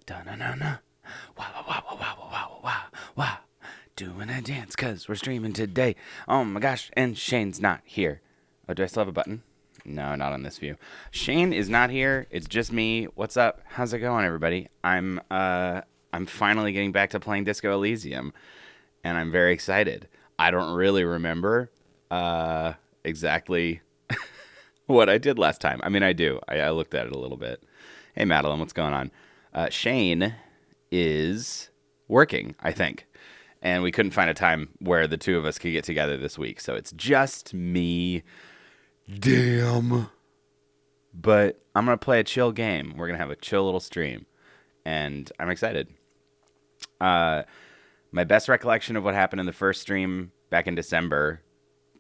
Da-na-na-na. Wow, wow, wow, wow, wow, wow, wow, wow. Doing a dance because we're streaming today. Oh my gosh, and Shane's not here. Oh, do I still have a button? No, not on this view. Shane is not here. It's just me. What's up? How's it going, everybody? I'm finally getting back to playing Disco Elysium, and I'm very excited. I don't really remember exactly what I did last time. I mean, I do. I looked at it a little bit. Hey, Madeline, what's going on? Shane is working, I think. And we couldn't find a time where the two of us could get together this week. So it's just me. Damn. But I'm going to play a chill game. We're going to have a chill little stream. And I'm excited. My best recollection of what happened in the first stream back in December,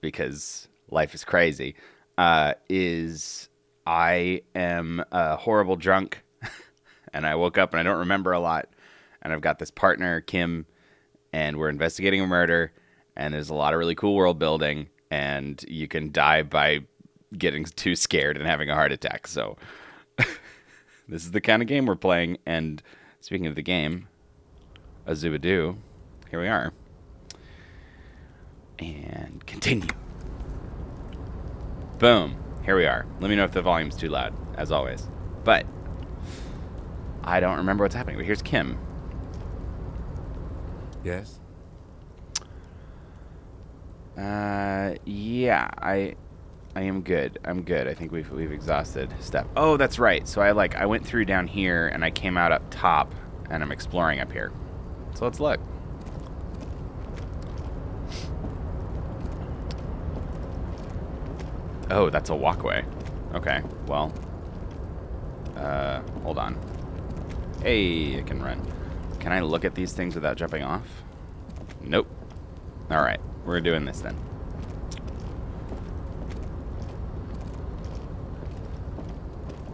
because life is crazy, is I am a horrible drunk. And I woke up and I don't remember a lot. And I've got this partner, Kim, and we're investigating a murder. And there's a lot of really cool world building. And you can die by getting too scared and having a heart attack. So this is the kind of game we're playing. And speaking of the game, a zoobadoo, here we are. And continue. Boom. Here we are. Let me know if the volume's too loud, as always. But I don't remember what's happening. But here's Kim. Yes? Yeah, I am good. I'm good. I think we've exhausted stuff. Oh, that's right. So I went through down here and I came out up top and I'm exploring up here. So let's look. Oh, that's a walkway. Okay, well. Hold on. Hey, I can run. Can I look at these things without jumping off? Nope. Alright, we're doing this then.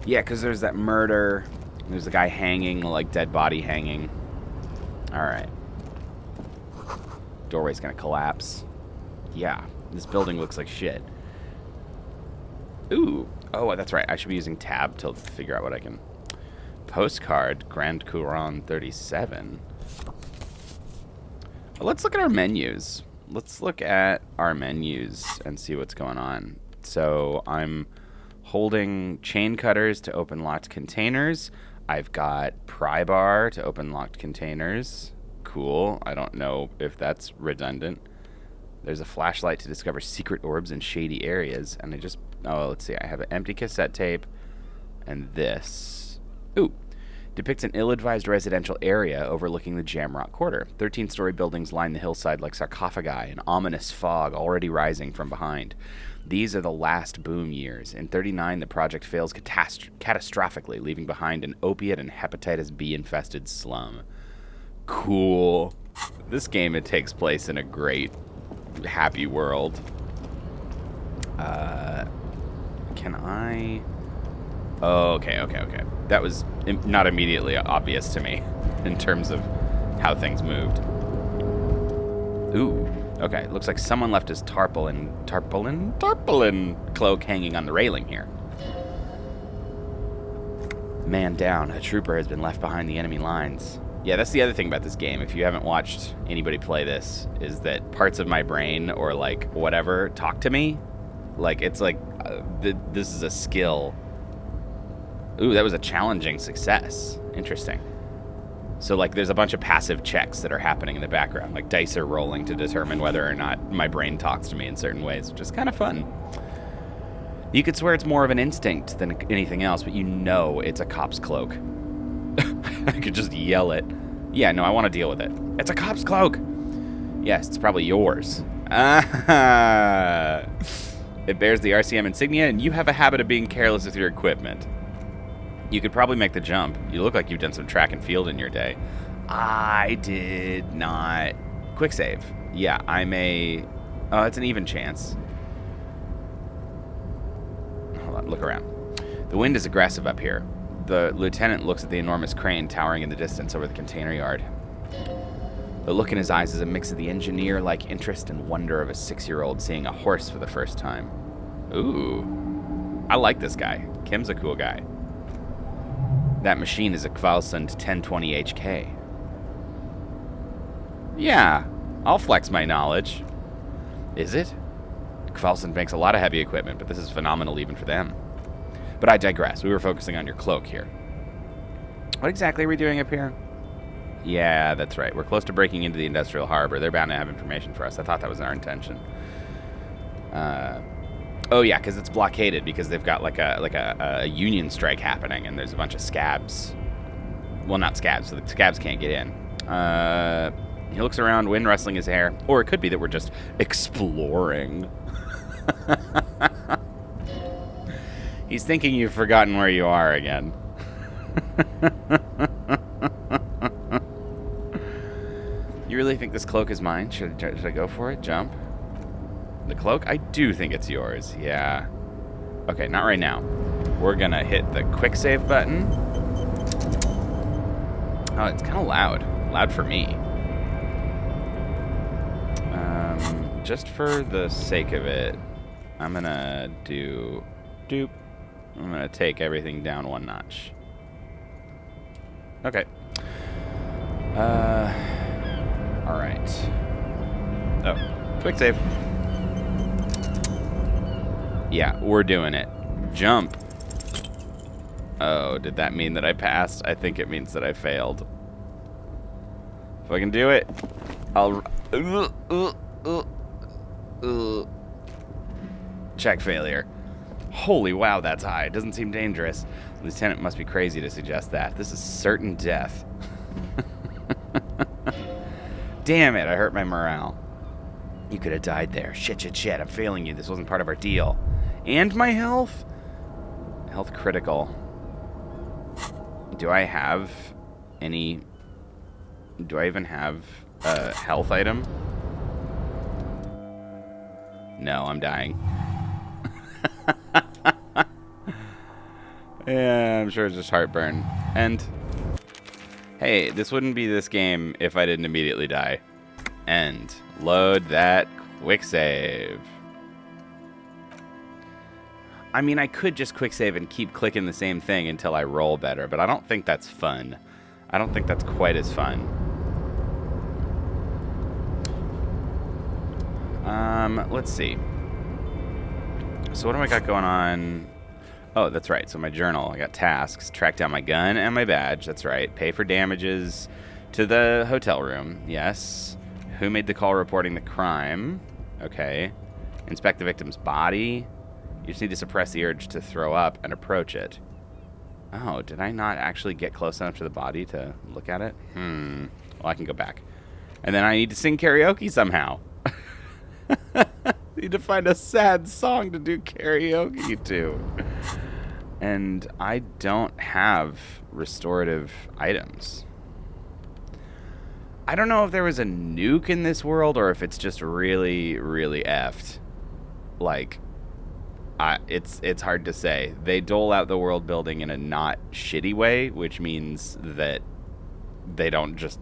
Yeah, because there's that murder. There's a guy hanging, like dead body hanging. Alright. Doorway's gonna collapse. Yeah, this building looks like shit. Ooh. Oh, that's right. I should be using tab to figure out what I can... Postcard, Grand Couronne 37. Let's look at our menus. Let's look at our menus and see what's going on. So I'm holding chain cutters to open locked containers. I've got pry bar to open locked containers. Cool. I don't know if that's redundant. There's a flashlight to discover secret orbs in shady areas. And I just... Oh, let's see. I have an empty cassette tape and this. Ooh. Depicts an ill-advised residential area overlooking the Jamrock Quarter. 13-story buildings line the hillside like sarcophagi, an ominous fog already rising from behind. These are the last boom years. In 39, the project fails catastrophically, leaving behind an opiate and hepatitis B-infested slum. Cool. This game, it takes place in a great, happy world. Can I... Oh, okay. That was not immediately obvious to me in terms of how things moved. Ooh, okay. Looks like someone left his tarpaulin cloak hanging on the railing here. Man down. A trooper has been left behind the enemy lines. Yeah, that's the other thing about this game. If you haven't watched anybody play this, is that parts of my brain or like whatever talk to me. Like it's like this is a skill. Ooh, that was a challenging success. Interesting. So, like, there's a bunch of passive checks that are happening in the background. Like, dice are rolling to determine whether or not my brain talks to me in certain ways, which is kind of fun. You could swear it's more of an instinct than anything else, but you know it's a cop's cloak. I could just yell it. Yeah, no, I want to deal with it. It's a cop's cloak! Yes, it's probably yours. Ah! It bears the RCM insignia, and you have a habit of being careless with your equipment. You could probably make the jump. You look like you've done some track and field in your day. I did not. Quick save. Yeah, I'm a... Oh, it's an even chance. Hold on, look around. The wind is aggressive up here. The lieutenant looks at the enormous crane towering in the distance over the container yard. The look in his eyes is a mix of the engineer-like interest and wonder of a 6-year-old seeing a horse for the first time. Ooh. I like this guy. Kim's a cool guy. That machine is a Kvalsund 1020 HK. Yeah, I'll flex my knowledge. Is it? Kvalsund makes a lot of heavy equipment, but this is phenomenal even for them. But I digress. We were focusing on your cloak here. What exactly are we doing up here? Yeah, that's right. We're close to breaking into the industrial harbor. They're bound to have information for us. I thought that was our intention. Oh yeah, because it's blockaded because they've got like a union strike happening, and there's a bunch of scabs. Well, not scabs, so the scabs can't get in. He looks around, wind rustling his hair, or it could be that we're just exploring. He's thinking you've forgotten where you are again. You really think this cloak is mine? Should I go for it? Jump? The cloak? I do think it's yours. Yeah. Okay, not right now. We're gonna hit the quick save button. Oh, it's kind of loud. Loud for me. Just for the sake of it, I'm gonna do doop. I'm gonna take everything down one notch. Okay. All right. Oh, quick save. Yeah, we're doing it. Jump. Oh, did that mean that I passed? I think it means that I failed. If I can do it, I'll... Check failure. Holy wow, that's high. It doesn't seem dangerous. The lieutenant must be crazy to suggest that. This is certain death. Damn it, I hurt my morale. You could have died there. Shit. I'm failing you. This wasn't part of our deal. And my health? Health critical. Do I have any... Do I even have a health item? No, I'm dying. Yeah, I'm sure it's just heartburn. And, hey, this wouldn't be this game if I didn't immediately die. And load that quick save. I mean, I could just quick save and keep clicking the same thing until I roll better, but I don't think that's fun. I don't think that's quite as fun. Let's see. So what do I got going on? Oh, that's right. So my journal, I got tasks, track down my gun and my badge. That's right. Pay for damages to the hotel room. Yes. Who made the call reporting the crime? Okay. Inspect the victim's body. You just need to suppress the urge to throw up and approach it. Oh, did I not actually get close enough to the body to look at it? Well, I can go back. And then I need to sing karaoke somehow. Need to find a sad song to do karaoke to. And I don't have restorative items. I don't know if there was a nuke in this world or if it's just really, really effed. Like, it's hard to say. They dole out the world building in a not shitty way, which means that they don't just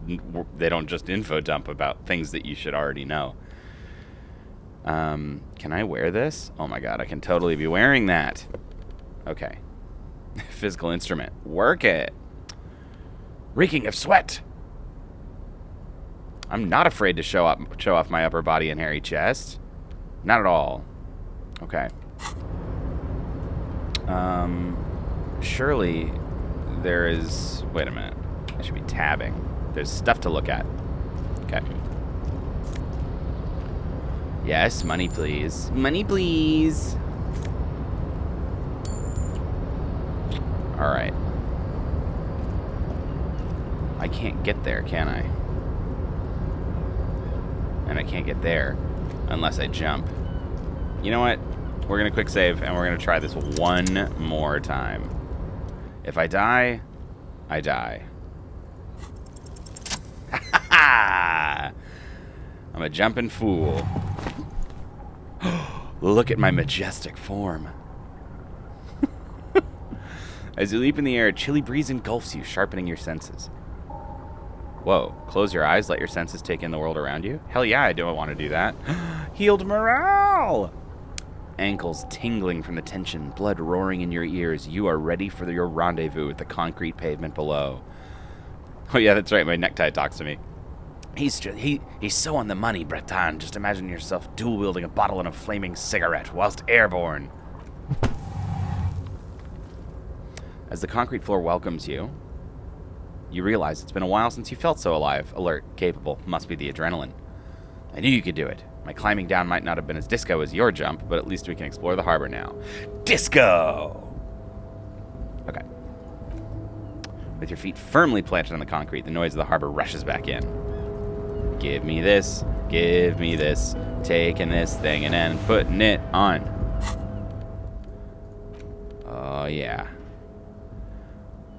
info dump about things that you should already know. Can I wear this? Oh my god, I can totally be wearing that. Okay. Physical instrument. Work it. Reeking of sweat. I'm not afraid to show off my upper body and hairy chest. Not at all. Okay. Surely there is... Wait a minute. I should be tabbing. There's stuff to look at. Okay. Yes, money please. Money please. Alright. I can't get there, can I? And I can't get there unless I jump. You know what? We're going to quick save and we're going to try this one more time. If I die, I die. I'm a jumping fool. Look at my majestic form. As you leap in the air, a chilly breeze engulfs you, sharpening your senses. Whoa. Close your eyes, let your senses take in the world around you? Hell yeah, I do want to do that. Healed morale! Ankles tingling from the tension, blood roaring in your ears, you are ready for your rendezvous with the concrete pavement below. Oh yeah, that's right, my necktie talks to me. He's so on the money, Breton. Just imagine yourself dual-wielding a bottle and a flaming cigarette whilst airborne. As the concrete floor welcomes you, you realize it's been a while since you felt so alive, alert, capable. Must be the adrenaline. I knew you could do it. My climbing down might not have been as disco as your jump, but at least we can explore the harbor now. Disco! Okay. With your feet firmly planted on the concrete, the noise of the harbor rushes back in. Give me this, taking this thing and then putting it on. Oh, yeah.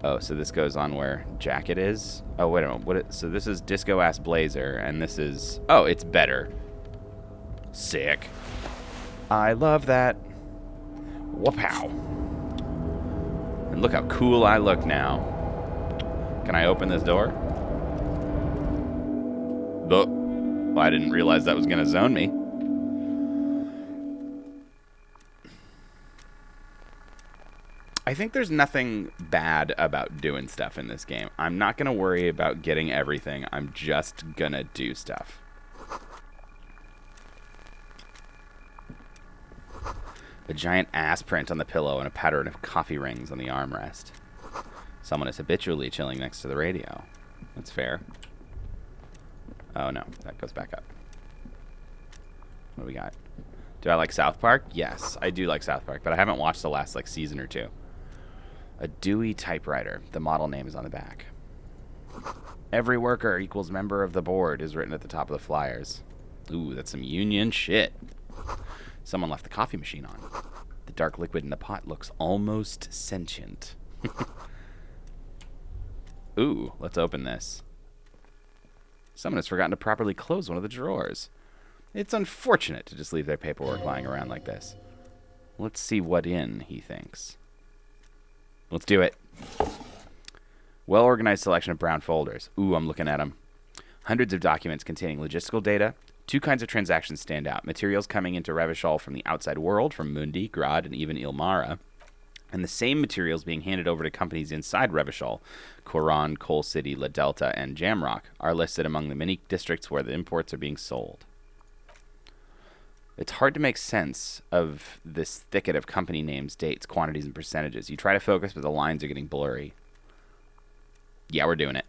Oh, so this goes on where Jacket is? Oh, wait a moment. So this is Disco-Ass Blazer, and this is... Oh, it's better. Sick. I love that. Whoop-pow. And look how cool I look now. Can I open this door? Oh, well, I didn't realize that was going to zone me. I think there's nothing bad about doing stuff in this game. I'm not going to worry about getting everything. I'm just going to do stuff. A giant ass print on the pillow and a pattern of coffee rings on the armrest. Someone is habitually chilling next to the radio. That's fair. Oh, no. That goes back up. What do we got? Do I like South Park? Yes, I do like South Park, but I haven't watched the last, season or two. A Dewey typewriter. The model name is on the back. Every worker equals member of the board is written at the top of the flyers. Ooh, that's some union shit. Someone left the coffee machine on. The dark liquid in the pot looks almost sentient. Ooh, let's open this. Someone has forgotten to properly close one of the drawers. It's unfortunate to just leave their paperwork lying around like this. Let's see what in, he thinks. Let's do it. Well-organized selection of brown folders. Ooh, I'm looking at them. Hundreds of documents containing logistical data. Two kinds of transactions stand out. Materials coming into Revachol from the outside world, from Mundi, Grad, and even Ilmara. And the same materials being handed over to companies inside Revachol, Coron, Coal City, La Delta, and Jamrock, are listed among the many districts where the imports are being sold. It's hard to make sense of this thicket of company names, dates, quantities, and percentages. You try to focus, but the lines are getting blurry. Yeah, we're doing it.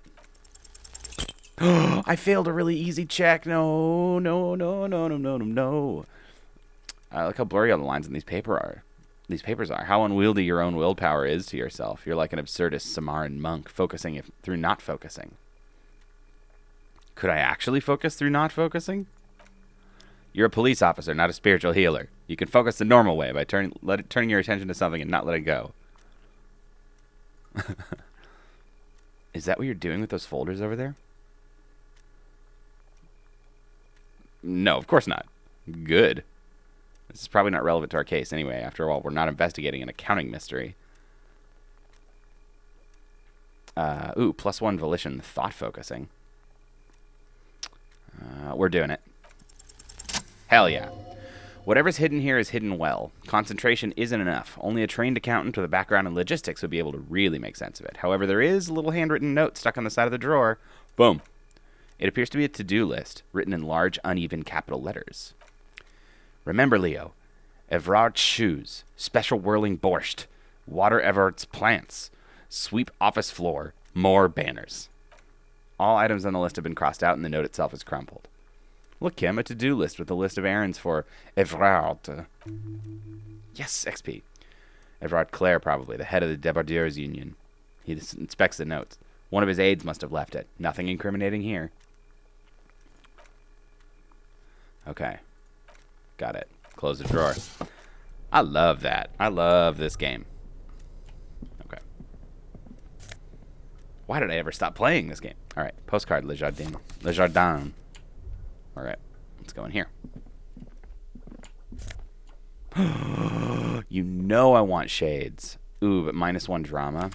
I failed a really easy check. No. Look how blurry all the lines in these papers are. How unwieldy your own willpower is to yourself. You're like an absurdist Samaran monk, focusing through not focusing. Could I actually focus through not focusing? You're a police officer, not a spiritual healer. You can focus the normal way by turning your attention to something and not let it go. Is that what you're doing with those folders over there? No, of course not. Good. This is probably not relevant to our case anyway. After all, we're not investigating an accounting mystery. Ooh, +1 volition, thought focusing. We're doing it. Hell yeah. Whatever's hidden here is hidden well. Concentration isn't enough. Only a trained accountant with a background in logistics would be able to really make sense of it. However, there is a little handwritten note stuck on the side of the drawer. Boom. It appears to be a to-do list, written in large, uneven capital letters. Remember, Leo, Evrard's shoes, special whirling borscht, water Everard's plants, sweep office floor, more banners. All items on the list have been crossed out, and the note itself is crumpled. Look, Kim, a to-do list with a list of errands for Evrard. Yes, XP. Evrard Clare, probably, the head of the Debardeurs Union. He inspects the notes. One of his aides must have left it. Nothing incriminating here. Okay. Got it. Close the drawer. I love that. I love this game. Okay. Why did I ever stop playing this game? All right. Postcard, Le Jardin. Le Jardin. All right. Let's go in here. You know I want shades. Ooh, but -1 drama.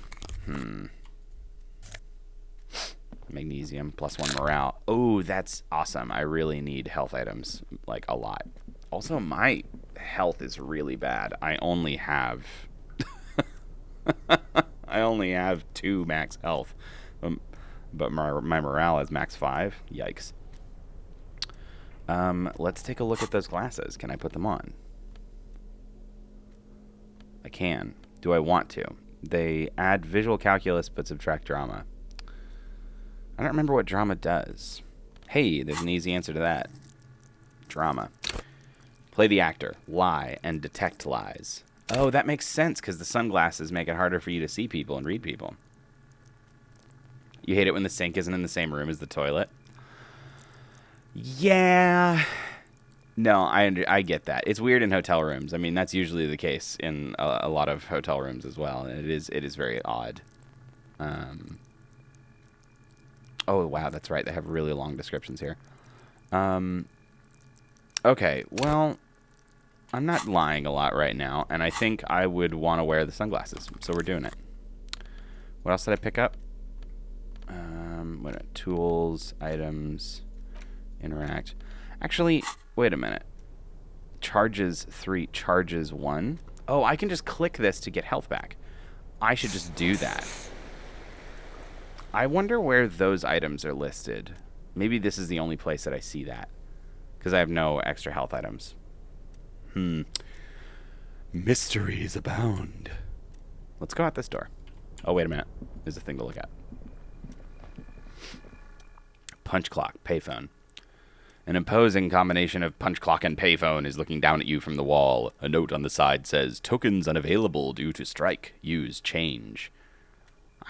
Magnesium, +1 morale. Oh, that's awesome. I really need health items, like, a lot. Also, my health is really bad. I only have I only have 2 max health. But my morale is max 5. Yikes. Let's take a look at those glasses. Can I put them on? I can. Do I want to? They add visual calculus but subtract drama. I don't remember what drama does. Hey, there's an easy answer to that. Drama. Play the actor, lie, and detect lies. Oh, that makes sense because the sunglasses make it harder for you to see people and read people. You hate it when the sink isn't in the same room as the toilet? Yeah. No, I get that. It's weird in hotel rooms. I mean, that's usually the case in a lot of hotel rooms as well. And it is very odd. Oh, wow, that's right. They have really long descriptions here. Okay, well, I'm not lying a lot right now, and I think I would want to wear the sunglasses, so we're doing it. What else did I pick up? Tools, items, interact. Actually, wait a minute. Charges 3, charges 1. Oh, I can just click this to get health back. I should just do that. I wonder where those items are listed. Maybe this is the only place that I see that. Because I have no extra health items. Mysteries abound. Let's go out this door. Oh, wait a minute. There's a thing to look at. Punch clock, payphone. An imposing combination of punch clock and payphone is looking down at you from the wall. A note on the side says, "Tokens unavailable due to strike. Use change."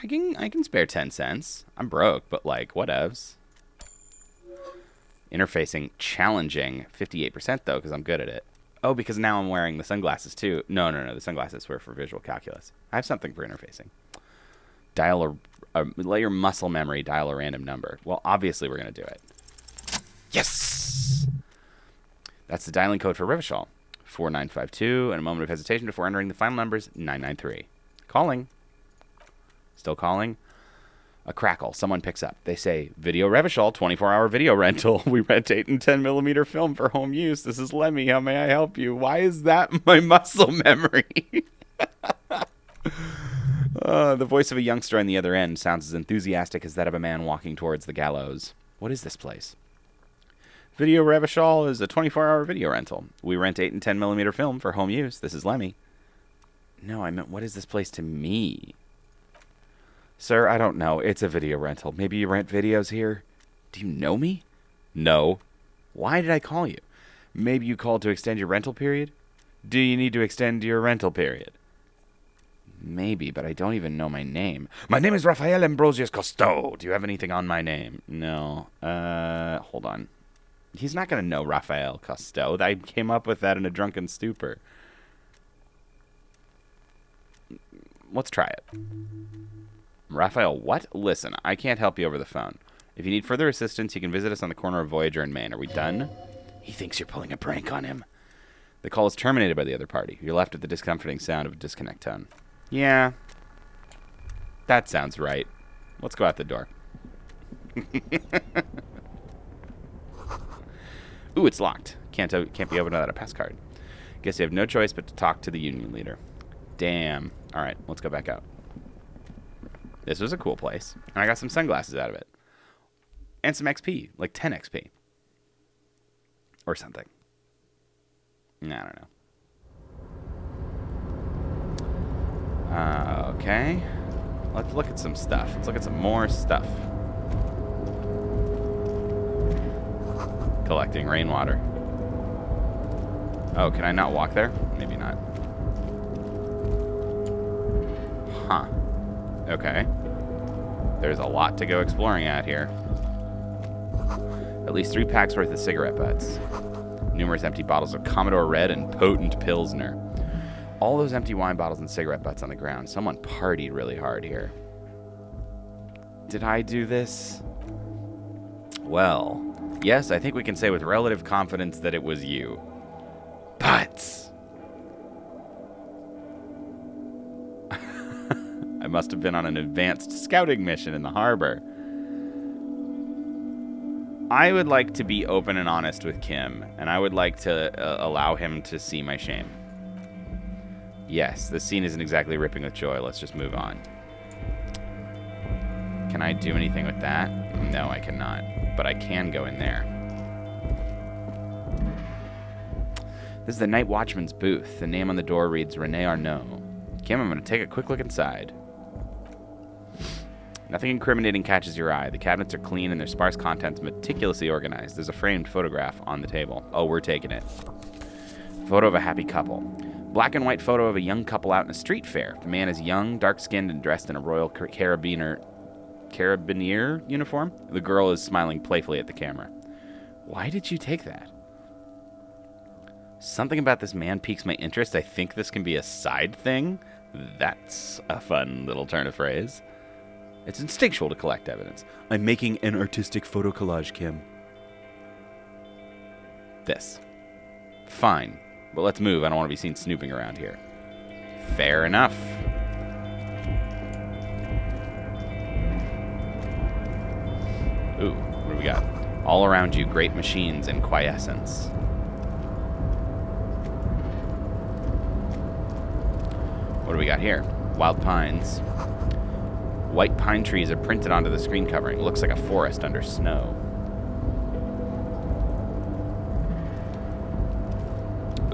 I can spare 10 cents. I'm broke, but like, whatevs. Interfacing, challenging. 58% though, because I'm good at it. Oh, because now I'm wearing the sunglasses too. No. The sunglasses were for visual calculus. I have something for interfacing. Let your muscle memory dial a random number. Well, obviously we're going to do it. Yes! That's the dialing code for Rivishal. 4952, and a moment of hesitation before entering the final numbers, 993. Calling. Still calling. A crackle. Someone picks up. They say, "Video Revishal, 24-hour video rental. We rent 8 and 10 millimeter film for home use. This is Lemmy. How may I help you?" Why is that my muscle memory? The voice of a youngster on the other end sounds as enthusiastic as that of a man walking towards the gallows. What is this place? Video Revishal is a 24-hour video rental. We rent 8 and 10 millimeter film for home use. This is Lemmy. No, I meant, what is this place to me? Sir, I don't know. It's a video rental. Maybe you rent videos here? Do you know me? No. Why did I call you? Maybe you called to extend your rental period? Do you need to extend your rental period? Maybe, but I don't even know my name. My name is Raphael Ambrosius Cousteau. Do you have anything on my name? No. Hold on. He's not going to know Raphael Cousteau. I came up with that in a drunken stupor. Let's try it. Raphael, what? Listen, I can't help you over the phone. If you need further assistance, you can visit us on the corner of Voyager and Main. Are we done? He thinks you're pulling a prank on him. The call is terminated by the other party. You're left with the discomforting sound of a disconnect tone. Yeah. That sounds right. Let's go out the door. Ooh, it's locked. Can't be opened without a pass card. Guess you have no choice but to talk to the union leader. Damn. All right, let's go back out. This was a cool place. And I got some sunglasses out of it. And some XP, like 10 XP. Or something. I don't know. Okay. Let's look at some stuff. Let's look at some more stuff. Collecting rainwater. Oh, can I not walk there? Maybe not. Huh. Okay. There's a lot to go exploring out here. At least 3 packs worth of cigarette butts. Numerous empty bottles of Commodore Red and potent Pilsner. All those empty wine bottles and cigarette butts on the ground. Someone partied really hard here. Did I do this? Well, yes, I think we can say with relative confidence that it was you. But I must have been on an advanced scouting mission in the harbor. I would like to be open and honest with Kim, and I would like to allow him to see my shame. Yes, the scene isn't exactly ripping with joy. Let's just move on. Can I do anything with that? No, I cannot. But I can go in there. This is the Night Watchman's booth. The name on the door reads Rene Arnaud. Kim, I'm going to take a quick look inside. Nothing incriminating catches your eye. The cabinets are clean and their sparse contents meticulously organized. There's a framed photograph on the table. Oh, we're taking it. Photo of a happy couple. Black and white photo of a young couple out in a street fair. The man is young, dark-skinned, and dressed in a Royal Carabiner uniform. The girl is smiling playfully at the camera. Why did you take that? Something about this man piques my interest. I think this can be a side thing. That's a fun little turn of phrase. It's instinctual to collect evidence. I'm making an artistic photo collage, Kim. This. Fine. But let's move. I don't want to be seen snooping around here. Fair enough. Ooh, what do we got? All around you, great machines in quiescence. What do we got here? Wild pines. White pine trees are printed onto the screen covering. It looks like a forest under snow.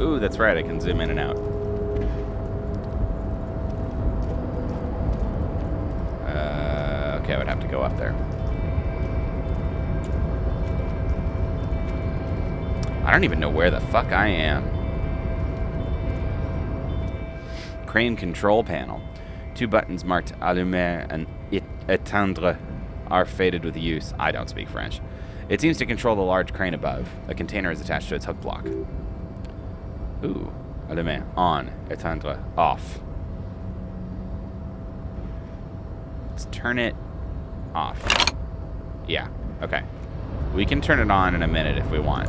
Ooh, that's right. I can zoom in and out. Okay, I would have to go up there. I don't even know where the fuck I am. Crane control panel. 2 buttons marked allumer and éteindre are faded with use. I don't speak French. It seems to control the large crane above. A container is attached to its hook block. Ooh. Allumer. On. Éteindre. Off. Let's turn it off. Yeah. Okay. We can turn it on in a minute if we want.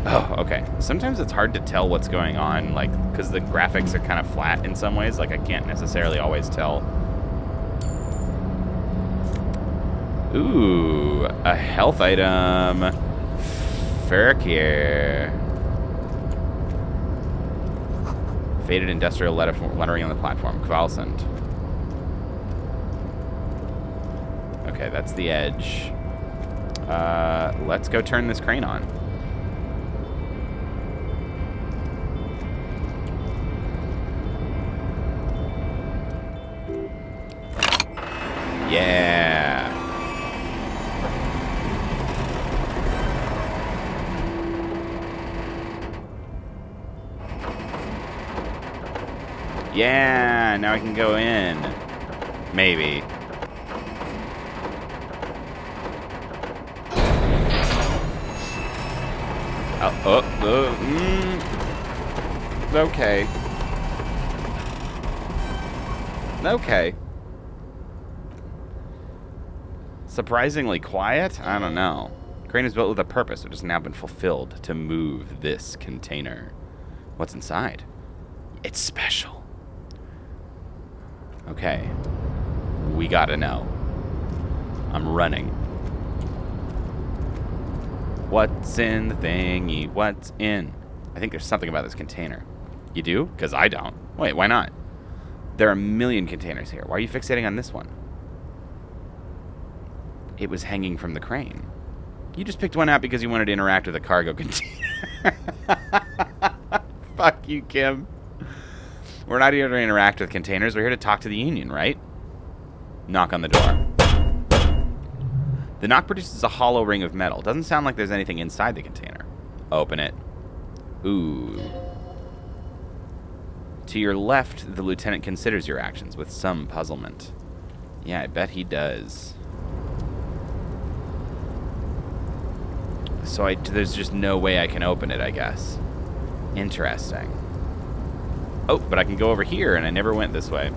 Oh, okay. Sometimes it's hard to tell what's going on, like, because the graphics are kind of flat in some ways. Like, I can't necessarily always tell. Ooh, a health item. Furkier. Faded industrial lettering on the platform. Kvalsund. Okay, that's the edge. Let's go turn this crane on. Yeah. Yeah, now I can go in. Maybe. Okay. Okay. Surprisingly quiet? I don't know. Crane is built with a purpose, which has now been fulfilled to move this container. What's inside? It's special. Okay. We gotta know. I'm running. What's in the thingy? What's in? I think there's something about this container. You do? Because I don't. Wait, why not? There are a million containers here. Why are you fixating on this one? It was hanging from the crane. You just picked one out because you wanted to interact with a cargo container. Fuck you, Kim. We're not here to interact with containers. We're here to talk to the union, right? Knock on the door. The knock produces a hollow ring of metal. Doesn't sound like there's anything inside the container. Open it. Ooh. To your left, the lieutenant considers your actions with some puzzlement. Yeah, I bet he does. So there's just no way I can open it, I guess. Interesting. Oh, but I can go over here, and I never went this way.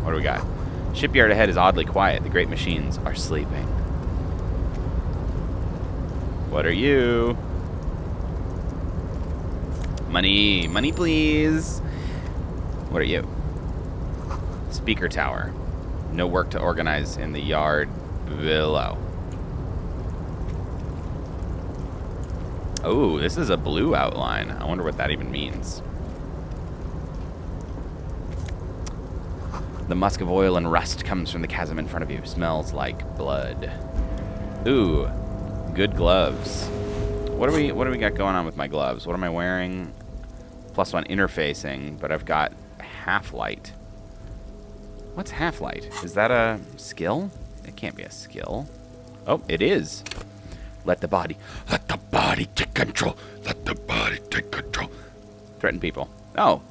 What do we got? Shipyard ahead is oddly quiet. The great machines are sleeping. What are you? Money. Money, please. What are you? Speaker tower. No work to organize in the yard below. Oh, this is a blue outline. I wonder what that even means. The musk of oil and rust comes from the chasm in front of you. Smells like blood. Ooh, good gloves. What do we got going on with my gloves? What am I wearing? +1 interfacing, but I've got half light. What's half light? Is that a skill? It can't be a skill. Oh, it is. Let the body take control. Let the body take control. Threaten people. Oh.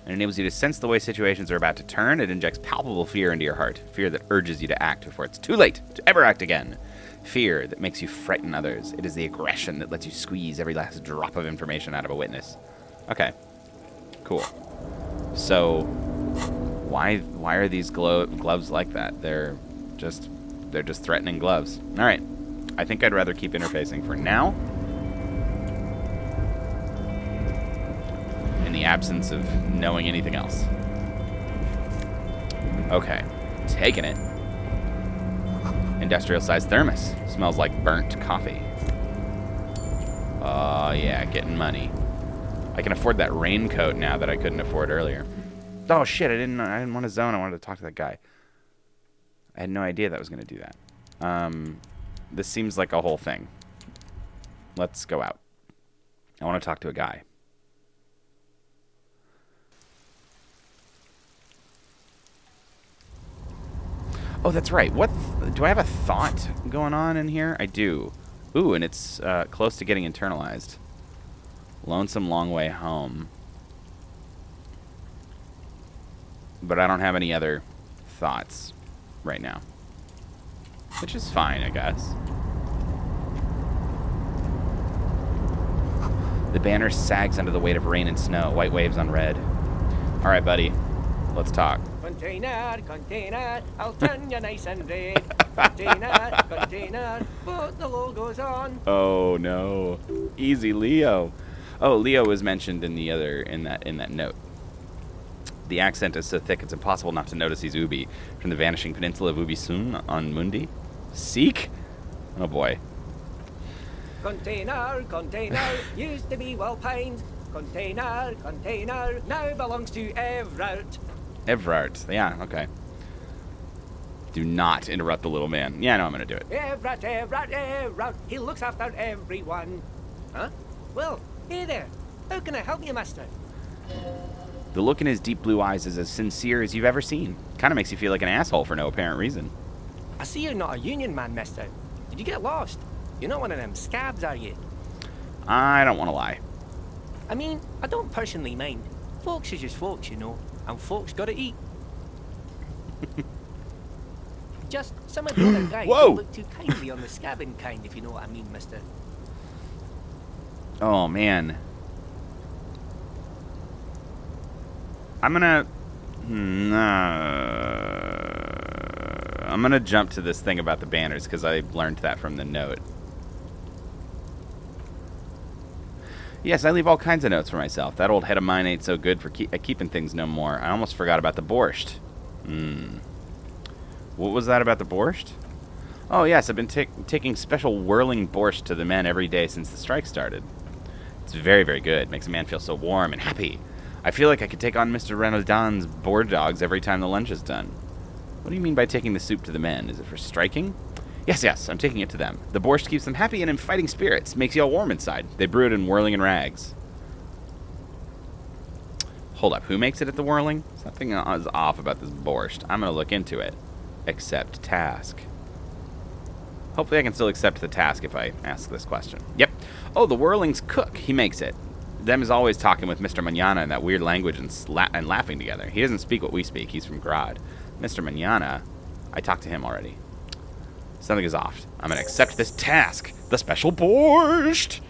It enables you to sense the way situations are about to turn. It injects palpable fear into your heart. Fear that urges you to act before it's too late to ever act again. Fear that makes you frighten others. It is the aggression that lets you squeeze every last drop of information out of a witness. Okay. Cool. So, why are these gloves like that? They're just threatening gloves. All right. I think I'd rather keep interfacing for now. In the absence of knowing anything else. Okay. Taking it. Industrial-sized thermos. Smells like burnt coffee. Oh, yeah, getting money. I can afford that raincoat now that I couldn't afford earlier. Oh, shit, I didn't want to zone. I wanted to talk to that guy. I had no idea that was going to do that. This seems like a whole thing. Let's go out. I want to talk to a guy. Oh, that's right. Do I have a thought going on in here? I do. Ooh, and it's close to getting internalized. Lonesome long way home. But I don't have any other thoughts right now. Which is fine, I guess. The banner sags under the weight of rain and snow. White waves on red. All right, buddy. Let's talk. Container, I'll turn you nice and red. Container, put the logos on. Oh no. Easy, Leo. Oh, Leo was mentioned in that note. The accent is so thick it's impossible not to notice he's Ubi from the vanishing peninsula of Ubisun on Mundi. Seek? Oh boy. Container, used to be well pined. Container, now belongs to Everett. Everett. Yeah, okay. Do not interrupt the little man. Yeah, no, I'm going to do it. Everett. He looks after everyone. Huh? Well, hey there. How can I help you, mister? The look in his deep blue eyes is as sincere as you've ever seen. Kind of makes you feel like an asshole for no apparent reason. I see you're not a union man, mister. Did you get lost? You're not one of them scabs, are you? I don't want to lie. I mean, I don't personally mind. Folks is just folks, you know. And folks gotta eat. Just some of the other guys don't look too kindly on the scabbing kind, if you know what I mean, mister. Oh, man. I'm gonna jump to this thing about the banners because I learned that from the note. Yes, I leave all kinds of notes for myself. That old head of mine ain't so good for keeping things no more. I almost forgot about the borscht. What was that about the borscht? Oh, yes, I've been taking special whirling borscht to the men every day since the strike started. It's very, very good. Makes a man feel so warm and happy. I feel like I could take on Mr. Reynolds's board dogs every time the lunch is done. What do you mean by taking the soup to the men? Is it for striking? Yes, I'm taking it to them. The borscht keeps them happy and in fighting spirits. Makes you all warm inside. They brew it in whirling and rags. Hold up, who makes it at the whirling? Something is off about this borscht. I'm going to look into it. Accept task. Hopefully I can still accept the task if I ask this question. Yep. Oh, the whirling's cook. He makes it. Them is always talking with Mr. Manana in that weird language and laughing together. He doesn't speak what we speak. He's from Grod. Mr. Manana, I talked to him already. Something is off. I'm going to accept this task. The special borscht.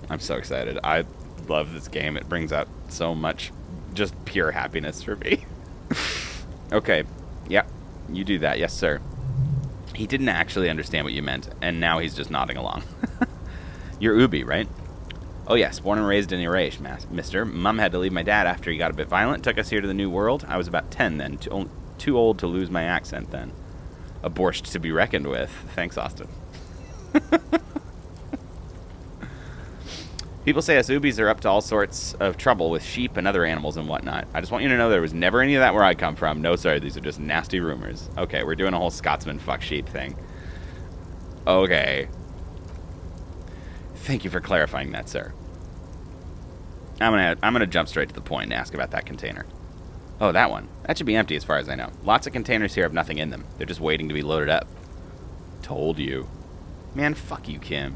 I'm so excited. I love this game. It brings out so much just pure happiness for me. Okay. Yep. You do that. Yes, sir. He didn't actually understand what you meant, and now he's just nodding along. You're Ubi, right? Oh, yes, born and raised in Erased, mister. Mum had to leave my dad after he got a bit violent. Took us here to the New World. I was about 10 then. Too old to lose my accent then. A borscht to be reckoned with. Thanks, Austin. People say us Ubis are up to all sorts of trouble with sheep and other animals and whatnot. I just want you to know there was never any of that where I come from. No, sorry, these are just nasty rumors. Okay, we're doing a whole Scotsman fuck sheep thing. Okay. Thank you for clarifying that, sir. I'm gonna jump straight to the point and ask about that container. Oh, that one. That should be empty as far as I know. Lots of containers here have nothing in them. They're just waiting to be loaded up. Told you. Man, fuck you, Kim.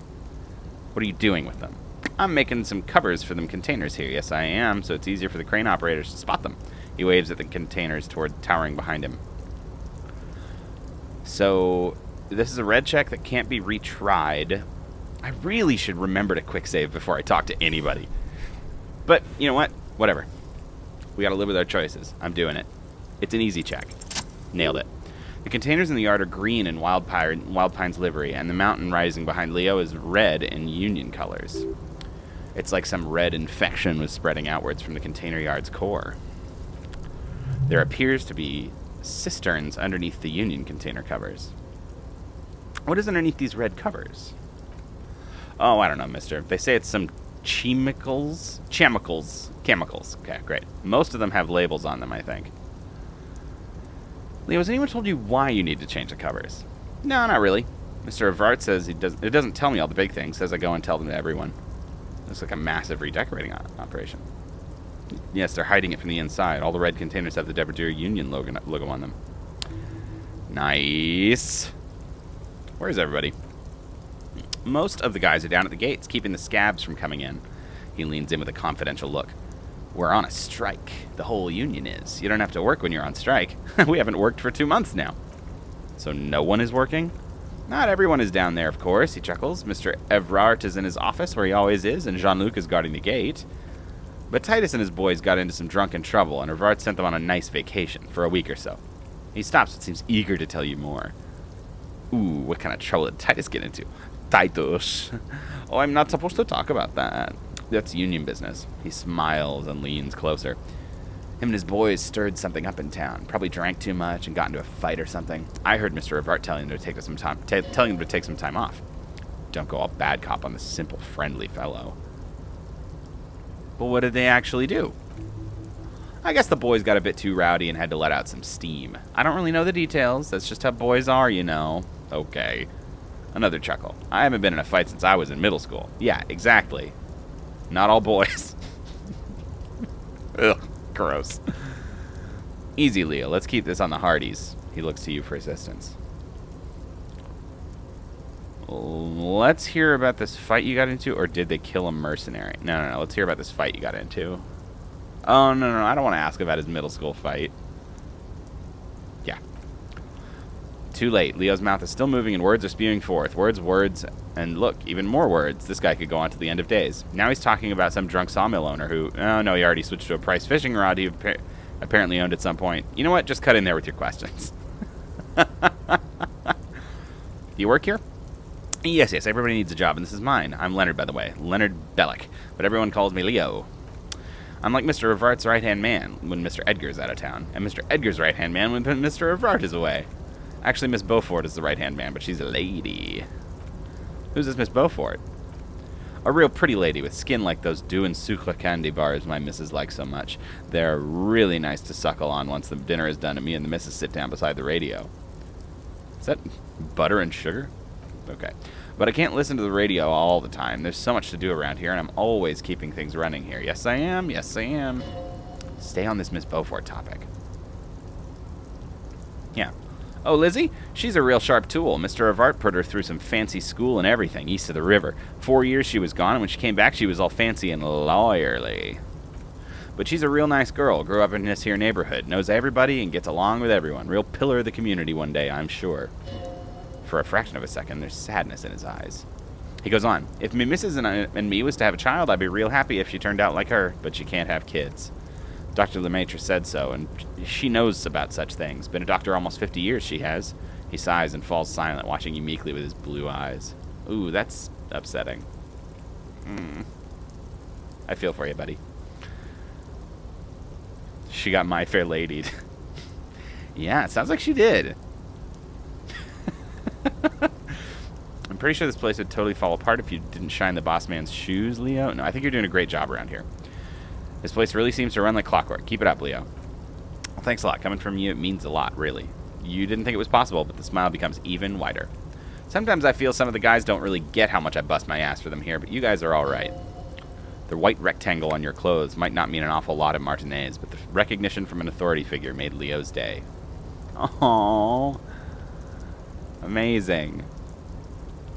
What are you doing with them? I'm making some covers for them containers here. Yes, I am, so it's easier for the crane operators to spot them. He waves at the containers towering behind him. So, this is a red check that can't be retried. I really should remember to quick save before I talk to anybody. But, you know what? Whatever. We gotta live with our choices. I'm doing it. It's an easy check. Nailed it. The containers in the yard are green in Wild Pine's livery, and the mountain rising behind Leo is red in Union colors. It's like some red infection was spreading outwards from the container yard's core. There appears to be cisterns underneath the Union container covers. What is underneath these red covers? Oh, I don't know, mister. They say it's some chemicals. Okay, great. Most of them have labels on them, I think. Leo, has anyone told you why you need to change the covers? No, not really. Mr. Avart says it doesn't tell me all the big things. Says I go and tell them to everyone. Looks like a massive redecorating operation. Yes, they're hiding it from the inside. All the red containers have the Deverdier Union logo on them. Nice. Where's everybody? Most of the guys are down at the gates, keeping the scabs from coming in. He leans in with a confidential look. We're on a strike. The whole union is. You don't have to work when you're on strike. We haven't worked for 2 months now. So no one is working? Not everyone is down there, of course, he chuckles. Mr. Evrart is in his office, where he always is, and Jean-Luc is guarding the gate. But Titus and his boys got into some drunken trouble, and Evrart sent them on a nice vacation for a week or so. He stops but seems eager to tell you more. Ooh, what kind of trouble did Titus get into? Titus. Oh, I'm not supposed to talk about that. That's union business. He smiles and leans closer. Him and his boys stirred something up in town. Probably drank too much and got into a fight or something. I heard Mr. Avart telling them to take some time off. Don't go all bad cop on this simple, friendly fellow. But what did they actually do? I guess the boys got a bit too rowdy and had to let out some steam. I don't really know the details. That's just how boys are, you know. Okay. Another chuckle. I haven't been in a fight since I was in middle school. Yeah, exactly. Not all boys. Ugh. Gross. Easy, Leo. Let's keep this on the hardies. He looks to you for assistance. Let's hear about this fight you got into, or did they kill a mercenary? No. Let's hear about this fight you got into. Oh, no. I don't want to ask about his middle school fight. Yeah. Too late. Leo's mouth is still moving and words are spewing forth. Words, and look, even more words. This guy could go on to the end of days. Now he's talking about some drunk sawmill owner who, oh no, he already switched to a price fishing rod he apparently owned at some point. You know what? Just cut in there with your questions. Do you work here? Yes, everybody needs a job, and this is mine. I'm Leonard, by the way. Leonard Bellick. But everyone calls me Leo. I'm like Mr. Avart's right-hand man when Mr. Edgar's out of town, and Mr. Edgar's right-hand man when Mr. Avart is away. Actually, Miss Beaufort is the right-hand man, but she's a lady. Who's this Miss Beaufort? A real pretty lady with skin like those dew and sucre candy bars my missus likes so much. They're really nice to suckle on once the dinner is done and me and the missus sit down beside the radio. Is that butter and sugar? Okay. But I can't listen to the radio all the time. There's so much to do around here, and I'm always keeping things running here. Yes, I am. Yes, I am. Stay on this Miss Beaufort topic. Yeah. Oh, Lizzie? She's a real sharp tool. Mr. Avart put her through some fancy school and everything, east of the river. 4 years she was gone, and when she came back, she was all fancy and lawyerly. But she's a real nice girl, grew up in this here neighborhood, knows everybody, and gets along with everyone. Real pillar of the community one day, I'm sure. For a fraction of a second, there's sadness in his eyes. He goes on, if me missus and me was to have a child, I'd be real happy if she turned out like her, but she can't have kids. Dr. Lemaitre said so, and she knows about such things. Been a doctor almost 50 years, she has. He sighs and falls silent, watching you meekly with his blue eyes. Ooh, that's upsetting. I feel for you, buddy. She got My Fair Lady. Yeah, it sounds like she did. I'm pretty sure this place would totally fall apart if you didn't shine the boss man's shoes, Leo. No, I think you're doing a great job around here. This place really seems to run like clockwork. Keep it up, Leo. Well, thanks a lot. Coming from you, it means a lot, really. You didn't think it was possible, but the smile becomes even wider. Sometimes I feel some of the guys don't really get how much I bust my ass for them here, but you guys are all right. The white rectangle on your clothes might not mean an awful lot at Martinez, but the recognition from an authority figure made Leo's day. Oh, amazing.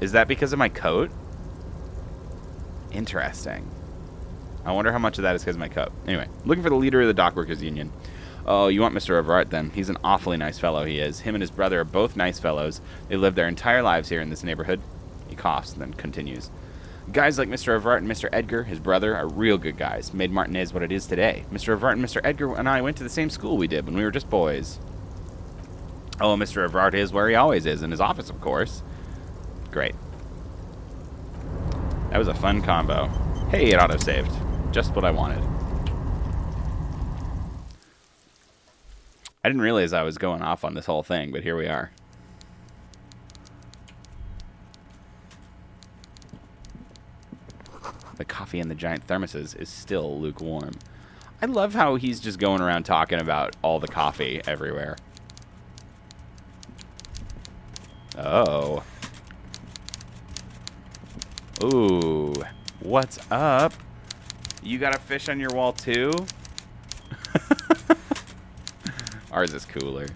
Is that because of my coat? Interesting. I wonder how much of that is because of my coat. Anyway, looking for the leader of the Dockworkers Union. Oh, you want Mr. Everard then? He's an awfully nice fellow, he is. Him and his brother are both nice fellows. They live their entire lives here in this neighborhood. He coughs and then continues. Guys like Mr. Everard and Mr. Edgar, his brother, are real good guys. Made Martinez what it is today. Mr. Everard and Mr. Edgar and I went to the same school we did when we were just boys. Oh, Mr. Everard is where he always is, in his office, of course. Great. That was a fun combo. Hey, it auto-saved. Just what I wanted. I didn't realize I was going off on this whole thing, but here we are. The coffee in the giant thermoses is still lukewarm. I love how he's just going around talking about all the coffee everywhere. Oh. Ooh. What's up? You got a fish on your wall too? Ours is cooler.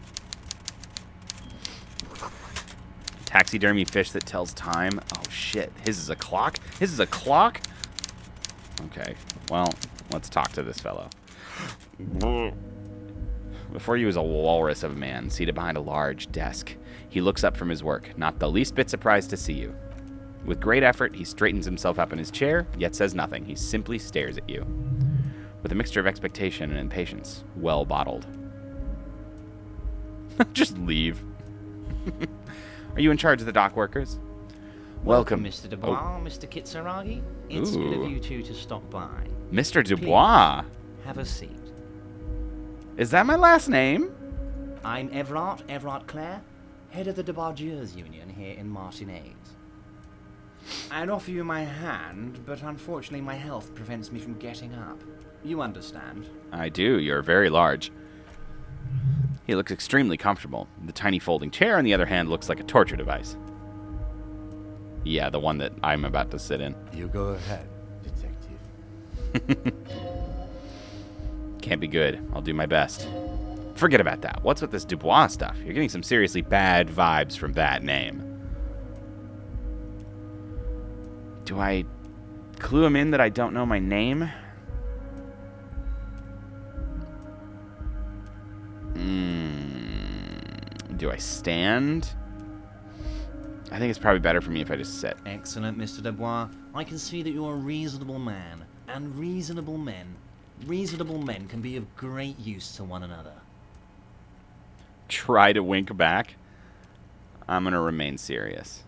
Taxidermy fish that tells time. Oh shit. His is a clock? His is a clock? Okay. Well, let's talk to this fellow. Before you was a walrus of a man seated behind a large desk. He looks up from his work, not the least bit surprised to see you. With great effort, he straightens himself up in his chair, yet says nothing. He simply stares at you. With a mixture of expectation and impatience, well bottled. Just leave. Are you in charge of the dock workers? Welcome, Mr. Dubois, Mr. Kitsuragi. It's good of you two to stop by. Mr. Dubois? Please, have a seat. Is that my last name? I'm Everard Clare, head of the Debargeurs Union here in Martinez. I'd offer you my hand, but unfortunately my health prevents me from getting up. You understand? I do. You're very large. He looks extremely comfortable. The tiny folding chair, on the other hand, looks like a torture device. Yeah, the one that I'm about to sit in. You go ahead, detective. Can't be good. I'll do my best. Forget about that. What's with this Dubois stuff? You're getting some seriously bad vibes from that name. Do I clue him in that I don't know my name? Do I stand? I think it's probably better for me if I just sit. Excellent, Mr. Dubois. I can see that you're a reasonable man, and reasonable men can be of great use to one another. Try to wink back. I'm going to remain serious.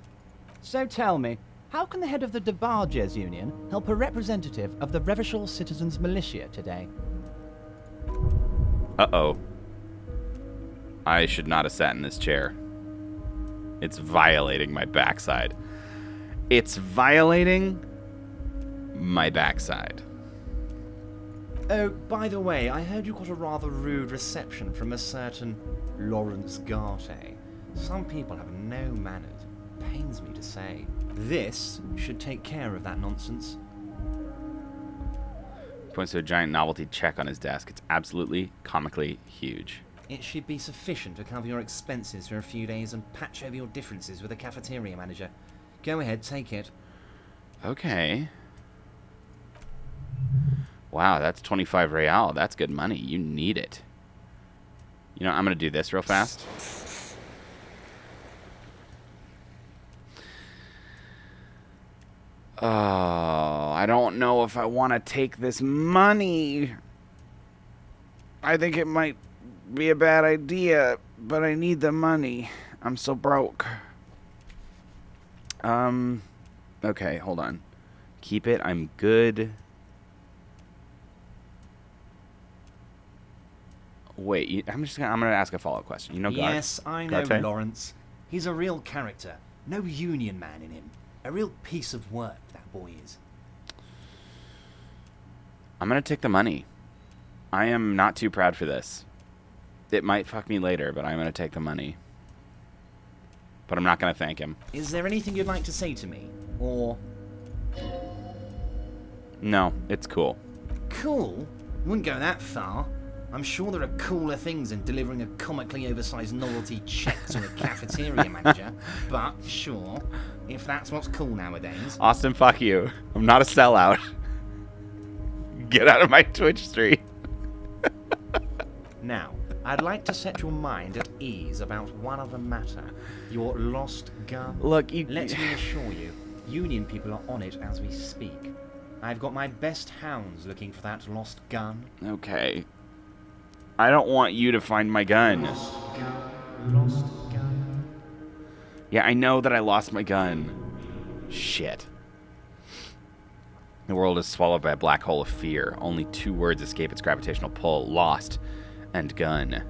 So tell me, how can the head of the Debargeurs Union help a representative of the Revachol Citizens Militia today? Uh-oh. I should not have sat in this chair. It's violating my backside. It's violating my backside. Oh, by the way, I heard you got a rather rude reception from a certain Lawrence Garte. Some people have no manners. Pains me to say. This should take care of that nonsense. Points to a giant novelty check on his desk. It's absolutely comically huge. It should be sufficient to cover your expenses for a few days and patch over your differences with the cafeteria manager. Go ahead, take it. Okay. Wow, that's 25 real. That's good money. You need it. You know, I'm going to do this real fast. Oh, I don't know if I want to take this money. I think it might be a bad idea, but I need the money. I'm so broke. Okay, hold on. Keep it. I'm good. Wait, I'm gonna ask a follow-up question. You know Gar? Yes, I know Garte? Lawrence. He's a real character. No union man in him. A real piece of work, that boy is. I'm gonna take the money. I am not too proud for this. It might fuck me later, but I'm gonna take the money. But I'm not gonna thank him. Is there anything you'd like to say to me? Or... No, it's cool. Cool? Wouldn't go that far. I'm sure there are cooler things than delivering a comically oversized novelty check to a cafeteria manager. But, sure, if that's what's cool nowadays. Austin, fuck you. I'm not a sellout. Get out of my Twitch stream. Now, I'd like to set your mind at ease about one other matter. Your lost gun. Look, Let me assure you, Union people are on it as we speak. I've got my best hounds looking for that lost gun. Okay. I don't want you to find my gun. Lost gun. Lost gun. Yeah, I know that I lost my gun. Shit. The world is swallowed by a black hole of fear. Only 2 words escape its gravitational pull. Lost and gun.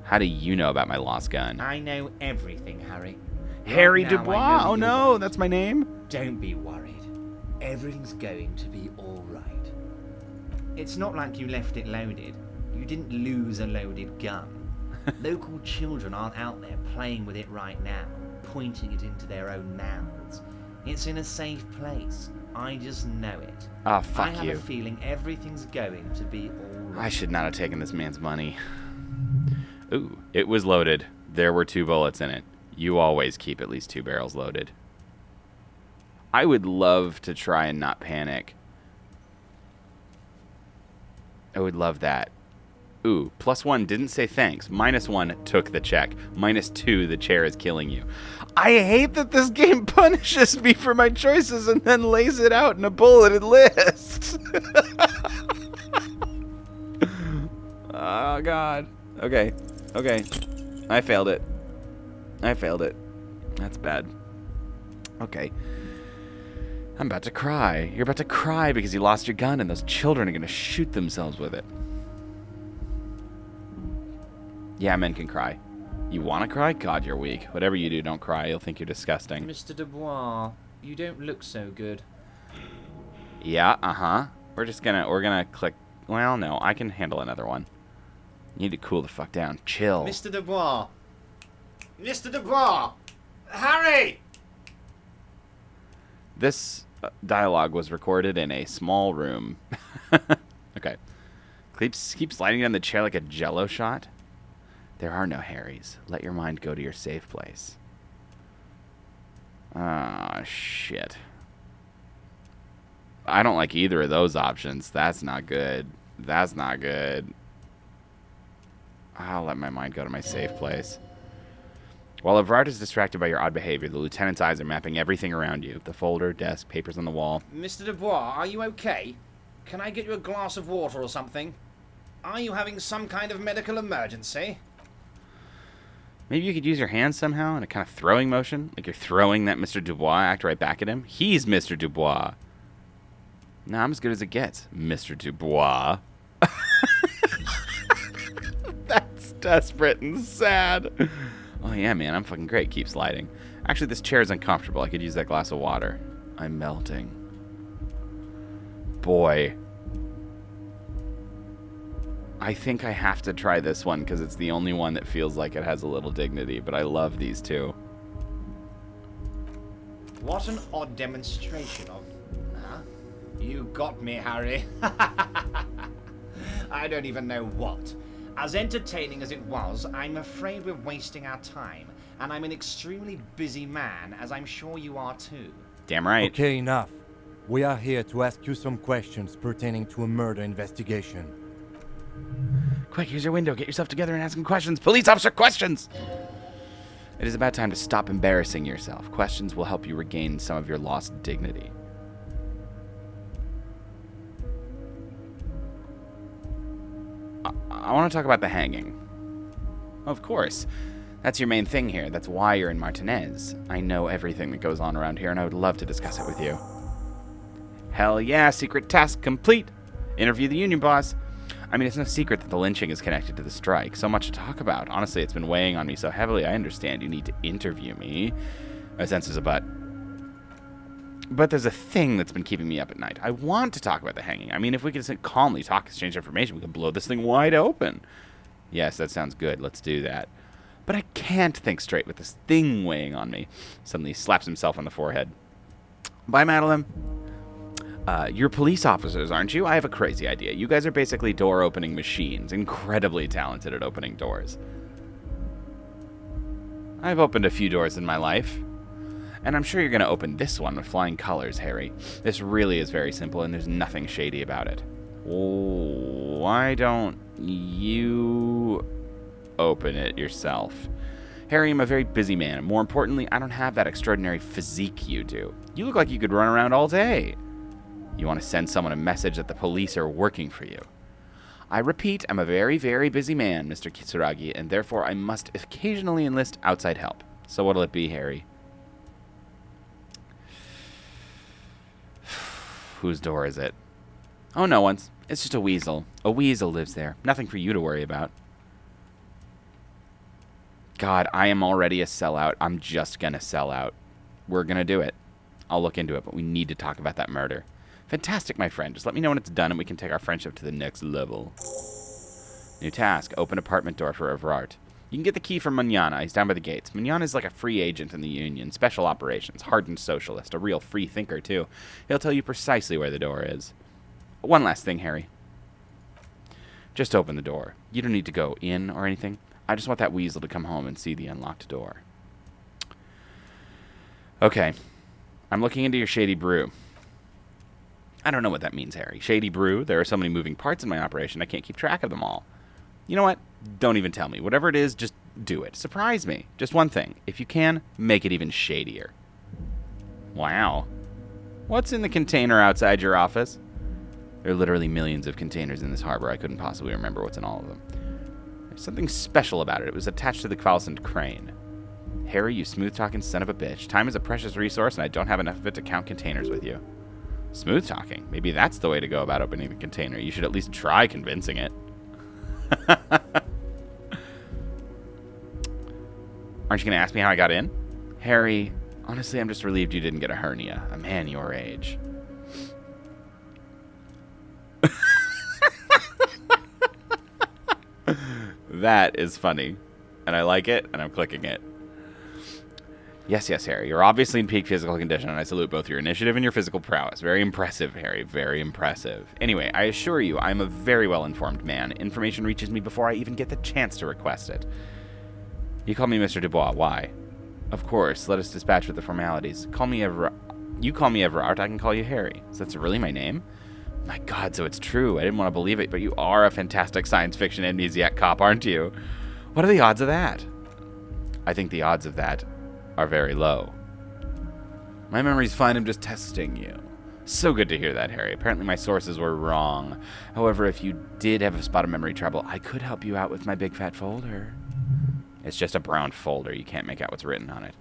How do you know about my lost gun? I know everything, Harry. Harry Right now, I Dubois? know Oh you no, want. that's my name? Don't be worried. Everything's going to be alright. It's not like you left it loaded. You didn't lose a loaded gun. Local children aren't out there playing with it right now, pointing it into their own mouths. It's in a safe place. I just know it. Oh, fuck I have you. a feeling everything's going to be alright. I should not have taken this man's money. Ooh, it was loaded. There were 2 bullets in it. You always keep at least 2 barrels loaded. I would love to try and not panic. I would love that. Ooh, +1 didn't say thanks. -1 took the check. -2, the chair is killing you. I hate that this game punishes me for my choices and then lays it out in a bulleted list. Oh, God. Okay. Okay. I failed it. I failed it. That's bad. Okay. I'm about to cry. You're about to cry because you lost your gun and those children are going to shoot themselves with it. Yeah, men can cry. You want to cry? God, you're weak. Whatever you do, don't cry. You'll think you're disgusting. Mr. Dubois, you don't look so good. Yeah, uh-huh. We're gonna click. Well, no, I can handle another one. You need to cool the fuck down. Chill. Mr. Dubois! Mr. Dubois! Harry! This dialogue was recorded in a small room. Okay. Keep sliding down the chair like a jello shot. There are no Harrys. Let your mind go to your safe place. Ah, shit. I don't like either of those options. That's not good. That's not good. I'll let my mind go to my safe place. While Evrard is distracted by your odd behavior, the lieutenant's eyes are mapping everything around you. The folder, desk, papers on the wall. Mr. Dubois, are you okay? Can I get you a glass of water or something? Are you having some kind of medical emergency? Maybe you could use your hands somehow in a kind of throwing motion? Like you're throwing that Mr. Dubois act right back at him? He's Mr. Dubois. Nah, I'm as good as it gets, Mr. Dubois. That's desperate and sad. Oh, yeah, man, I'm fucking great. Keep sliding. Actually, this chair is uncomfortable. I could use that glass of water. I'm melting. Boy. I think I have to try this one because it's the only one that feels like it has a little dignity, but I love these two. What an odd demonstration of... Huh? You got me, Harry. I don't even know what. As entertaining as it was, I'm afraid we're wasting our time. And I'm an extremely busy man, as I'm sure you are too. Damn right. Okay, enough. We are here to ask you some questions pertaining to a murder investigation. Quick, here's your window. Get yourself together and ask some questions. Police officer, questions! It is about time to stop embarrassing yourself. Questions will help you regain some of your lost dignity. I want to talk about the hanging. Of course. That's your main thing here. That's why you're in Martinez. I know everything that goes on around here, and I would love to discuss it with you. Hell yeah, secret task complete. Interview the union boss. I mean, it's no secret that the lynching is connected to the strike. So much to talk about. Honestly, it's been weighing on me so heavily. I understand you need to interview me. My sense is a but. But there's a thing that's been keeping me up at night. I want to talk about the hanging. I mean, if we could just calmly talk, exchange information, we could blow this thing wide open. Yes, that sounds good. Let's do that. But I can't think straight with this thing weighing on me. Suddenly he slaps himself on the forehead. Bye, Madeline. You're police officers, aren't you? I have a crazy idea. You guys are basically door-opening machines, incredibly talented at opening doors. I've opened a few doors in my life. And I'm sure you're going to open this one with flying colors, Harry. This really is very simple, and there's nothing shady about it. Why don't you open it yourself? Harry, I'm a very busy man, and more importantly, I don't have that extraordinary physique you do. You look like you could run around all day. You want to send someone a message that the police are working for you. I repeat, I'm a very, very busy man, Mr. Kitsuragi, and therefore I must occasionally enlist outside help. So what'll it be, Harry? Whose door is it? Oh, no one's. It's just a weasel. A weasel lives there. Nothing for you to worry about. God, I am already a sellout. I'm just gonna sell out. We're gonna do it. I'll look into it, but we need to talk about that murder. Fantastic, my friend. Just let me know when it's done and we can take our friendship to the next level. New task. Open apartment door for Everard. You can get the key from Manana. He's down by the gates. Manana is like a free agent in the Union. Special operations. Hardened socialist. A real free thinker, too. He'll tell you precisely where the door is. One last thing, Harry. Just open the door. You don't need to go in or anything. I just want that weasel to come home and see the unlocked door. Okay. I'm looking into your shady brew. I don't know what that means, Harry. Shady brew? There are so many moving parts in my operation, I can't keep track of them all. You know what? Don't even tell me. Whatever it is, just do it. Surprise me. Just one thing. If you can, make it even shadier. Wow. What's in the container outside your office? There are literally millions of containers in this harbor. I couldn't possibly remember what's in all of them. There's something special about it. It was attached to the Kvalsund crane. Harry, you smooth-talking son of a bitch. Time is a precious resource, and I don't have enough of it to count containers with you. Smooth-talking? Maybe that's the way to go about opening the container. You should at least try convincing it. Aren't you going to ask me how I got in? Harry, honestly, I'm just relieved you didn't get a hernia. A man your age. That is funny. And I like it, and I'm clicking it. Yes, Harry. You're obviously in peak physical condition, and I salute both your initiative and your physical prowess. Very impressive, Harry. Very impressive. Anyway, I assure you, I'm a very well-informed man. Information reaches me before I even get the chance to request it. You call me Mr. Dubois. Why? Of course. Let us dispatch with the formalities. You call me Everard. I can call you Harry. So that's really my name? My God, so it's true. I didn't want to believe it, but you are a fantastic science fiction amnesiac cop, aren't you? What are the odds of that? I think the odds of that are very low. My memory's fine. I'm just testing you. So good to hear that, Harry. Apparently my sources were wrong. However, if you did have a spot of memory trouble, I could help you out with my big fat folder. It's just a brown folder. You can't make out what's written on it.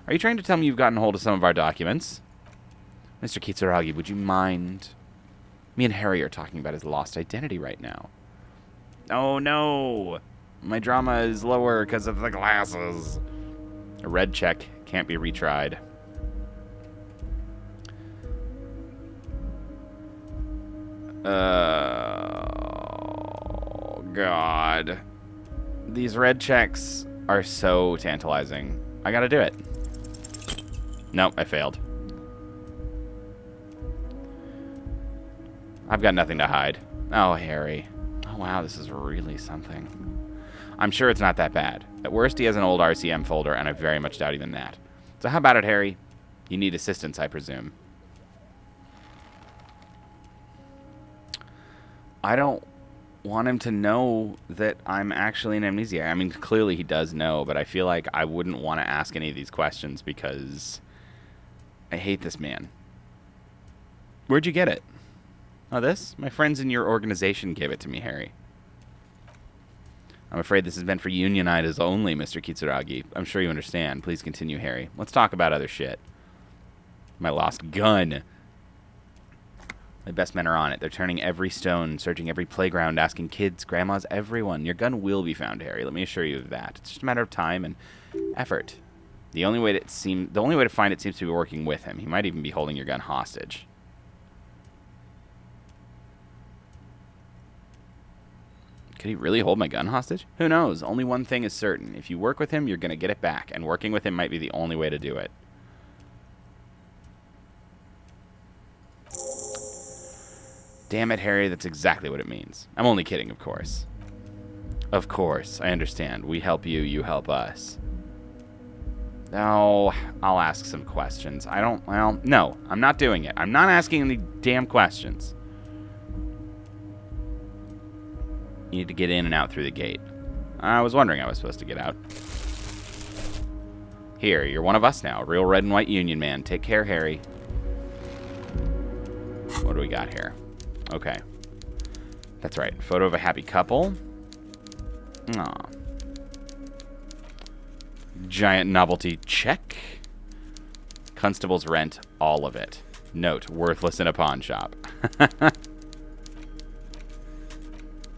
Are you trying to tell me you've gotten hold of some of our documents? Mr. Kitsuragi, would you mind? Me and Harry are talking about his lost identity right now. Oh, no. My drama is lower because of the glasses. A red check can't be retried. Oh, God. These red checks are so tantalizing. I gotta do it. Nope, I failed. I've got nothing to hide. Oh, Harry. Oh, wow, this is really something. I'm sure it's not that bad. At worst, he has an old RCM folder, and I very much doubt even that. So how about it, Harry? You need assistance, I presume. I don't want him to know that I'm actually an amnesiac. I mean, clearly he does know, but I feel like I wouldn't want to ask any of these questions because I hate this man. Where'd you get it? Oh, this? My friends in your organization gave it to me, Harry. I'm afraid this has been for unionitis only, Mr. Kitsuragi. I'm sure you understand. Please continue, Harry. Let's talk about other shit. My lost gun. My best men are on it. They're turning every stone, searching every playground, asking kids, grandmas, everyone. Your gun will be found, Harry. Let me assure you of that. It's just a matter of time and effort. The only way to find it seems to be working with him. He might even be holding your gun hostage. Could he really hold my gun hostage? Who knows? Only one thing is certain. If you work with him, you're going to get it back, and working with him might be the only way to do it. Damn it, Harry, that's exactly what it means. I'm only kidding, of course. Of course, I understand. We help you, you help us. No, I'll ask some questions. No, I'm not doing it. I'm not asking any damn questions. You need to get in and out through the gate. I was wondering how I was supposed to get out. Here, you're one of us now. Real red and white Union man. Take care, Harry. What do we got here? Okay. That's right. Photo of a happy couple. Aw. Giant novelty check. Constable's rent. All of it. Note. Worthless in a pawn shop.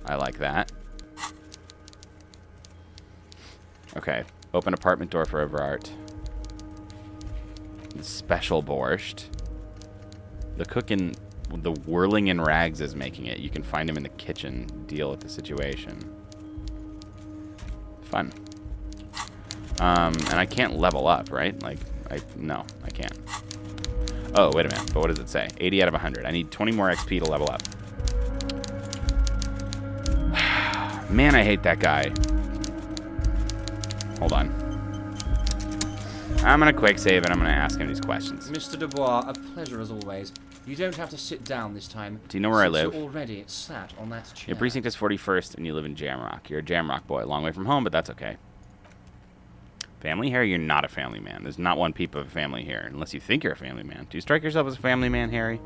I like that. Okay. Open apartment door for Everart. Special borscht. The cook in the whirling in rags is making it. You can find him in the kitchen. Deal with the situation. Fun. And I can't level up, right? No, I can't. Oh, wait a minute. But what does it say? 80 out of 100. I need 20 more XP to level up. Man, I hate that guy. Hold on. I'm going to quick save and I'm going to ask him these questions. Mr. Dubois, a pleasure as always. You don't have to sit down this time. Do you know where I live? You're already sat on that chair. Your precinct is 41st and you live in Jamrock. You're a Jamrock boy. Long way from home, but that's okay. Family? Harry, you're not a family man. There's not one peep of a family here, unless you think you're a family man. Do you strike yourself as a family man, Harry?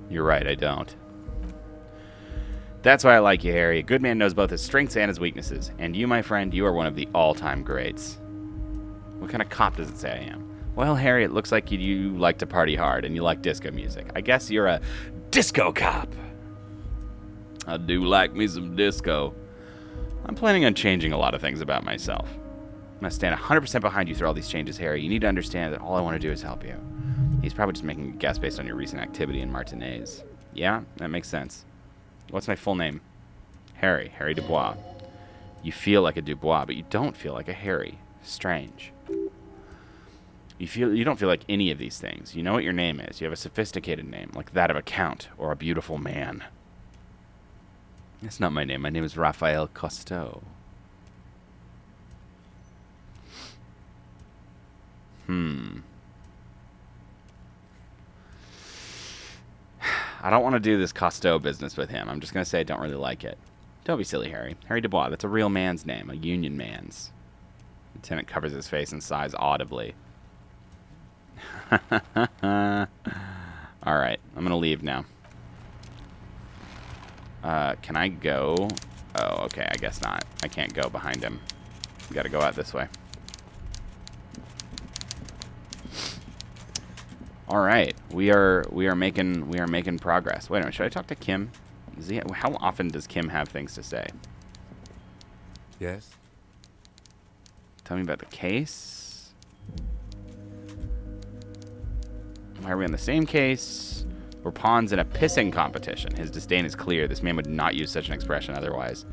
You're right, I don't. That's why I like you, Harry. A good man knows both his strengths and his weaknesses. And you, my friend, you are one of the all-time greats. What kind of cop does it say I am? Well, Harry, it looks like you like to party hard and you like disco music. I guess you're a disco cop. I do like me some disco. I'm planning on changing a lot of things about myself. I'm going to stand 100% behind you through all these changes, Harry. You need to understand that all I want to do is help you. He's probably just making a guess based on your recent activity in Martinez. Yeah, that makes sense. What's my full name? Harry Dubois. You feel like a Dubois, but you don't feel like a Harry. Strange. You don't feel like any of these things. You know what your name is. You have a sophisticated name, like that of a count or a beautiful man. That's not my name. My name is Raphael Cousteau. I don't want to do this Cousteau business with him. I'm just going to say I don't really like it. Don't be silly, Harry. Harry Dubois, that's a real man's name, a union man's. Lieutenant covers his face and sighs audibly. Alright, I'm going to leave now. Can I go? Oh, okay, I guess not. I can't go behind him. We gotta go out this way. Alright, we are making progress. Wait a minute, should I talk to Kim? How often does Kim have things to say? Yes? Tell me about the case. Why are we on the same case? We're pawns in a pissing competition. His disdain is clear. This man would not use such an expression otherwise.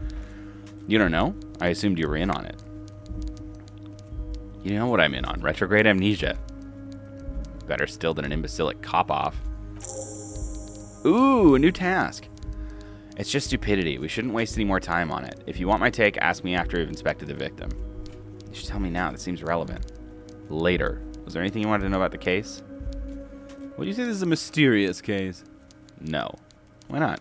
You don't know? I assumed you were in on it. You know what I'm in on. Retrograde amnesia. Better still than an imbecilic cop-off. Ooh, a new task. It's just stupidity. We shouldn't waste any more time on it. If you want my take, ask me after you've inspected the victim. You should tell me now. That seems relevant. Later. Was there anything you wanted to know about the case? Would you say this is a mysterious case? No. Why not?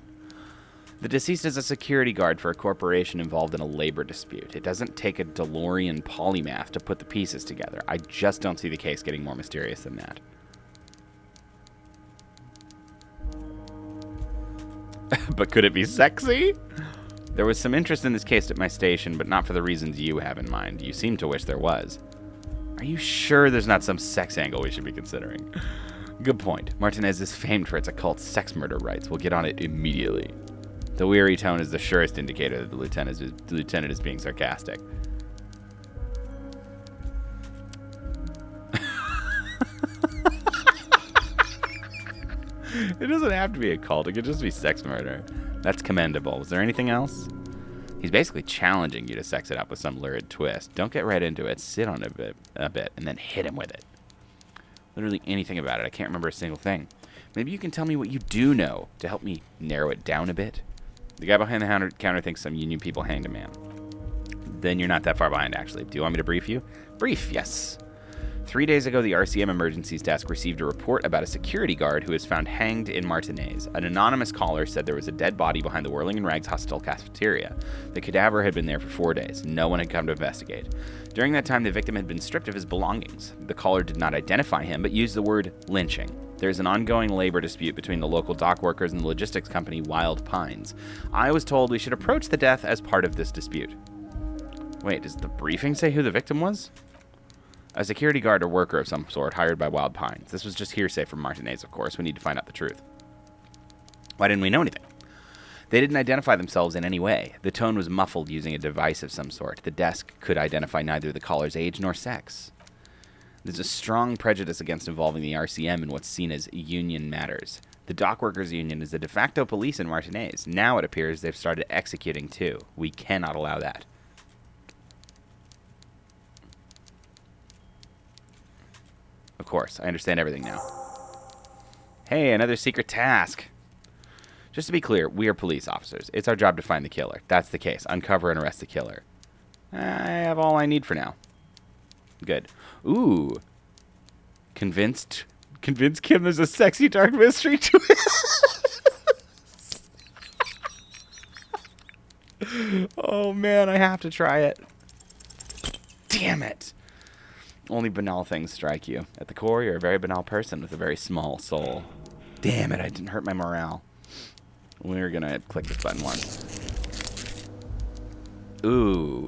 The deceased is a security guard for a corporation involved in a labor dispute. It doesn't take a DeLorean polymath to put the pieces together. I just don't see the case getting more mysterious than that. But could it be sexy? There was some interest in this case at my station, but not for the reasons you have in mind. You seem to wish there was. Are you sure there's not some sex angle we should be considering? Good point. Martinez is famed for its occult sex murder rites. We'll get on it immediately. The weary tone is the surest indicator that the lieutenant is being sarcastic. It doesn't have to be a cult. It could just be sex murder. That's commendable. Was there anything else? He's basically challenging you to sex it up with some lurid twist. Don't get right into it. Sit on it a bit, and then hit him with it. Literally anything about it. I can't remember a single thing. Maybe you can tell me what you do know to help me narrow it down a bit. The guy behind the counter thinks some union people hanged a man. Then you're not that far behind, actually. Do you want me to brief you? Brief, yes. 3 days ago, the RCM Emergencies Desk received a report about a security guard who was found hanged in Martinez. An anonymous caller said there was a dead body behind the Whirling and Rags Hostel cafeteria. The cadaver had been there for 4 days. No one had come to investigate. During that time, the victim had been stripped of his belongings. The caller did not identify him, but used the word lynching. There is an ongoing labor dispute between the local dock workers and the logistics company Wild Pines. I was told we should approach the death as part of this dispute. Wait, does the briefing say who the victim was? A security guard or worker of some sort hired by Wild Pines. This was just hearsay from Martinez, of course. We need to find out the truth. Why didn't we know anything? They didn't identify themselves in any way. The tone was muffled using a device of some sort. The desk could identify neither the caller's age nor sex. There's a strong prejudice against involving the RCM in what's seen as union matters. The dock workers union is the de facto police in Martinez. Now it appears they've started executing too. We cannot allow that. Of course, I understand everything now. Hey, another secret task. Just to be clear, we are police officers. It's our job to find the killer. That's the case. Uncover and arrest the killer. I have all I need for now. Good. Ooh. Convinced Kim there's a sexy dark mystery to it. Oh, man, I have to try it. Damn it. Only banal things strike you. At the core, you're a very banal person with a very small soul. Damn it, I didn't hurt my morale. We're gonna click this button once. Ooh,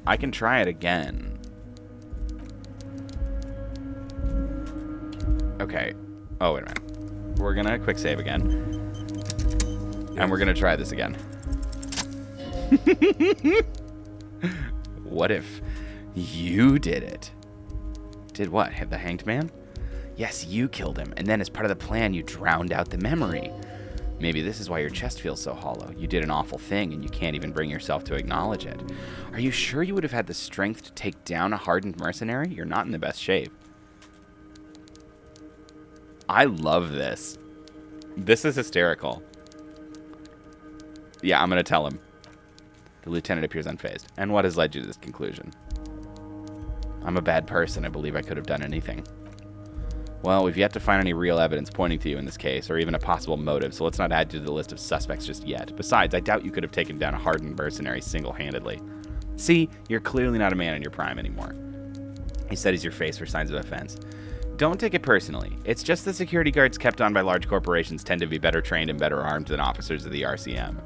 I can try it again. Okay. Oh, wait a minute. We're gonna quick save again. And we're gonna try this again. What if you did it? Did what? Hit the hanged man? Yes, you killed him, and then as part of the plan, you drowned out the memory. Maybe this is why your chest feels so hollow. You did an awful thing, and you can't even bring yourself to acknowledge it. Are you sure you would have had the strength to take down a hardened mercenary? You're not in the best shape. I love this. This is hysterical. Yeah, I'm going to tell him. The lieutenant appears unfazed. And what has led you to this conclusion? I'm a bad person. I believe I could have done anything. Well, we've yet to find any real evidence pointing to you in this case, or even a possible motive, so let's not add you to the list of suspects just yet. Besides, I doubt you could have taken down a hardened mercenary single-handedly. See, you're clearly not a man in your prime anymore. He studies your face for signs of offense. Don't take it personally. It's just the security guards kept on by large corporations tend to be better trained and better armed than officers of the RCM.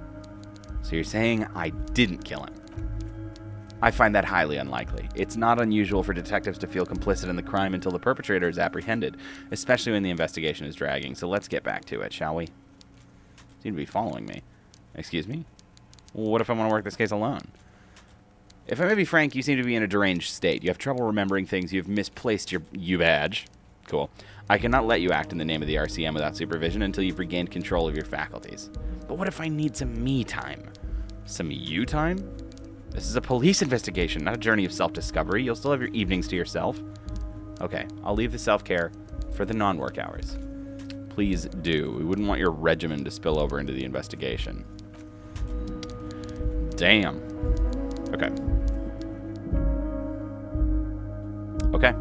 So you're saying I didn't kill him? I find that highly unlikely. It's not unusual for detectives to feel complicit in the crime until the perpetrator is apprehended, especially when the investigation is dragging. So let's get back to it, shall we? Seem to be following me. Excuse me? Well, what if I want to work this case alone? If I may be frank, you seem to be in a deranged state. You have trouble remembering things. You've misplaced your U-badge. Cool. I cannot let you act in the name of the RCM without supervision until you've regained control of your faculties. But what if I need some me time? Some you time? This is a police investigation, not a journey of self-discovery. You'll still have your evenings to yourself. Okay, I'll leave the self-care for the non-work hours. Please do. We wouldn't want your regimen to spill over into the investigation. Damn. Okay. Okay.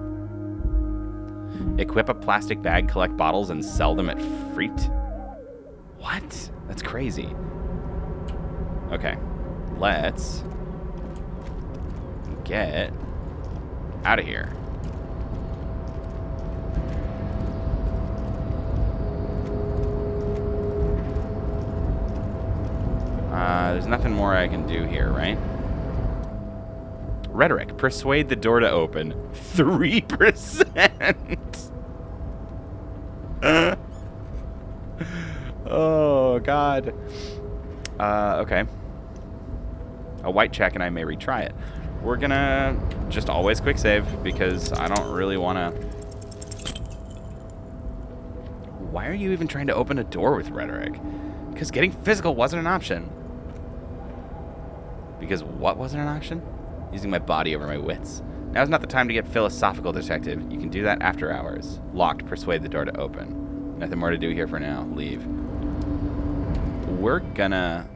Equip a plastic bag, collect bottles, and sell them at Freet? What? That's crazy. Okay. Let's get out of here. There's nothing more I can do here, right? Rhetoric. Persuade the door to open. 3%. God. Okay. A white check and I may retry it. We're gonna just always quick save because I don't really want to... Why are you even trying to open a door with rhetoric? Because getting physical wasn't an option. Because what wasn't an option? Using my body over my wits. Now's not the time to get philosophical, detective. You can do that after hours. Locked. Persuade the door to open. Nothing more to do here for now. Leave. We're gonna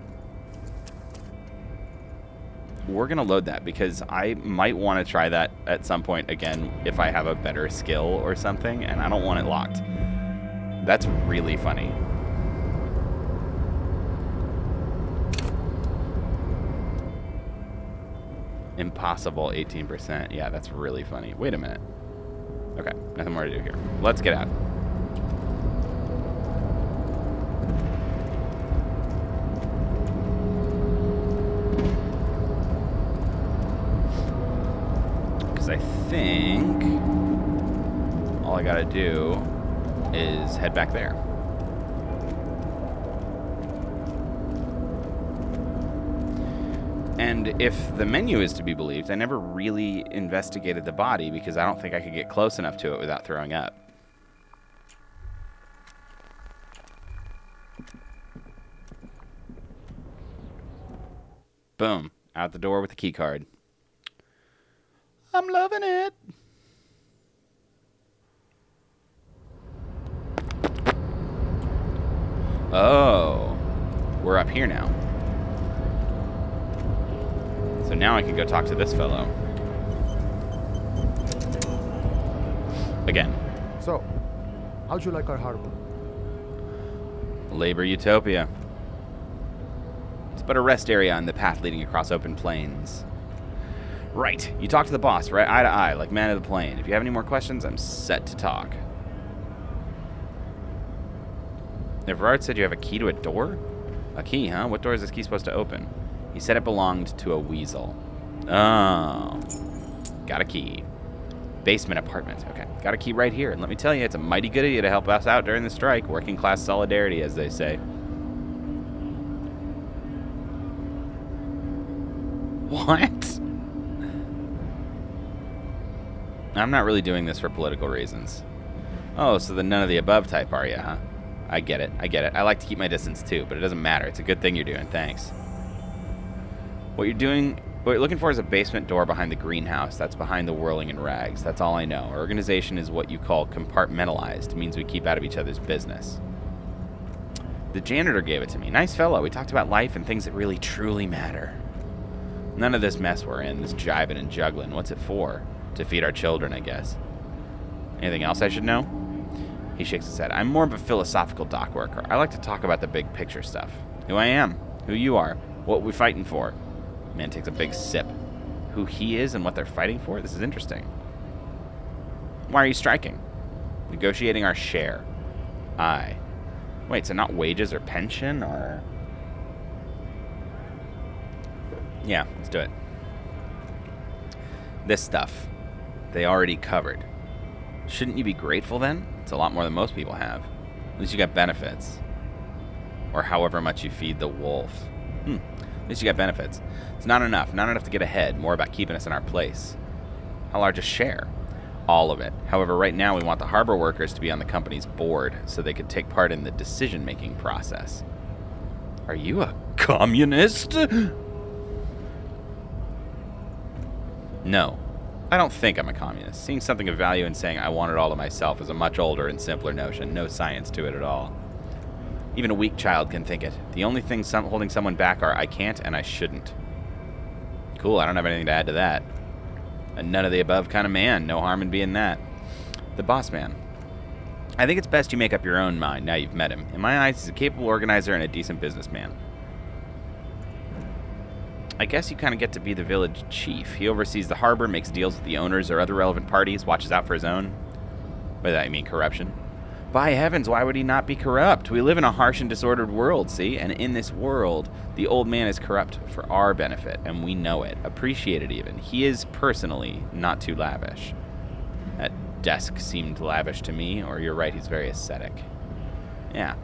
load that because I might want to try that at some point again if I have a better skill or something, and I don't want it locked. That's really funny. Impossible 18%. Yeah, that's really funny. Wait a minute. Okay, nothing more to do here. Let's get out. Because I think all I gotta do is head back there. And if the menu is to be believed, I never really investigated the body because I don't think I could get close enough to it without throwing up. Boom. Out the door with the key card. I'm loving it. Oh. We're up here now. So now I can go talk to this fellow. Again. So, how'd you like our harbor? Labor utopia. It's but a rest area on the path leading across open plains. Right. You talk to the boss, right? Eye to eye, like man of the plane. If you have any more questions, I'm set to talk. Everard said you have a key to a door? A key, huh? What door is this key supposed to open? He said it belonged to a weasel. Oh. Got a key. Basement apartment. Okay. Got a key right here. And let me tell you, it's a mighty good idea to help us out during the strike. Working class solidarity, as they say. What? I'm not really doing this for political reasons. Oh, so the none of the above type are you, huh? I get it. I get it. I like to keep my distance too, but it doesn't matter. It's a good thing you're doing. Thanks. What you're looking for is a basement door behind the greenhouse. That's behind the whirling and rags. That's all I know. Our organization is what you call compartmentalized. It means we keep out of each other's business. The janitor gave it to me. Nice fellow. We talked about life and things that really truly matter. None of this mess we're in, this jibing and juggling. What's it for? To feed our children, I guess. Anything else I should know? He shakes his head. I'm more of a philosophical dock worker. I like to talk about the big picture stuff. Who I am, who you are, what we're fighting for. Man takes a big sip. Who he is and what they're fighting for? This is interesting. Why are you striking? Negotiating our share. Aye. Wait, so not wages or pension or... Yeah, let's do it. This stuff, they already covered. Shouldn't you be grateful then? It's a lot more than most people have. At least you got benefits. Or however much you feed the wolf. At least you got benefits. It's not enough. Not enough to get ahead. More about keeping us in our place. How large a share? All of it. However, right now we want the harbor workers to be on the company's board so they could take part in the decision-making process. Are you a communist? No. I don't think I'm a communist. Seeing something of value in saying I want it all to myself is a much older and simpler notion. No science to it at all. Even a weak child can think it. The only things holding someone back are I can't and I shouldn't. Cool, I don't have anything to add to that. A none of the above kind of man. No harm in being that. The boss man. I think it's best you make up your own mind now you've met him. In my eyes, he's a capable organizer and a decent businessman. I guess you kind of get to be the village chief. He oversees the harbor, makes deals with the owners or other relevant parties, watches out for his own. By that I mean corruption. By heavens, why would he not be corrupt? We live in a harsh and disordered world, see? And in this world, the old man is corrupt for our benefit, and we know it. Appreciate it even. He is personally not too lavish. That desk seemed lavish to me, or you're right, he's very ascetic. Yeah.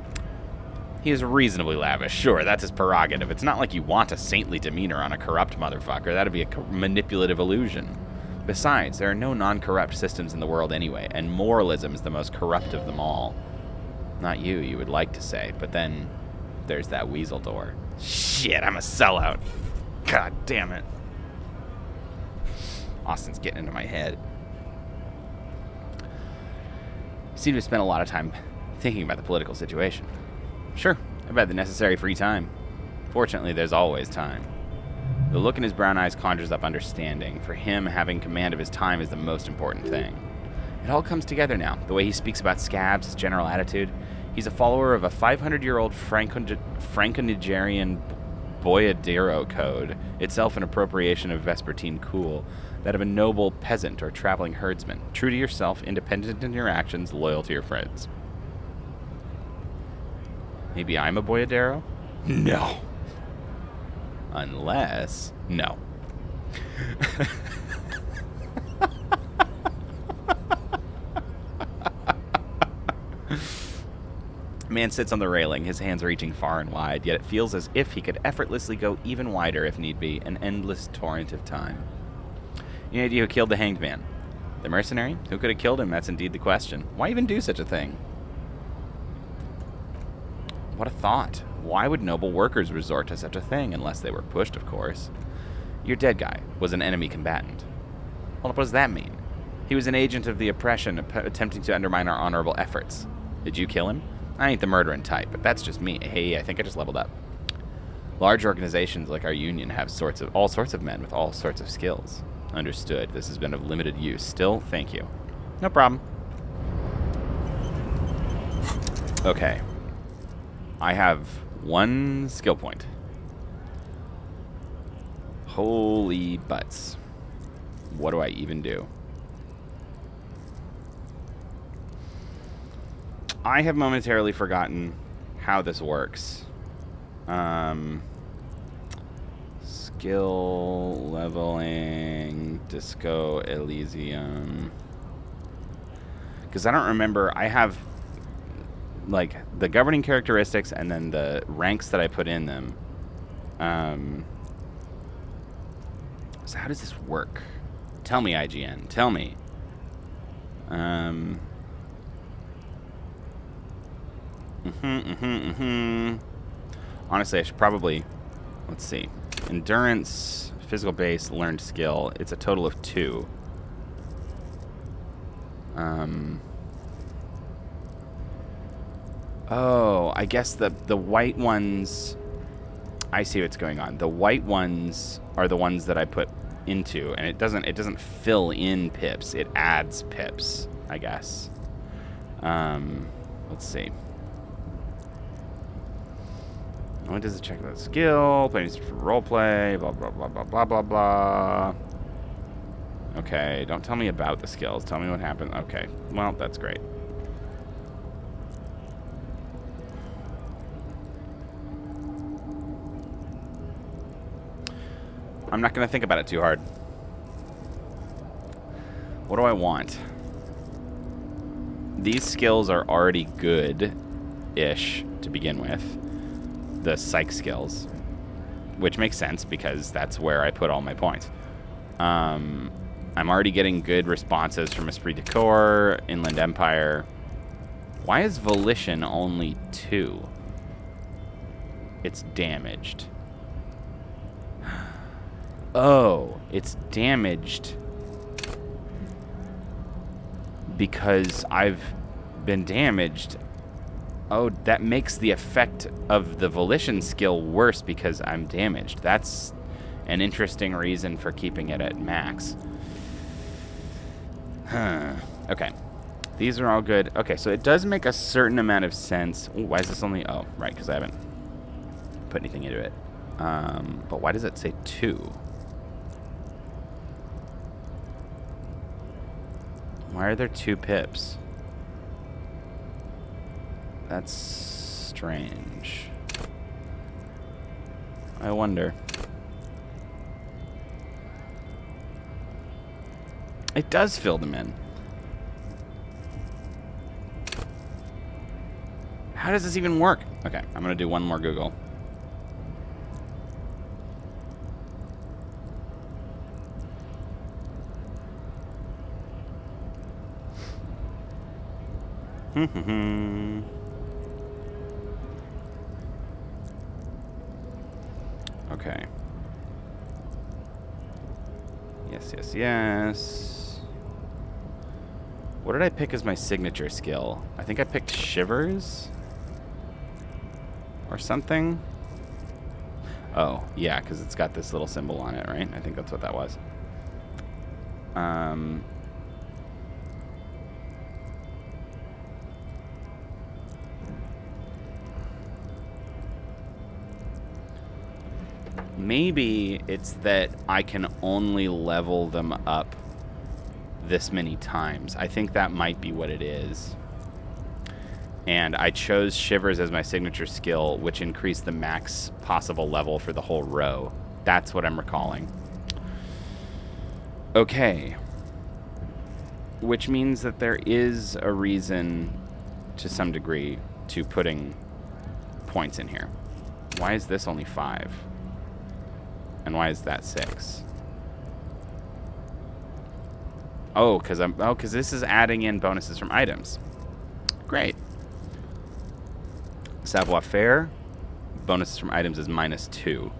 He is reasonably lavish. Sure, that's his prerogative. It's not like you want a saintly demeanor on a corrupt motherfucker. That'd be a manipulative illusion. Besides, there are no non-corrupt systems in the world anyway, and moralism is the most corrupt of them all. Not you would like to say, but then there's that weasel door. Shit, I'm a sellout. God damn it. Austin's getting into my head. You seem to have spent a lot of time thinking about the political situation. Sure, I've had the necessary free time. Fortunately, there's always time. The look in his brown eyes conjures up understanding. For him, having command of his time is the most important thing. It all comes together now. The way he speaks about scabs, his general attitude. He's a follower of a 500-year-old Franco-Nigerian boyadero code, itself an appropriation of Vespertine cool, that of a noble peasant or traveling herdsman. True to yourself, independent in your actions, loyal to your friends. Maybe I'm a boyadero? No. Unless... No. Man sits on the railing, his hands reaching far and wide, yet it feels as if he could effortlessly go even wider if need be, an endless torrent of time. Any idea who killed the hanged man? The mercenary? Who could have killed him? That's indeed the question. Why even do such a thing? What a thought. Why would noble workers resort to such a thing, unless they were pushed, of course? Your dead guy was an enemy combatant. Well, what does that mean? He was an agent of the oppression, attempting to undermine our honorable efforts. Did you kill him? I ain't the murdering type, but that's just me. Hey, I think I just leveled up. Large organizations like our union have all sorts of men with all sorts of skills. Understood. This has been of limited use. Still, thank you. No problem. Okay. I have 1 skill point. Holy butts. What do I even do? I have momentarily forgotten how this works. Skill leveling, Disco Elysium. Because I don't remember. I have like the governing characteristics and then the ranks that I put in them. So how does this work? Tell me, IGN. Tell me. Honestly, I should probably... Let's see. Endurance, physical base, learned skill. It's a total of 2. Oh, I guess the white ones... I see what's going on. The white ones are the ones that I put into, and it doesn't fill in pips. It adds pips, I guess. Let's see. What does it check that skill? Playing for roleplay, blah, blah, blah, blah, blah, blah, blah. Okay, don't tell me about the skills. Tell me what happened. Okay, well, that's great. I'm not going to think about it too hard. What do I want? These skills are already good-ish to begin with. The psych skills, which makes sense because that's where I put all my points. I'm already getting good responses from Esprit de Corps, Inland Empire. Why is Volition only 2? It's damaged. Oh, it's damaged because I've been damaged. Oh, that makes the effect of the Volition skill worse because I'm damaged. That's an interesting reason for keeping it at max. Huh. Okay. These are all good. Okay, so it does make a certain amount of sense. Ooh, why is this only... Oh, right, because I haven't put anything into it. But why does it say 2? Why are there 2 pips? That's strange. I wonder. It does fill them in. How How does this even work? Okay, I'm going to do one more Google. Okay. Yes, yes, yes. What did I pick as my signature skill? I think I picked Shivers? Or something? Oh, yeah, because it's got this little symbol on it, right? I think that's what that was. Maybe it's that I can only level them up this many times. I think that might be what it is. And I chose Shivers as my signature skill, which increased the max possible level for the whole row. That's what I'm recalling. Okay. Which means that there is a reason, to some degree, to putting points in here. Why is this only 5? And why is that 6? Oh, because this is adding in bonuses from items. Great. Savoir-faire. Bonuses from items is -2.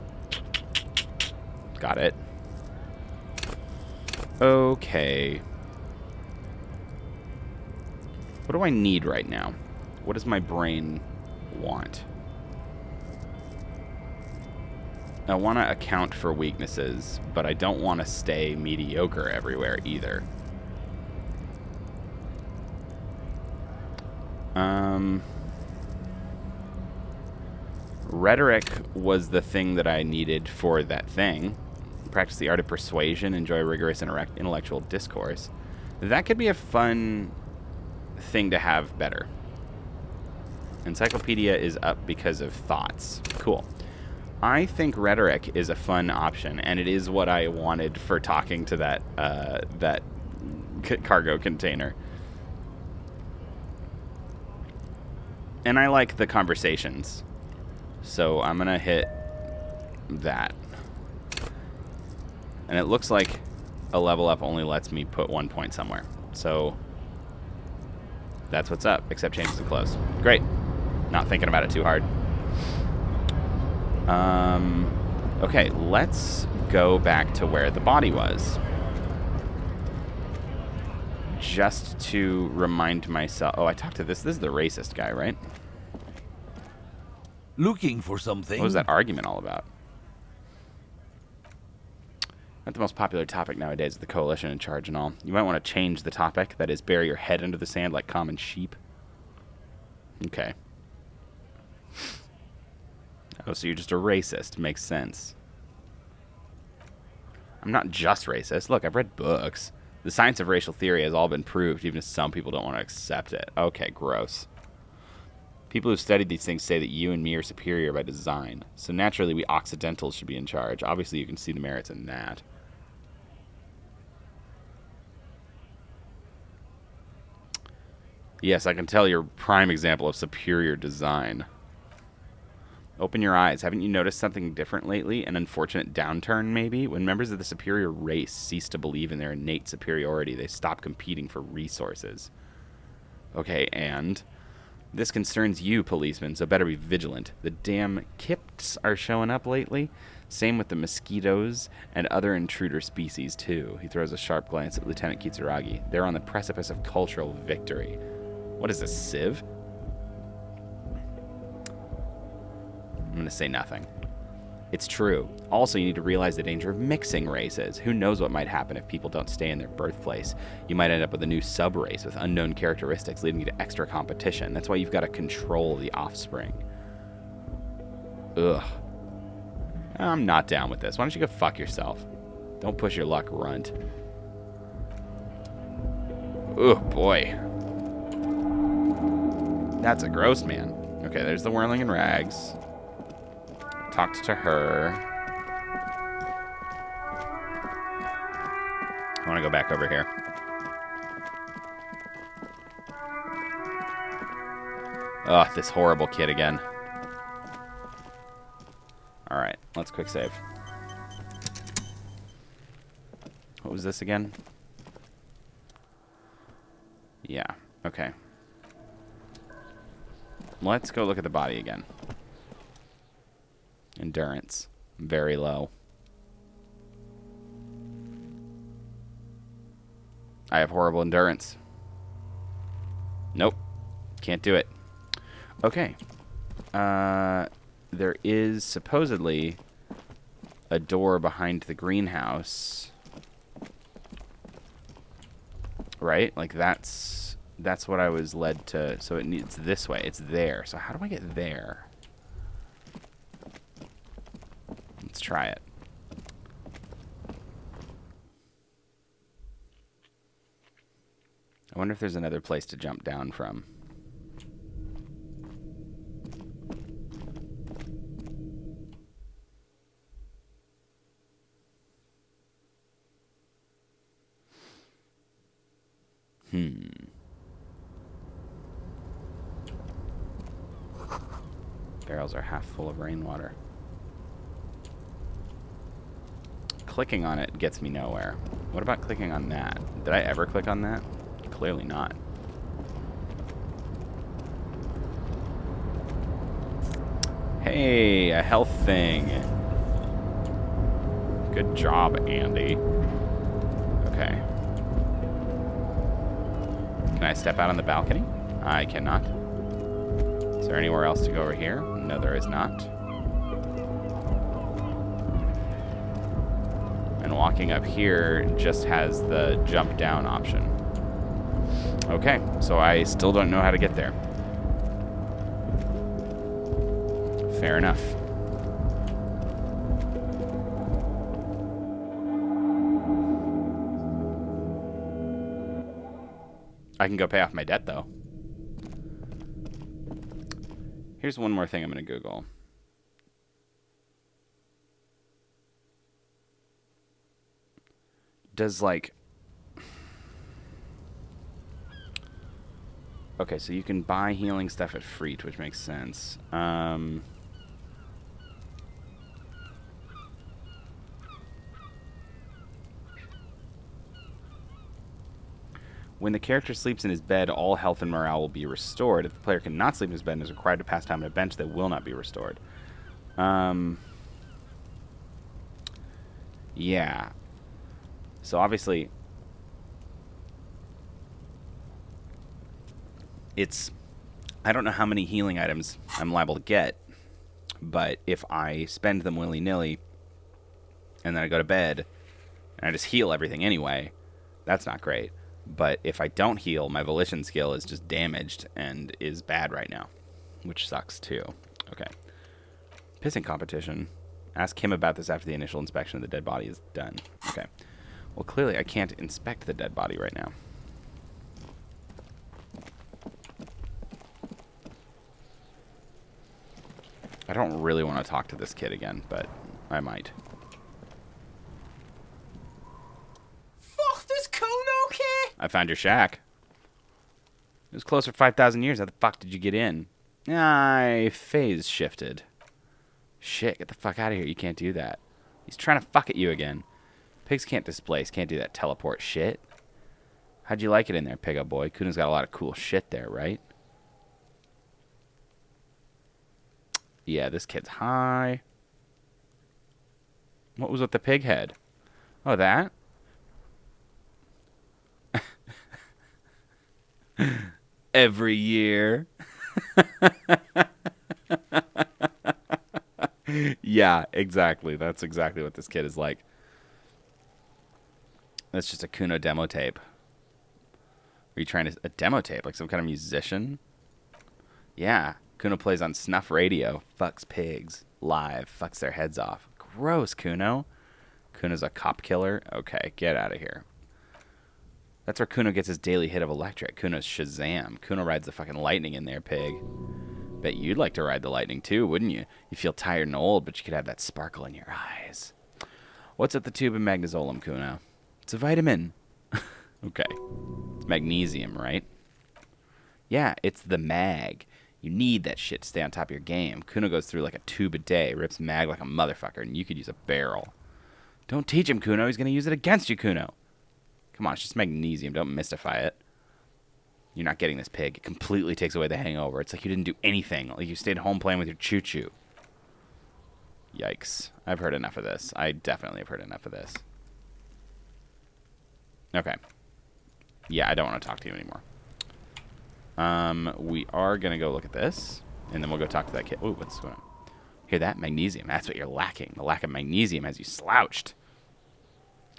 Got it. Okay. What do I need right now? What does my brain want? I want to account for weaknesses, but I don't want to stay mediocre everywhere either. Rhetoric was the thing that I needed for that thing. Practice the art of persuasion, enjoy rigorous intellectual discourse. That could be a fun thing to have better. Encyclopedia is up because of thoughts. Cool. I think rhetoric is a fun option, and it is what I wanted for talking to that cargo container. And I like the conversations. So I'm going to hit that. And it looks like a level up only lets me put 1 point somewhere. So that's what's up, except changes in clothes. Great. Not thinking about it too hard. Okay, let's go back to where the body was. Just to remind myself. Oh, I talked to this. This is the racist guy, right? Looking for something? What was that argument all about? Not the most popular topic nowadays with the coalition in charge and all. You might want to change the topic. That is, bury your head under the sand like common sheep. Okay. Oh, so you're just a racist. Makes sense. I'm not just racist. Look, I've read books. The science of racial theory has all been proved, even if some people don't want to accept it. Okay, gross. People who've studied these things say that you and me are superior by design. So naturally, we Occidentals should be in charge. Obviously, you can see the merits in that. Yes, I can tell you're a prime example of superior design. Open your eyes. Haven't you noticed something different lately? An unfortunate downturn, maybe? When members of the superior race cease to believe in their innate superiority, they stop competing for resources. Okay, and this concerns you, policemen, so better be vigilant. The damn kips are showing up lately. Same with the mosquitoes and other intruder species, too. He throws a sharp glance at Lieutenant Kitsuragi. They're on the precipice of cultural victory. What is this, Civ? I'm going to say nothing. It's true. Also, you need to realize the danger of mixing races. Who knows what might happen if people don't stay in their birthplace? You might end up with a new sub-race with unknown characteristics leading to extra competition. That's why you've got to control the offspring. Ugh. I'm not down with this. Why don't you go fuck yourself? Don't push your luck, runt. Ugh, boy. That's a gross man. Okay, there's the whirling in rags. Talked to her. I want to go back over here. Ugh, this horrible kid again. Alright, let's quick save. What was this again? Yeah, okay. Let's go look at the body again. Endurance. Very low. I have horrible endurance. Nope. Can't do it. Okay. There is supposedly a door behind the greenhouse. Right? Like that's what I was led to. So it's this way. It's there. So how do I get there? Let's try it. I wonder if there's another place to jump down from. Barrels are half full of rainwater. Clicking on it gets me nowhere. What about clicking on that? Did I ever click on that? Clearly not. Hey, a health thing. Good job, Andy. Okay. Can I step out on the balcony? I cannot. Is there anywhere else to go over here? No, there is not. And walking up here just has the jump down option. Okay, so I still don't know how to get there. Fair enough. I can go pay off my debt, though. Here's one more thing I'm going to Google. Does, like... Okay, so you can buy healing stuff at Freet, which makes sense. When the character sleeps in his bed, all health and morale will be restored. If the player cannot sleep in his bed and is required to pass time on a bench, they will not be restored. Yeah. So obviously... I don't know how many healing items I'm liable to get, but if I spend them willy-nilly and then I go to bed and I just heal everything anyway, that's not great. But if I don't heal, my volition skill is just damaged and is bad right now, which sucks too. Okay. Pissing competition. Ask him about this after the initial inspection of the dead body is done. Okay. Well, clearly I can't inspect the dead body right now. I don't really want to talk to this kid again, but I might. Fuck, this Kuno kid! I found your shack. It was closed for 5,000 years. How the fuck did you get in? I phase shifted. Shit, get the fuck out of here. You can't do that. He's trying to fuck at you again. Pigs can't displace. Can't do that teleport shit. How'd you like it in there, pig up boy? Kuno's got a lot of cool shit there, right? Yeah, this kid's high. What was with the pig head? Oh, that? Every year. Yeah, exactly. That's exactly what this kid is like. That's just a Kuno demo tape. Are you trying to... A demo tape? Like some kind of musician? Yeah. Kuno plays on snuff radio. Fucks pigs. Live. Fucks their heads off. Gross, Kuno. Kuno's a cop killer? Okay, get out of here. That's where Kuno gets his daily hit of electric. Kuno's Shazam. Kuno rides the fucking lightning in there, pig. Bet you'd like to ride the lightning too, wouldn't you? You feel tired and old, but you could have that sparkle in your eyes. What's at the tube of magnesium, Kuno? It's a vitamin. Okay. It's magnesium, right? Yeah, it's the mag. You need that shit to stay on top of your game. Kuno goes through like a tube a day, rips mag like a motherfucker, and you could use a barrel. Don't teach him, Kuno. He's going to use it against you, Kuno. Come on, it's just magnesium. Don't mystify it. You're not getting this, pig. It completely takes away the hangover. It's like you didn't do anything. Like you stayed home playing with your choo-choo. Yikes. I've heard enough of this. I definitely have heard enough of this. Okay. Yeah, I don't want to talk to you anymore. We are going to go look at this, and then we'll go talk to that kid. Ooh, what's going on? Hear that? Magnesium. That's what you're lacking. The lack of magnesium has you slouched.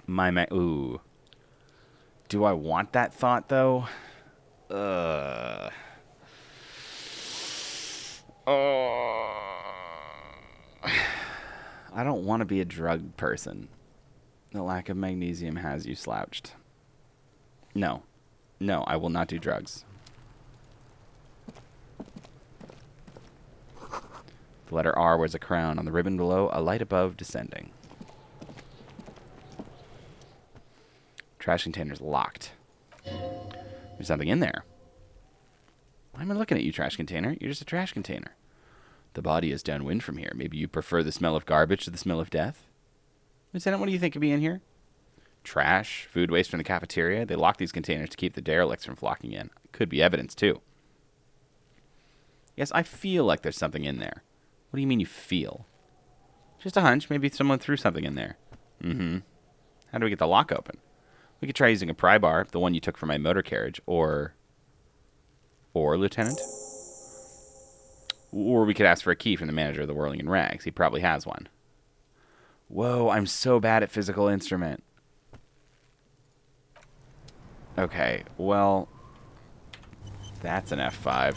Ooh. Do I want that thought, though? Oh. I don't want to be a drug person. The lack of magnesium has you slouched. No. No, I will not do drugs. The letter R wears a crown. On the ribbon below, a light above descending. Trash container's locked. There's something in there. Why am I looking at you, trash container? You're just a trash container. The body is downwind from here. Maybe you prefer the smell of garbage to the smell of death? Lieutenant, what do you think could be in here? Trash, food waste from the cafeteria. They lock these containers to keep the derelicts from flocking in. Could be evidence, too. Yes, I feel like there's something in there. What do you mean you feel? Just a hunch. Maybe someone threw something in there. Mm-hmm. How do we get the lock open? We could try using a pry bar, the one you took from my motor carriage, or, Lieutenant? Or we could ask for a key from the manager of the Whirling in Rags. He probably has one. Whoa, I'm so bad at physical instrument. Okay, well, that's an F5.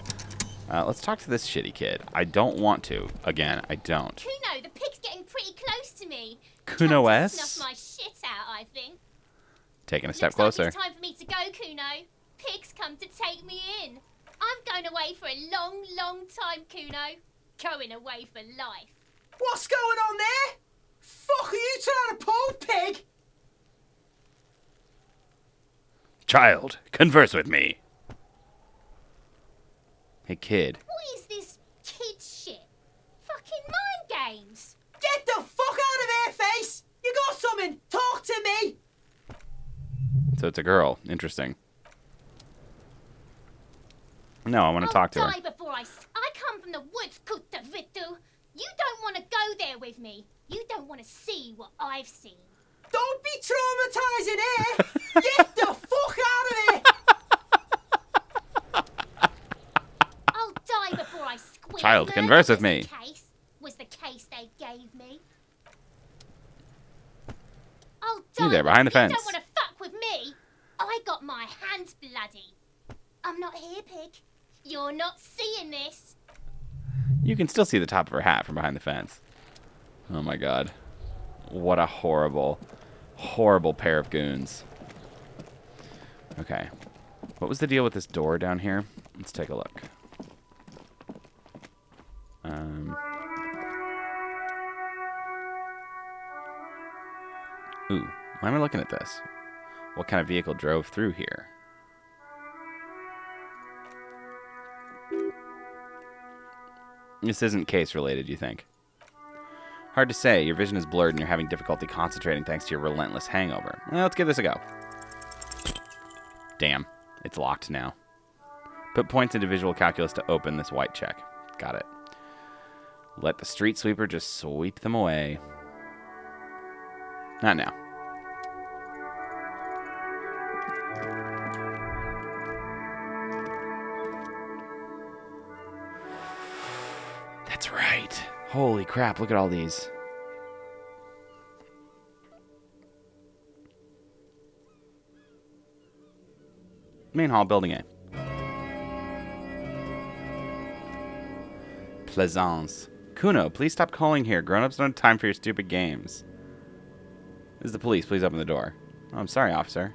Let's talk to this shitty kid. I don't want to. Again, I don't. Kuno, the pig's getting pretty close to me. Kuno Time to S? snuff my shit out, I think. Taking a step Looks closer. like it's time for me to go, Kuno. Pig's come to take me in. I'm going away for a long, long time, Kuno. Going away for life. What's going on there? Fuck are you trying to pull, pig? Child, converse with me. Hey, kid. What is this kid shit? Fucking mind games. Get the fuck out of here, face! You got something? Talk to me! So it's a girl. Interesting. No, I want to talk to her. I'll die before I come from the woods, Kutta Vittu. You don't want to go there with me. You don't want to see what I've seen. Don't be traumatizing here! Get the fuck out of here! I'll die before I squeal. Child, Learn converse that with me. Was the case they gave me. I'll die. You there, behind the fence. You don't want to fuck with me. I got my hands bloody. I'm not here, pig. You're not seeing this. You can still see the top of her hat from behind the fence. Oh my god. What a horrible, horrible pair of goons. Okay. What was the deal with this door down here? Let's take a look. Ooh, why am I looking at this? What kind of vehicle drove through here? This isn't case related, you think? Hard to say. Your vision is blurred and you're having difficulty concentrating thanks to your relentless hangover. Well, let's give this a go. Damn. It's locked now. Put points into visual calculus to open this white check. Got it. Let the street sweeper just sweep them away. Not now. That's right. Holy crap, look at all these. Main hall, building A. Plaisance. Kuno, please stop calling here. Grown-ups don't have time for your stupid games. This is the police. Please open the door. Oh, I'm sorry, officer.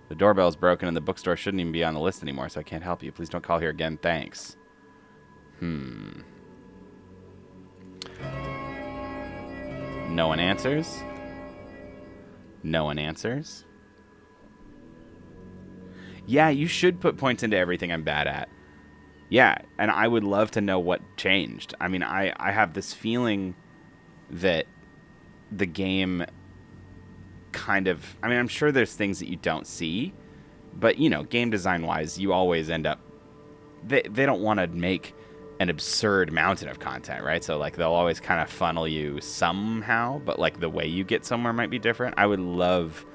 The doorbell's broken and the bookstore shouldn't even be on the list anymore, so I can't help you. Please don't call here again. Thanks. No one answers. No one answers. Yeah, you should put points into everything I'm bad at. Yeah, and I would love to know what changed. I mean, I have this feeling that the game kind of... I mean, I'm sure there's things that you don't see, but, you know, game design-wise, you always end up... They don't want to make an absurd mountain of content, right? So, like, they'll always kind of funnel you somehow, but, like, the way you get somewhere might be different. I would love...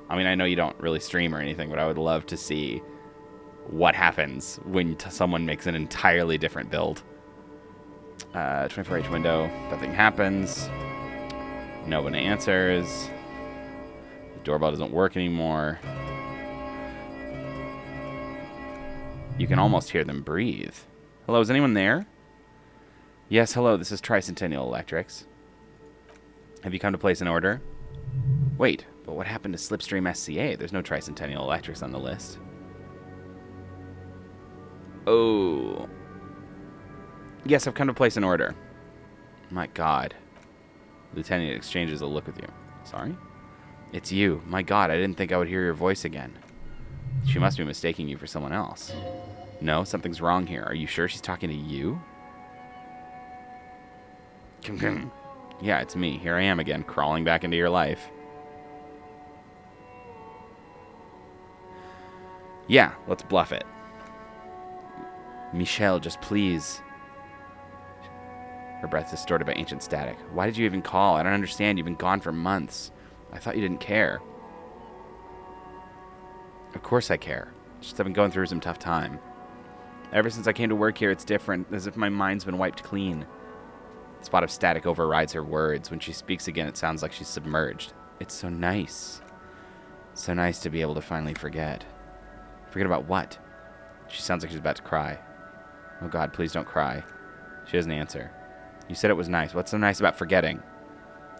I mean, I know you don't really stream or anything, but I would love to see what happens when someone makes an entirely different build. 24H window, nothing happens. No one answers. The doorbell doesn't work anymore. You can almost hear them breathe. Hello, is anyone there? Yes, hello, this is Tricentennial Electrics. Have you come to place an order? Wait, but what happened to Slipstream SCA? There's no Tricentennial Electrics on the list. Oh. Yes, I've come to place an order. My God. Lieutenant exchanges a look with you. Sorry? It's you. My God, I didn't think I would hear your voice again. She must be mistaking you for someone else. No, something's wrong here. Are you sure she's talking to you? Yeah, it's me. Here I am again, crawling back into your life. Yeah, let's bluff it. Michelle, just please. Her breath distorted by ancient static. Why did you even call? I don't understand. You've been gone for months. I thought you didn't care. Of course I care. Just I've been going through some tough time. Ever since I came to work here, it's different, as if my mind's been wiped clean. A spot of static overrides her words. When she speaks again, it sounds like she's submerged. It's so nice. So nice to be able to finally forget. Forget about what? She sounds like she's about to cry. Oh God, please don't cry. She doesn't answer. You said it was nice. What's so nice about forgetting?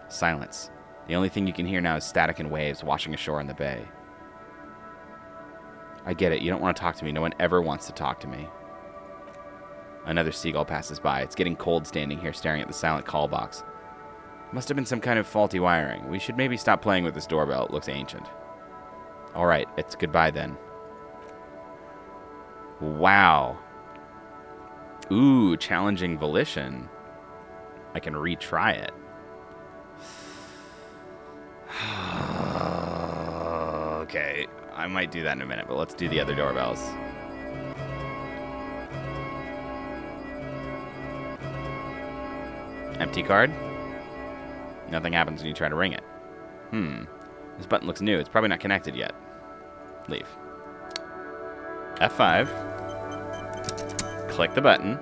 Silence. The only thing you can hear now is static and waves washing ashore in the bay. I get it. You don't want to talk to me. No one ever wants to talk to me. Another seagull passes by. It's getting cold standing here staring at the silent call box. Must have been some kind of faulty wiring. We should maybe stop playing with this doorbell. It looks ancient. All right. It's goodbye then. Wow. Ooh, challenging volition. I can retry it. Okay, I might do that in a minute, but let's do the other doorbells. Empty card. Nothing happens when you try to ring it. This button looks new. It's probably not connected yet. Leave. F5. Click the button.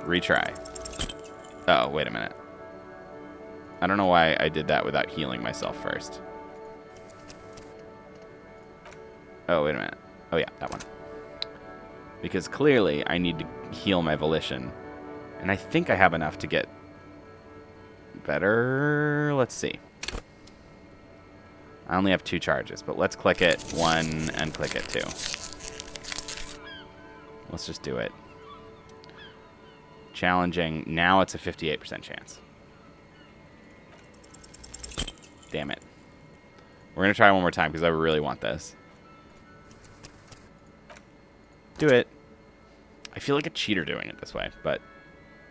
Retry. Oh, wait a minute. I don't know why I did that without healing myself first. Oh, wait a minute. Oh, yeah, that one. Because clearly I need to heal my volition. And I think I have enough to get better. Let's see. I only have 2 charges, but let's click it 1 and click it 2. Let's just do it. Challenging. Now it's a 58% chance. Damn it. We're going to try one more time because I really want this. Do it. I feel like a cheater doing it this way, but...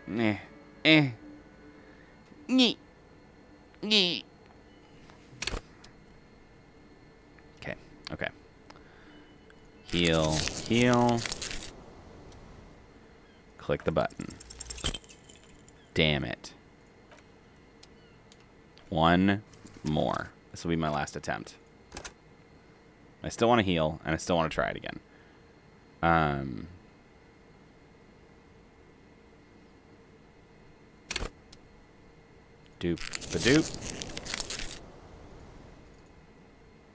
Okay. Okay. Heal. Heal. Click the button. Damn it. One more. This will be my last attempt. I still want to heal, and I still want to try it again. Doop-a-doop.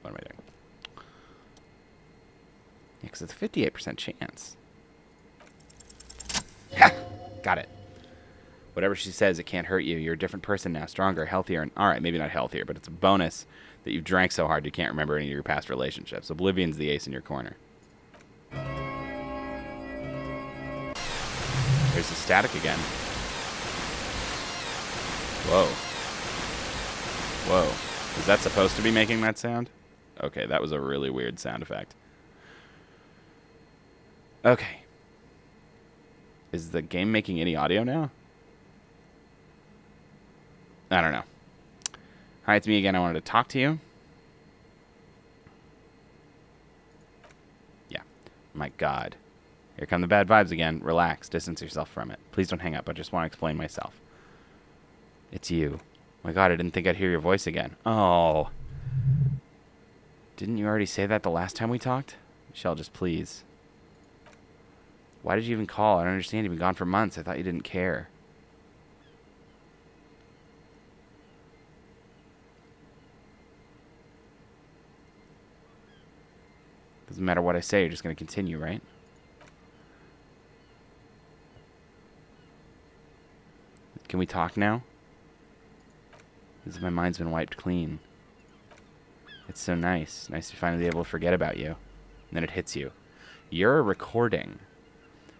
What am I doing? Yeah, because it's a 58% chance. Ha! Got it. Whatever she says, it can't hurt you. You're a different person now, stronger, healthier, and... Alright, maybe not healthier, but it's a bonus that you've drank so hard you can't remember any of your past relationships. Oblivion's the ace in your corner. There's the static again. Whoa. Whoa. Is that supposed to be making that sound? Okay, that was a really weird sound effect. Okay. Is the game making any audio now? I don't know. Hi, it's me again. I wanted to talk to you. Yeah. My God. Here come the bad vibes again. Relax. Distance yourself from it. Please don't hang up. I just want to explain myself. It's you. My God, I didn't think I'd hear your voice again. Oh. Didn't you already say that the last time we talked? Michelle, just please. Why did you even call? I don't understand. You've been gone for months. I thought you didn't care. Doesn't matter what I say. You're just going to continue, right? Can we talk now? Because my mind's been wiped clean. It's so nice. Nice to finally be able to forget about you. And then it hits you. You're a recording.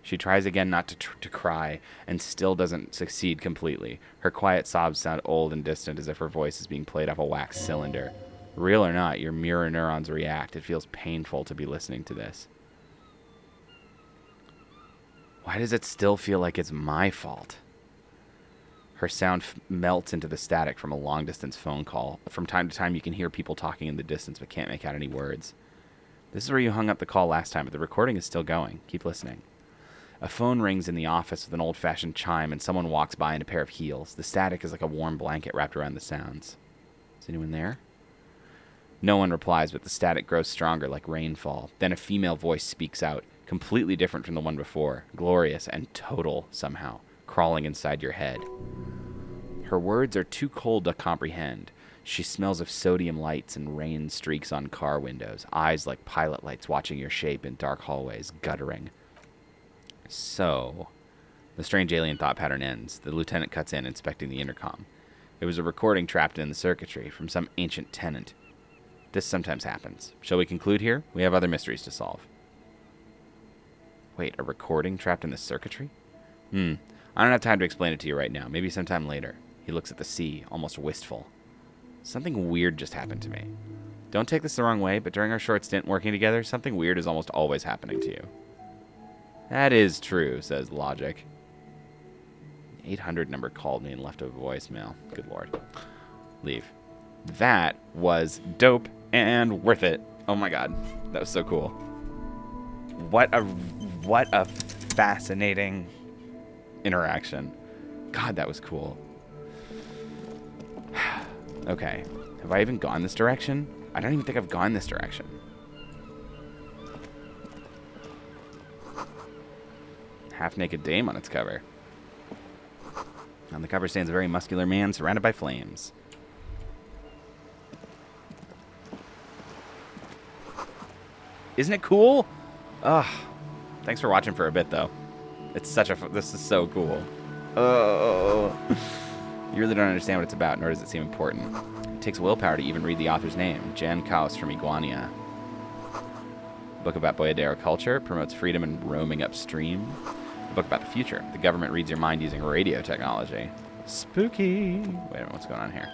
She tries again not to cry, and still doesn't succeed completely. Her quiet sobs sound old and distant, as if her voice is being played off a wax cylinder. Real or not, your mirror neurons react. It feels painful to be listening to this. Why does it still feel like it's my fault? Her sound melts into the static from a long-distance phone call. From time to time, you can hear people talking in the distance, but can't make out any words. This is where you hung up the call last time, but the recording is still going. Keep listening. A phone rings in the office with an old-fashioned chime, and someone walks by in a pair of heels. The static is like a warm blanket wrapped around the sounds. Is anyone there? No one replies, but the static grows stronger like rainfall. Then a female voice speaks out, completely different from the one before, glorious and total somehow, crawling inside your head. Her words are too cold to comprehend. She smells of sodium lights and rain streaks on car windows, eyes like pilot lights watching your shape in dark hallways, guttering. So, the strange alien thought pattern ends. The lieutenant cuts in, inspecting the intercom. It was a recording trapped in the circuitry from some ancient tenant. This sometimes happens. Shall we conclude here? We have other mysteries to solve. Wait, a recording trapped in the circuitry? I don't have time to explain it to you right now. Maybe sometime later. He looks at the sea, almost wistful. Something weird just happened to me. Don't take this the wrong way, but during our short stint working together, something weird is almost always happening to you. That is true, says Logic. 800 number called me and left a voicemail. Good Lord. Leave. That was dope and worth it. Oh my God. That was so cool. What a fascinating interaction. God, that was cool. Okay. Have I even gone this direction? I don't even think I've gone this direction. Half-naked dame on its cover. On the cover stands a very muscular man surrounded by flames. Isn't it cool? Ugh. Thanks for watching for a bit, though. It's such a... This is so cool. Oh. You really don't understand what it's about, nor does it seem important. It takes willpower to even read the author's name. Jan Kaus from Iguania. Book about Boyadero culture. Promotes freedom and roaming upstream. A book about the future. The government reads your mind using radio technology. Spooky. Wait a minute, what's going on here?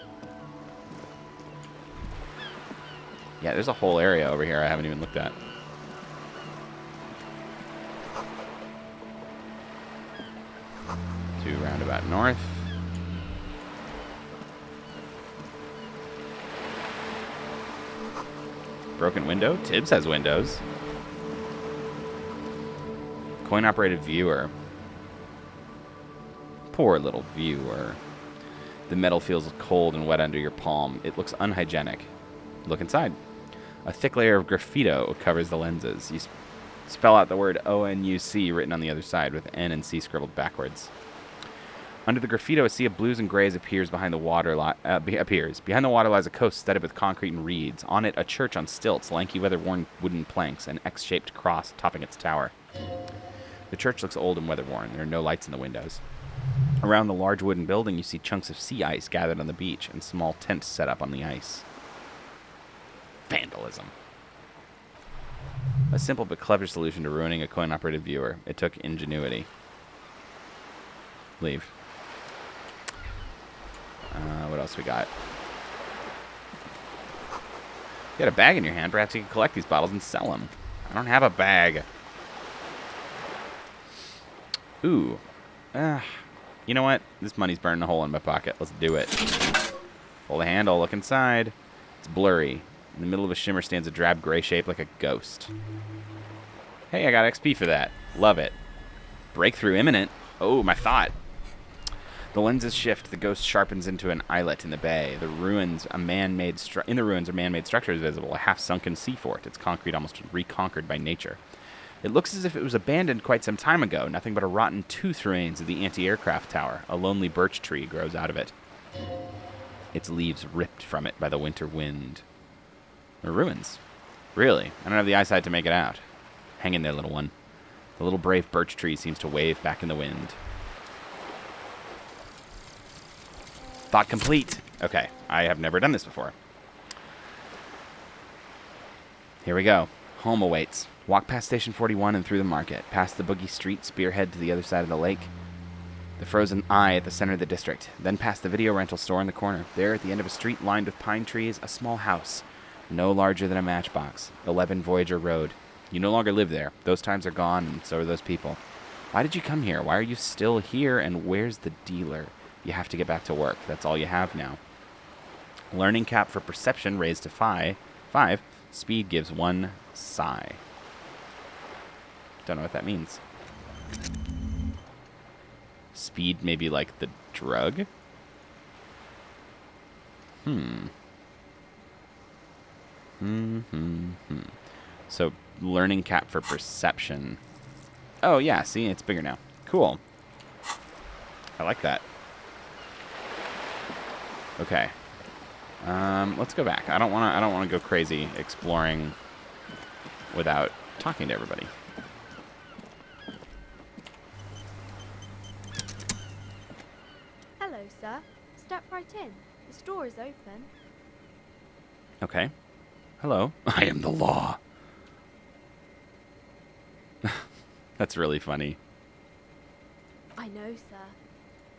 Yeah, there's a whole area over here I haven't even looked at. To roundabout north. Broken window? Tibbs has windows. Coin-operated viewer. Poor little viewer. The metal feels cold and wet under your palm. It looks unhygienic. Look inside. A thick layer of graffito covers the lenses. You spell out the word O-N-U-C written on the other side with N and C scribbled backwards. Under the graffito, a sea of blues and grays appears behind the water. Behind the water lies a coast studded with concrete and reeds. On it, a church on stilts, lanky, weather-worn wooden planks, an X-shaped cross topping its tower. The church looks old and weather-worn. There are no lights in the windows. Around the large wooden building, you see chunks of sea ice gathered on the beach and small tents set up on the ice. Vandalism. A simple but clever solution to ruining a coin-operated viewer. It took ingenuity. Leave. What else we got? You got a bag in your hand. Perhaps you can collect these bottles and sell them. I don't have a bag. Ooh. You know what? This money's burning a hole in my pocket. Let's do it. Pull the handle. Look inside. It's blurry. In the middle of a shimmer stands a drab gray shape like a ghost. Hey, I got XP for that. Love it. Breakthrough imminent. Oh, my thought. The lenses shift. The ghost sharpens into an islet in the bay. The ruins, in the ruins, are man-made structures visible. A half-sunken sea fort. Its concrete almost reconquered by nature. It looks as if it was abandoned quite some time ago. Nothing but a rotten tooth remains of the anti-aircraft tower. A lonely birch tree grows out of it. Its leaves ripped from it by the winter wind. The ruins. Really? I don't have the eyesight to make it out. Hang in there, little one. The little brave birch tree seems to wave back in the wind. Thought complete. Okay, I have never done this before. Here we go. Home awaits. Walk past Station 41 and through the market. Past the boogie street, spearhead to the other side of the lake. The frozen eye at the center of the district. Then past the video rental store in the corner. There, at the end of a street lined with pine trees, a small house. No larger than a matchbox. 11 Voyager Road. You no longer live there. Those times are gone, and so are those people. Why did you come here? Why are you still here? And where's the dealer? You have to get back to work. That's all you have now. Learning cap for perception raised to 5. Speed gives 1 sigh. Don't know what that means. Speed maybe like the drug? So, learning cap for perception. Oh, yeah, see? It's bigger now. Cool. I like that. Okay. Let's go back. I don't want to go crazy exploring without talking to everybody. Hello, sir. Step right in. The store is open. Okay. Hello. I am the law. That's really funny. I know, sir.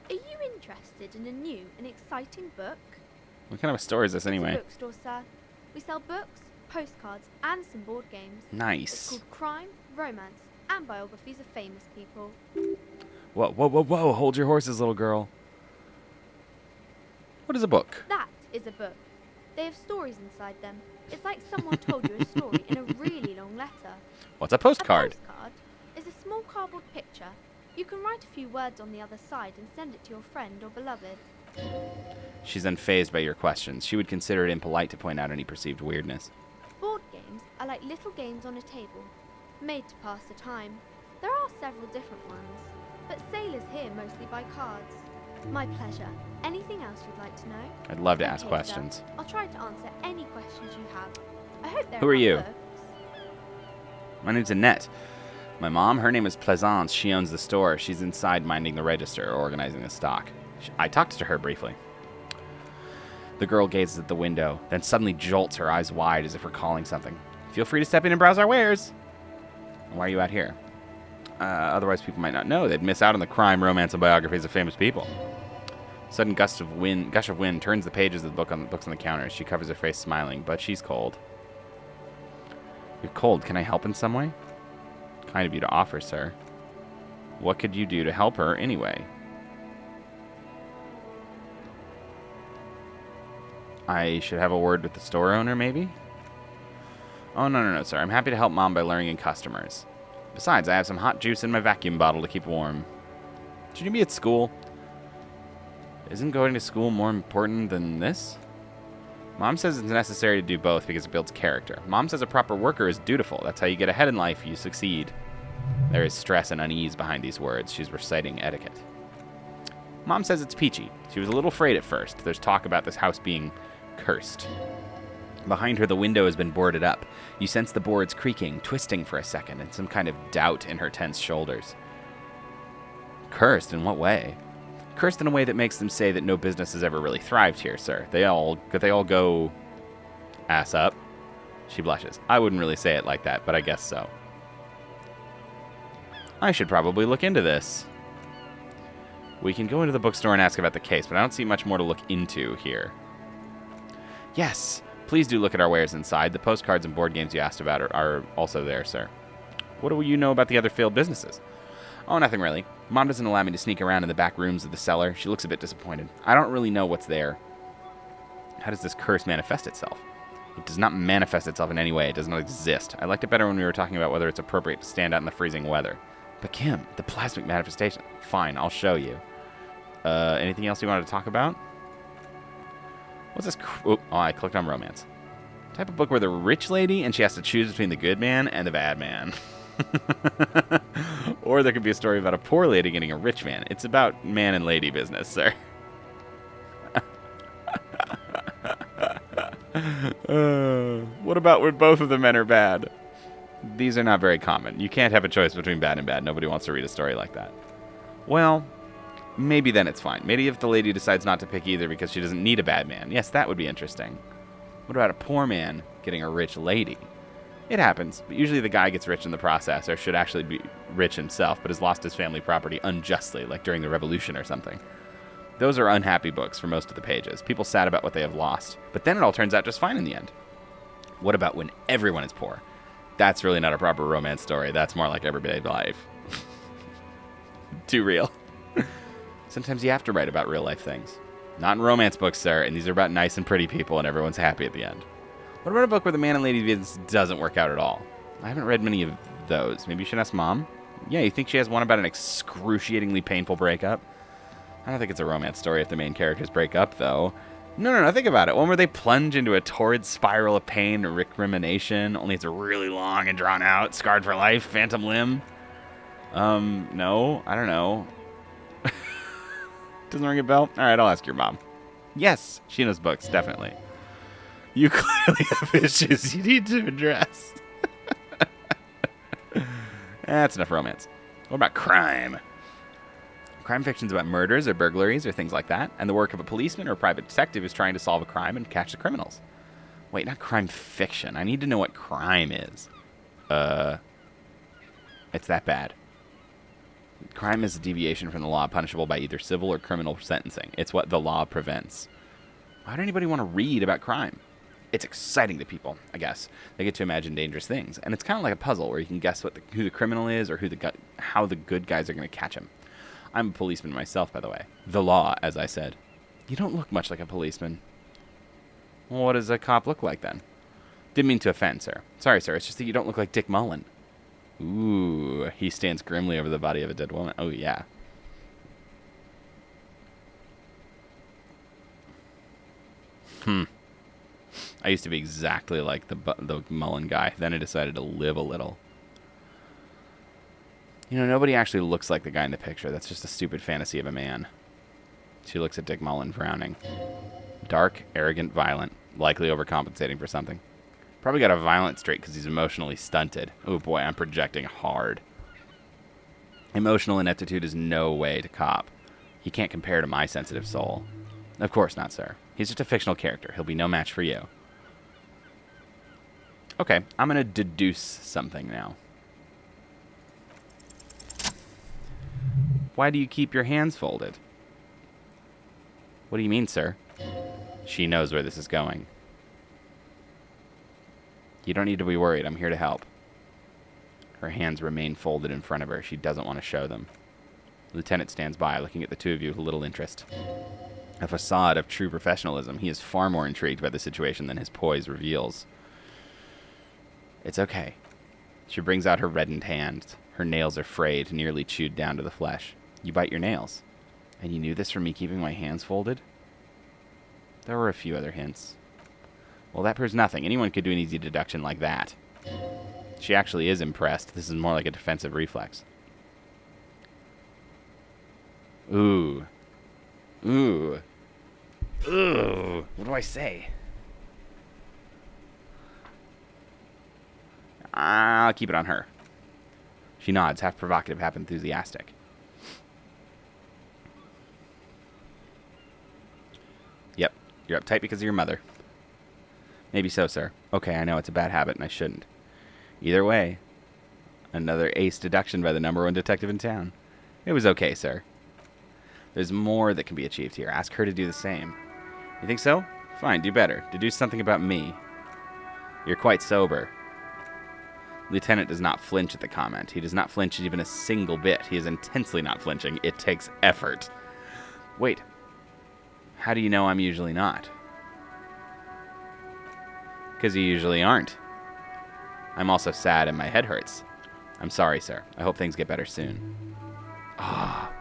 Are you interested in a new and exciting book? What kind of a store is this It's a anyway? bookstore, sir. We sell books, postcards, and some board games. It's Nice. called Crime, Romance, and Biographies of Famous People. Whoa, whoa, whoa, whoa. Hold your horses, little girl. What is a book? That is a book. They have stories inside them. It's like someone told you a story in a really long letter. What's a postcard? A postcard is a small cardboard picture. You can write a few words on the other side and send it to your friend or beloved. She's unfazed by your questions. She would consider it impolite to point out any perceived weirdness. Board games are like little games on a table, made to pass the time. There are several different ones, but sailors here mostly buy cards. My pleasure. Anything else you'd like to know? I'd love to Okay, ask sir. questions. I'll try to answer any questions you have. I hope they're Who are about you? books. My name's Annette. My mom, her name is Plaisance. She owns the store. She's inside minding the register, organizing the stock. I talked to her briefly. The girl gazes at the window, then suddenly jolts, her eyes wide as if recalling something. Feel free to step in and browse our wares. Why are you out here? Otherwise people might not know. They'd miss out on the crime, romance, and biographies of famous people. Sudden gush of wind turns the pages of the books on the counter. She covers her face smiling, but she's cold. You're cold. Can I help in some way? Kind of you to offer, sir. What could you do to help her anyway? I should have a word with the store owner, maybe? Oh, no, sir. I'm happy to help Mom by luring in customers. Besides, I have some hot juice in my vacuum bottle to keep warm. Should you be at school? Isn't going to school more important than this? Mom says it's necessary to do both because it builds character. Mom says a proper worker is dutiful. That's how you get ahead in life. You succeed. There is stress and unease behind these words. She's reciting etiquette. Mom says it's peachy. She was a little afraid at first. There's talk about this house being cursed. Behind her, the window has been boarded up. You sense the boards creaking, twisting for a second, and some kind of doubt in her tense shoulders. Cursed? In what way? Cursed in a way that makes them say that no business has ever really thrived here, sir. They all go ass up. She blushes. I wouldn't really say it like that, but I guess so. I should probably look into this. We can go into the bookstore and ask about the case, but I don't see much more to look into here. Yes, please do look at our wares inside. The postcards and board games you asked about are also there, sir. What do you know about the other failed businesses? Oh, nothing really. Mom doesn't allow me to sneak around in the back rooms of the cellar. She looks a bit disappointed. I don't really know what's there. How does this curse manifest itself? It does not manifest itself in any way. It does not exist. I liked it better when we were talking about whether it's appropriate to stand out in the freezing weather. But Kim, the plasmic manifestation. Fine, I'll show you. Anything else you wanted to talk about? What's this? Oh, I clicked on romance. Type of book where the rich lady and she has to choose between the good man and the bad man. Or there could be a story about a poor lady getting a rich man. It's about man and lady business, sir. What about when both of the men are bad? These are not very common. You can't have a choice between bad and bad. Nobody wants to read a story like that. Well, maybe then it's fine. Maybe if the lady decides not to pick either because she doesn't need a bad man. Yes, that would be interesting. What about a poor man getting a rich lady? It happens, but usually the guy gets rich in the process, or should actually be rich himself, but has lost his family property unjustly, like during the Revolution or something. Those are unhappy books for most of the pages. People sad about what they have lost. But then it all turns out just fine in the end. What about when everyone is poor? That's really not a proper romance story. That's more like everyday life. Too real. Sometimes you have to write about real life things. Not in romance books, sir, and these are about nice and pretty people and everyone's happy at the end. What about a book where the man and lady business doesn't work out at all? I haven't read many of those. Maybe you should ask Mom? Yeah, you think she has one about an excruciatingly painful breakup? I don't think it's a romance story if the main characters break up, though. No, think about it. One where they plunge into a torrid spiral of pain and recrimination, only it's really long and drawn out, scarred for life, phantom limb. No, I don't know. Doesn't ring a bell? All right, I'll ask your mom. Yes, she knows books, definitely. You clearly have issues you need to address. That's enough romance. What about crime? Crime fiction's about murders or burglaries or things like that, and the work of a policeman or a private detective is trying to solve a crime and catch the criminals. Wait, not crime fiction. I need to know what crime is. It's that bad. Crime is a deviation from the law punishable by either civil or criminal sentencing. It's what the law prevents. Why would anybody want to read about crime? It's exciting to people, I guess. They get to imagine dangerous things, and it's kind of like a puzzle where you can guess who the criminal is or how the good guys are going to catch him. I'm a policeman myself, by the way. The law, as I said. You don't look much like a policeman. Well, what does a cop look like, then? Didn't mean to offend, sir. Sorry, sir. It's just that you don't look like Dick Mullen. Ooh, he stands grimly over the body of a dead woman. Oh, yeah. I used to be exactly like the Mullen guy. Then I decided to live a little. You know, nobody actually looks like the guy in the picture. That's just a stupid fantasy of a man. She looks at Dick Mullen, frowning. Dark, arrogant, violent. Likely overcompensating for something. Probably got a violent streak because he's emotionally stunted. Oh boy, I'm projecting hard. Emotional ineptitude is no way to cop. He can't compare to my sensitive soul. Of course not, sir. He's just a fictional character. He'll be no match for you. Okay, I'm going to deduce something now. Why do you keep your hands folded? What do you mean, sir? She knows where this is going. You don't need to be worried. I'm here to help. Her hands remain folded in front of her. She doesn't want to show them. The lieutenant stands by, looking at the two of you with little interest. A facade of true professionalism. He is far more intrigued by the situation than his poise reveals. It's okay. She brings out her reddened hand. Her nails are frayed, nearly chewed down to the flesh. You bite your nails. And you knew this from me keeping my hands folded? There were a few other hints. Well, that proves nothing. Anyone could do an easy deduction like that. She actually is impressed. This is more like a defensive reflex. Ooh. Ooh. Ooh. What do I say? I'll keep it on her. She nods, half provocative, half enthusiastic. Yep, you're uptight because of your mother. Maybe so, sir. Okay, I know it's a bad habit and I shouldn't. Either way, another ace deduction by the #1 detective in town. It was okay, sir. There's more that can be achieved here. Ask her to do the same. You think so? Fine, do better. Deduce something about me. You're quite sober. Lieutenant does not flinch at the comment. He does not flinch even a single bit. He is intensely not flinching. It takes effort. Wait. How do you know I'm usually not? Because you usually aren't. I'm also sad and my head hurts. I'm sorry, sir. I hope things get better soon. Ah.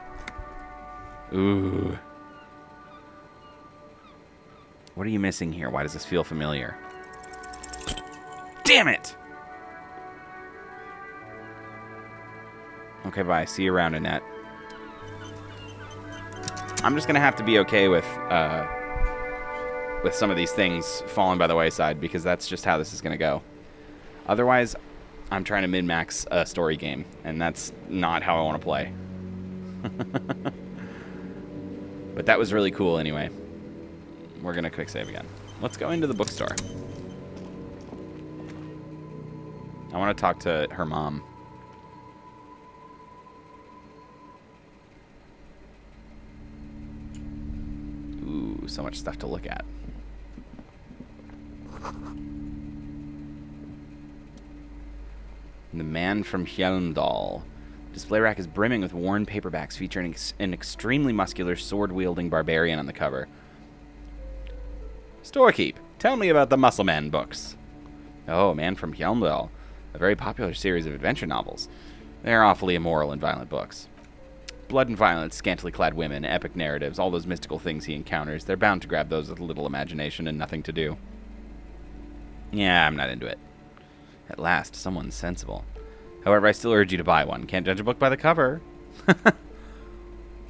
Ooh. What are you missing here? Why does this feel familiar? Damn it! Okay, bye. See you around, Annette. I'm just gonna have to be okay with some of these things falling by the wayside, because that's just how this is gonna go. Otherwise, I'm trying to min-max a story game, and that's not how I want to play. But that was really cool anyway. We're gonna quick save again. Let's go into the bookstore. I want to talk to her mom. Ooh, so much stuff to look at. The Man from Hjelmdal. Display rack is brimming with worn paperbacks featuring an extremely muscular sword-wielding barbarian on the cover. Storekeep, tell me about the Muscle Man books. Oh, Man from Hjelmdal. A very popular series of adventure novels. They're awfully immoral and violent books. Blood and violence, scantily clad women, epic narratives, all those mystical things he encounters, they're bound to grab those with little imagination and nothing to do. Yeah, I'm not into it. At last, someone sensible. However, I still urge you to buy one. Can't judge a book by the cover.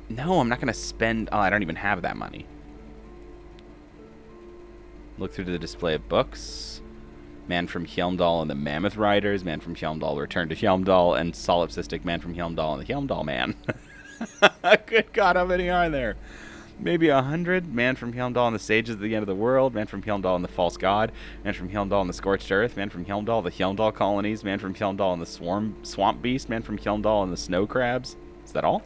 No, I'm not going to spend... Oh, I don't even have that money. Look through the display of books. Man from Hjelmdal and the Mammoth Riders. Man from Hjelmdal, Return to Hjelmdal. And Solipsistic Man from Hjelmdal and the Hjelmdal Man. Good God, how many are there? Maybe 100. Man from Hjelmdal and the Sages of the End of the World. Man from Hjelmdal and the False God. Man from Hjelmdal and the Scorched Earth. Man from Hjelmdal, the Hjelmdal Colonies. Man from Hjelmdal and the Swamp Beast. Man from Hjelmdal and the Snow Crabs. Is that all?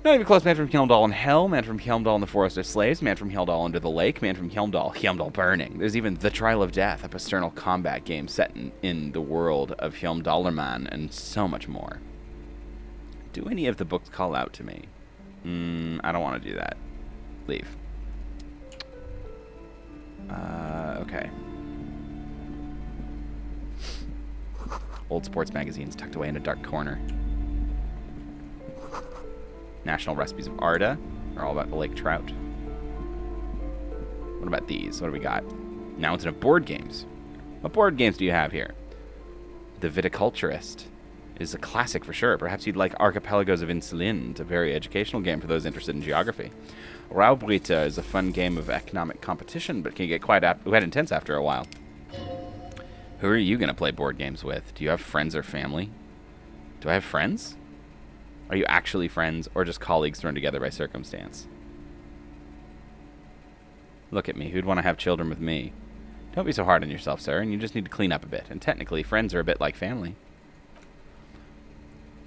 Not even close. Man from Hjelmdal and Hell. Man from Hjelmdal and the Forest of Slaves. Man from Hjelmdal Under the Lake. Man from Hjelmdal, Hjelmdal Burning. There's even The Trial of Death, a pastoral combat game set in the world of Hjelmdalerman, and so much more. Do any of the books call out to me? I don't want to do that. Leave. Okay. Old sports magazines tucked away in a dark corner. National recipes of Arda are all about the lake trout. What about these? What do we got? Now it's in board games. What board games do you have here? The Viticulturist is a classic for sure. Perhaps you'd like Archipelagos of Insulinde, a very educational game for those interested in geography. Raubrita is a fun game of economic competition, but can get quite intense after a while. Who are you going to play board games with? Do you have friends or family? Do I have friends? Are you actually friends, or just colleagues thrown together by circumstance? Look at me. Who'd want to have children with me? Don't be so hard on yourself, sir, and you just need to clean up a bit. And technically, friends are a bit like family.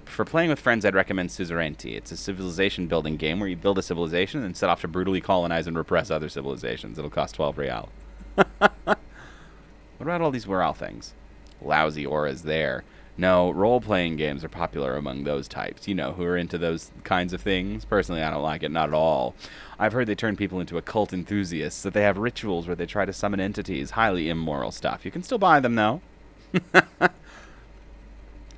For playing with friends, I'd recommend Suzerainty. It's a civilization-building game where you build a civilization and then set off to brutally colonize and repress other civilizations. It'll cost 12 real. What about all these Wirral things? Lousy auras there. No, role-playing games are popular among those types. You know, who are into those kinds of things. Personally, I don't like it, not at all. I've heard they turn people into occult enthusiasts, that they have rituals where they try to summon entities. Highly immoral stuff. You can still buy them, though.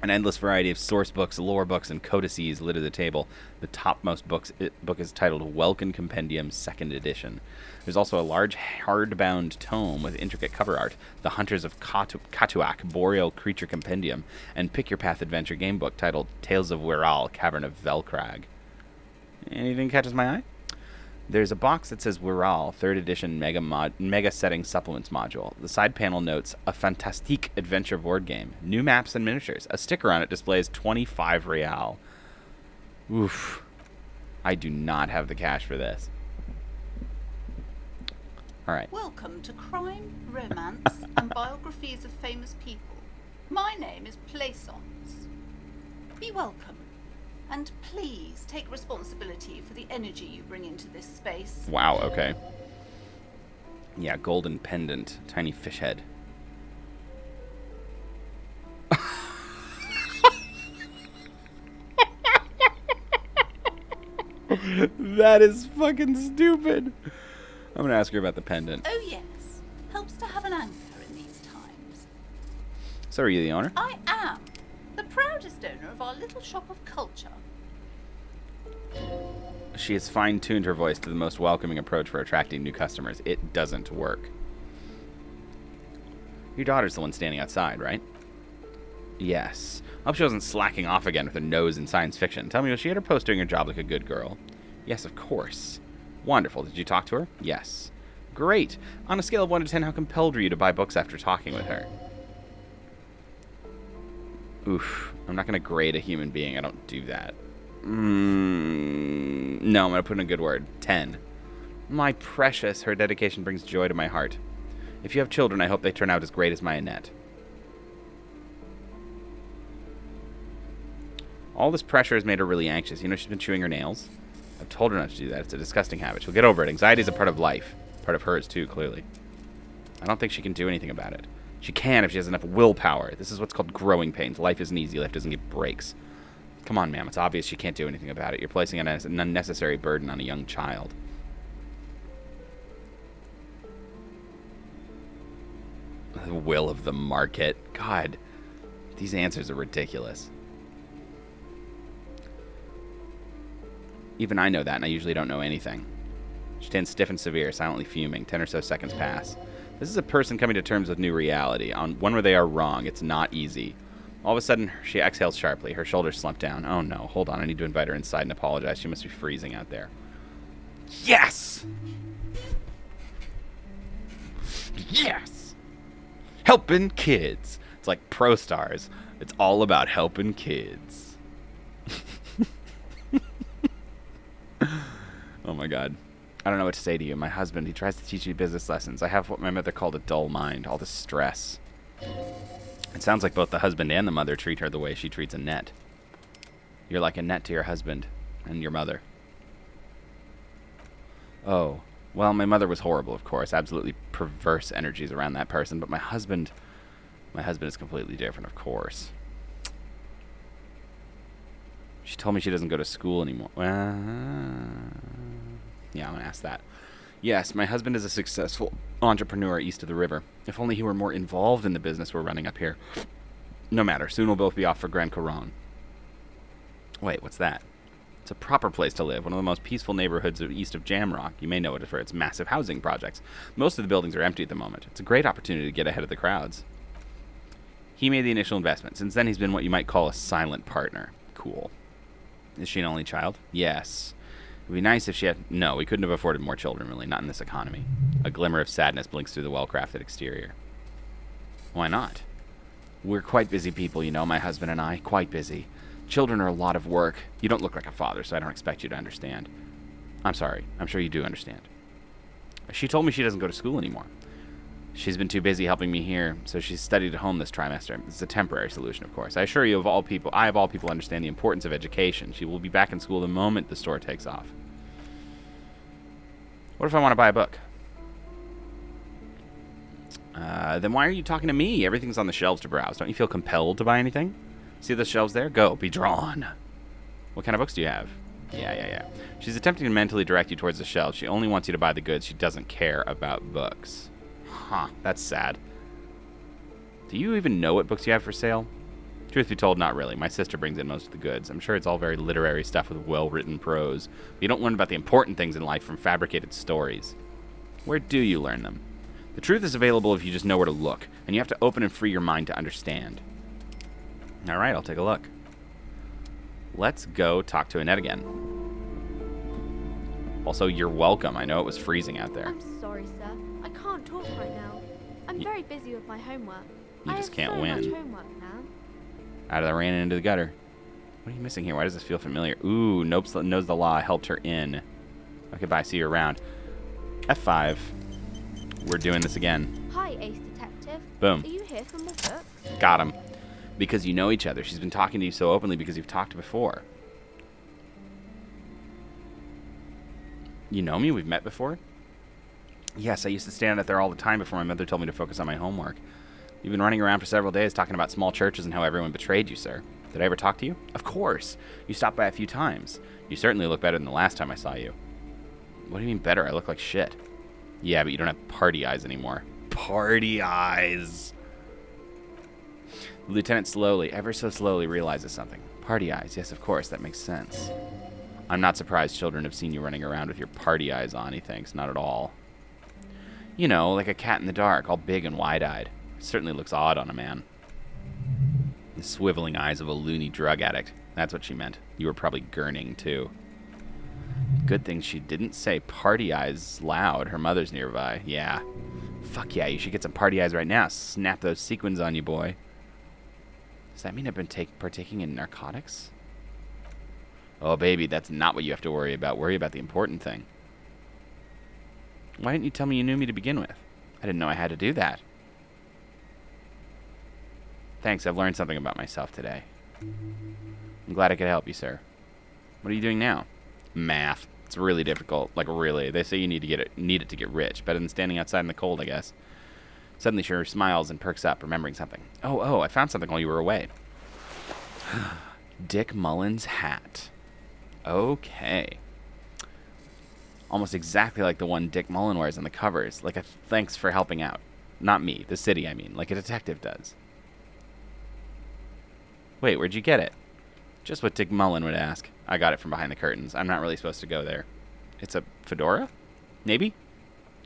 An endless variety of source books, lore books, and codices litter the table. The topmost book is titled Welkin Compendium 2nd Edition. There's also a large hardbound tome with intricate cover art, The Hunters of Katuak Boreal Creature Compendium, and Pick Your Path adventure game book titled Tales of Wirral, Cavern of Velkrag. Anything catches my eye? There's a box that says Wirral 3rd Edition Mega Setting Supplements Module. The side panel notes a fantastique adventure board game, new maps and miniatures. A sticker on it displays 25 real. Oof. I do not have the cash for this. All right. Welcome to Crime, Romance, and Biographies of Famous People. My name is Plaisance. Be welcome. And please take responsibility for the energy you bring into this space. Wow, okay. Yeah, golden pendant, tiny fish head. That is fucking stupid. I'm going to ask her about the pendant. Oh, yes. Helps to have an anchor in these times. So are you the owner? I am the proudest owner of our little shop of culture. She has fine-tuned her voice to the most welcoming approach for attracting new customers. It doesn't work. Your daughter's the one standing outside, right? Yes. I hope she wasn't slacking off again with her nose in science fiction. Tell me, was she at her post doing her job like a good girl? Yes, of course. Wonderful. Did you talk to her? Yes. Great. On a scale of 1 to 10, how compelled were you to buy books after talking with her? Oof. I'm not going to grade a human being. I don't do that. No, I'm going to put in a good word. 10. My precious, her dedication brings joy to my heart. If you have children, I hope they turn out as great as my Annette. All this pressure has made her really anxious. You know, she's been chewing her nails. I've told her not to do that. It's a disgusting habit. She'll get over it. Anxiety is a part of life. Part of hers, too, clearly. I don't think she can do anything about it. She can if she has enough willpower. This is what's called growing pains. Life isn't easy. Life doesn't give breaks. Come on, ma'am. It's obvious she can't do anything about it. You're placing an unnecessary burden on a young child. The will of the market. God, these answers are ridiculous. Even I know that, and I usually don't know anything. She stands stiff and severe, silently fuming. 10 or so seconds pass. This is a person coming to terms with new reality. On one where they are wrong. It's not easy. All of a sudden, she exhales sharply. Her shoulders slump down. Oh no, hold on. I need to invite her inside and apologize. She must be freezing out there. Yes! Yes! Helping kids. It's like Pro Stars. It's all about helping kids. Oh my god. I don't know what to say to you. My husband, he tries to teach me business lessons. I have what my mother called a dull mind. All this stress. It sounds like both the husband and the mother treat her the way she treats Annette. You're like Annette to your husband and your mother. Oh. Well, my mother was horrible, of course. Absolutely perverse energies around that person. But my husband is completely different, of course. She told me she doesn't go to school anymore. Yeah, I'm going to ask that. Yes, my husband is a successful entrepreneur east of the river. If only he were more involved in the business we're running up here. No matter. Soon we'll both be off for Grand Couronne. Wait, what's that? It's a proper place to live. One of the most peaceful neighborhoods east of Jamrock. You may know it for its massive housing projects. Most of the buildings are empty at the moment. It's a great opportunity to get ahead of the crowds. He made the initial investment. Since then, he's been what you might call a silent partner. Cool. Is she an only child? Yes. It would be nice if she had... No, we couldn't have afforded more children, really. Not in this economy. A glimmer of sadness blinks through the well-crafted exterior. Why not? We're quite busy people, you know, my husband and I. Quite busy. Children are a lot of work. You don't look like a father, so I don't expect you to understand. I'm sorry. I'm sure you do understand. She told me she doesn't go to school anymore. She's been too busy helping me here, so she's studied at home this trimester. It's a temporary solution, of course. I assure you, of all people, understand the importance of education. She will be back in school the moment the store takes off. What if I want to buy a book? Then why are you talking to me? Everything's on the shelves to browse. Don't you feel compelled to buy anything? See the shelves there? Go. Be drawn. What kind of books do you have? Yeah. She's attempting to mentally direct you towards the shelves. She only wants you to buy the goods. She doesn't care about books. Huh, that's sad. Do you even know what books you have for sale? Truth be told, not really. My sister brings in most of the goods. I'm sure it's all very literary stuff with well-written prose. But you don't learn about the important things in life from fabricated stories. Where do you learn them? The truth is available if you just know where to look, and you have to open and free your mind to understand. All right, I'll take a look. Let's go talk to Annette again. Also, you're welcome. I know it was freezing out there. I'm sorry, sir. I can't talk right now. I'm very busy with my homework. You just can't I have win. so much homework now. Out of the rain and into the gutter. What are you missing here? Why does this feel familiar? Ooh, Nope knows the law. Helped her in. Okay, bye. See you around. F5. We're doing this again. Hi, Ace Detective. Boom. Are you here for more books? Got him. Because you know each other. She's been talking to you so openly because you've talked before. You know me? We've met before? Yes, I used to stand out there all the time before my mother told me to focus on my homework. You've been running around for several days talking about small churches and how everyone betrayed you, sir. Did I ever talk to you? Of course. You stopped by a few times. You certainly look better than the last time I saw you. What do you mean better? I look like shit. Yeah, but you don't have party eyes anymore. Party eyes! The lieutenant slowly, ever so slowly, realizes something. Party eyes. Yes, of course. That makes sense. I'm not surprised children have seen you running around with your party eyes on, he thinks. Not at all. You know, like a cat in the dark, all big and wide-eyed. Certainly looks odd on a man. The swiveling eyes of a loony drug addict. That's what she meant. You were probably gurning, too. Good thing she didn't say party eyes loud. Her mother's nearby. Yeah. Fuck yeah, you should get some party eyes right now. Snap those sequins on you, boy. Does that mean I've been partaking in narcotics? Oh, baby, that's not what you have to worry about. Worry about the important thing. Why didn't you tell me you knew me to begin with? I didn't know I had to do that. Thanks, I've learned something about myself today. I'm glad I could help you, sir. What are you doing now? Math. It's really difficult. Like, really. They say you need it to get rich. Better than standing outside in the cold, I guess. Suddenly, she smiles and perks up, remembering something. Oh, I found something while you were away. Dick Mullen's hat. Okay. Almost exactly like the one Dick Mullen wears on the covers. Like a thanks for helping out. Not me, the city, I mean. Like a detective does. Wait, where'd you get it? Just what Dick Mullen would ask. I got it from behind the curtains. I'm not really supposed to go there. It's a fedora? Maybe?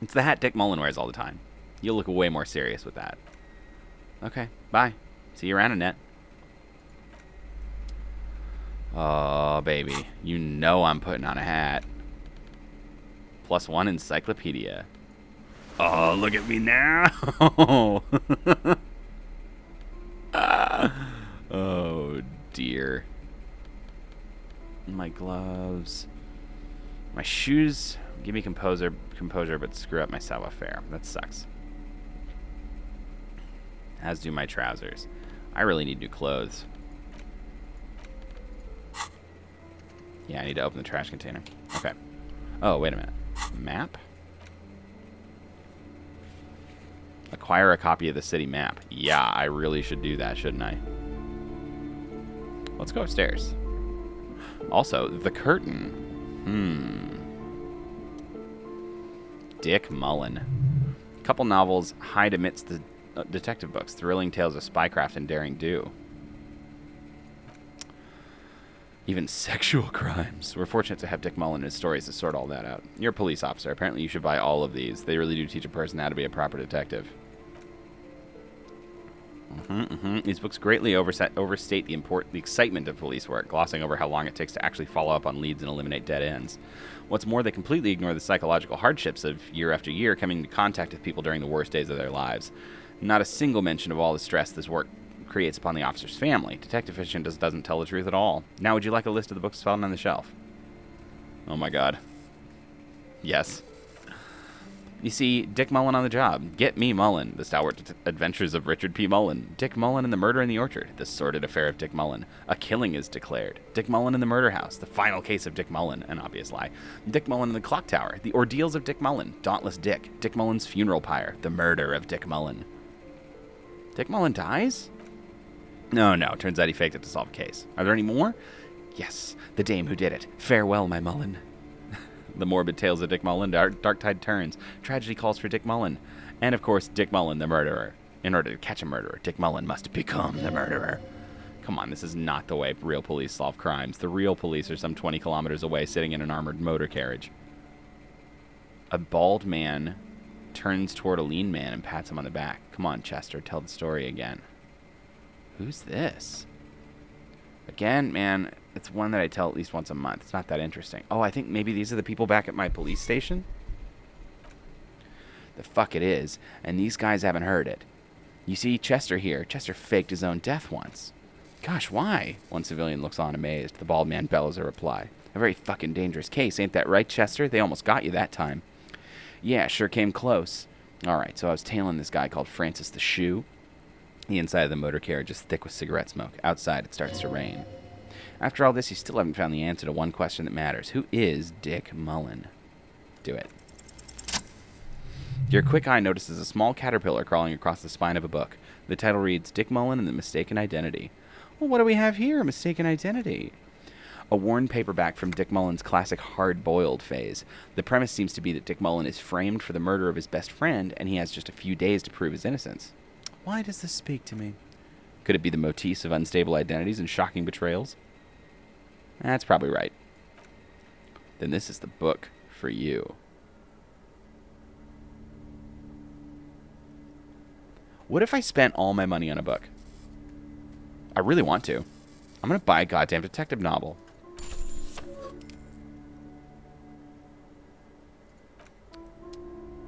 It's the hat Dick Mullen wears all the time. You'll look way more serious with that. Okay, bye. See you around, Annette. Oh, baby. You know I'm putting on a hat. +1 encyclopedia. Oh, look at me now. Oh, dear. My gloves. My shoes give me composure, but screw up my savoir-faire. That sucks. As do my trousers. I really need new clothes. Yeah, I need to open the trash container. Okay. Oh, wait a minute. Map? Acquire a copy of the city map. Yeah, I really should do that, shouldn't I? Let's go upstairs. Also, the curtain. Dick Mullen. Couple novels hide amidst the detective books. Thrilling tales of spycraft and daring do. Even sexual crimes. We're fortunate to have Dick Mullen and his stories to sort all that out. You're a police officer. Apparently you should buy all of these. They really do teach a person how to be a proper detective. These books greatly overstate the excitement of police work, glossing over how long it takes to actually follow up on leads and eliminate dead ends. What's more, they completely ignore the psychological hardships of year after year coming into contact with people during the worst days of their lives. Not a single mention of all the stress this work creates upon the officer's family. Detective fiction just doesn't tell the truth at all. Now, would you like a list of the books found on the shelf? Oh my god. Yes. You see, Dick Mullen on the job. Get me Mullen. The stalwart adventures of Richard P. Mullen. Dick Mullen and the Murder in the Orchard. The sordid affair of Dick Mullen. A killing is declared. Dick Mullen in the Murder House. The final case of Dick Mullen. An obvious lie. Dick Mullen in the Clock Tower. The ordeals of Dick Mullen. Dauntless Dick. Dick Mullen's funeral pyre. The murder of Dick Mullen. Dick Mullen dies? No. Turns out he faked it to solve a case. Are there any more? Yes. The dame who did it. Farewell, my Mullen. The morbid tales of Dick Mullen, dark tide turns. Tragedy calls for Dick Mullen. And, of course, Dick Mullen, the murderer. In order to catch a murderer, Dick Mullen must become the murderer. Come on, this is not the way real police solve crimes. The real police are some 20 kilometers away, sitting in an armored motor carriage. A bald man turns toward a lean man and pats him on the back. Come on, Chester, tell the story again. Who's this? Again, man, it's one that I tell at least once a month. It's not that interesting. Oh, I think maybe these are the people back at my police station? The fuck it is. And these guys haven't heard it. You see, Chester here. Chester faked his own death once. Gosh, why? One civilian looks on amazed. The bald man bellows a reply. A very fucking dangerous case, ain't that right, Chester? They almost got you that time. Yeah, sure came close. Alright, so I was tailing this guy called Francis the Shoe. The inside of the motor carriage is thick with cigarette smoke. Outside, it starts to rain. After all this, you still haven't found the answer to one question that matters. Who is Dick Mullen? Do it. Your quick eye notices a small caterpillar crawling across the spine of a book. The title reads, Dick Mullen and the Mistaken Identity. Well, what do we have here? A mistaken identity. A worn paperback from Dick Mullen's classic hard-boiled phase. The premise seems to be that Dick Mullen is framed for the murder of his best friend, and he has just a few days to prove his innocence. Why does this speak to me? Could it be the motifs of unstable identities and shocking betrayals? That's probably right. Then this is the book for you. What if I spent all my money on a book? I really want to. I'm going to buy a goddamn detective novel.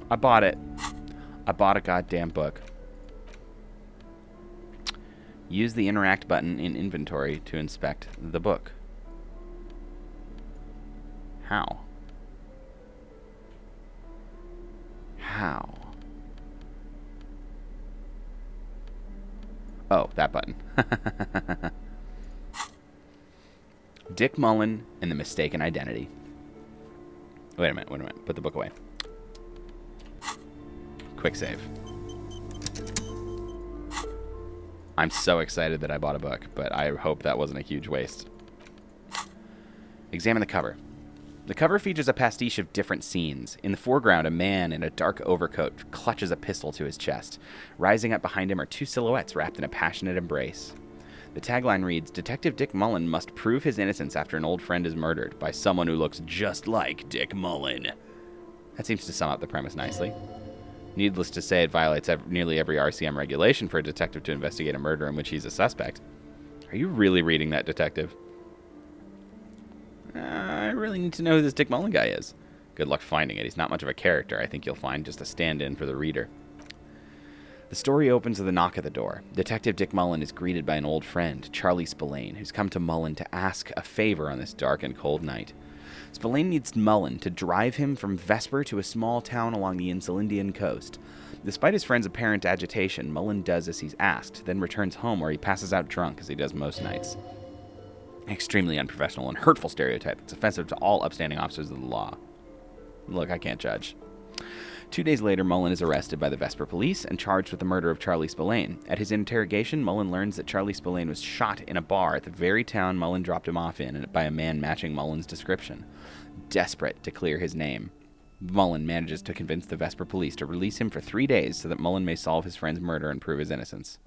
I bought it. I bought a goddamn book. Use the interact button in inventory to inspect the book. How? How? Oh, that button. Dick Mullen and the Mistaken Identity. Wait a minute. Put the book away. Quick save. I'm so excited that I bought a book, but I hope that wasn't a huge waste. Examine the cover. The cover features a pastiche of different scenes. In the foreground, a man in a dark overcoat clutches a pistol to his chest. Rising up behind him are two silhouettes wrapped in a passionate embrace. The tagline reads, Detective Dick Mullen must prove his innocence after an old friend is murdered by someone who looks just like Dick Mullen. That seems to sum up the premise nicely. Needless to say, it violates nearly every RCM regulation for a detective to investigate a murder in which he's a suspect. Are you really reading that, detective? I really need to know who this Dick Mullen guy is. Good luck finding it. He's not much of a character. I think you'll find just a stand-in for the reader. The story opens with a knock at the door. Detective Dick Mullen is greeted by an old friend, Charlie Spillane, who's come to Mullen to ask a favor on this dark and cold night. Spillane needs Mullen to drive him from Vesper to a small town along the Insulindian coast. Despite his friend's apparent agitation, Mullen does as he's asked, then returns home where he passes out drunk, as he does most nights. An extremely unprofessional and hurtful stereotype that's offensive to all upstanding officers of the law. Look, I can't judge. 2 days later, Mullen is arrested by the Vesper police and charged with the murder of Charlie Spillane. At his interrogation, Mullen learns that Charlie Spillane was shot in a bar at the very town Mullen dropped him off in by a man matching Mullen's description. Desperate to clear his name, Mullen manages to convince the Vesper police to release him for 3 days so that Mullen may solve his friend's murder and prove his innocence.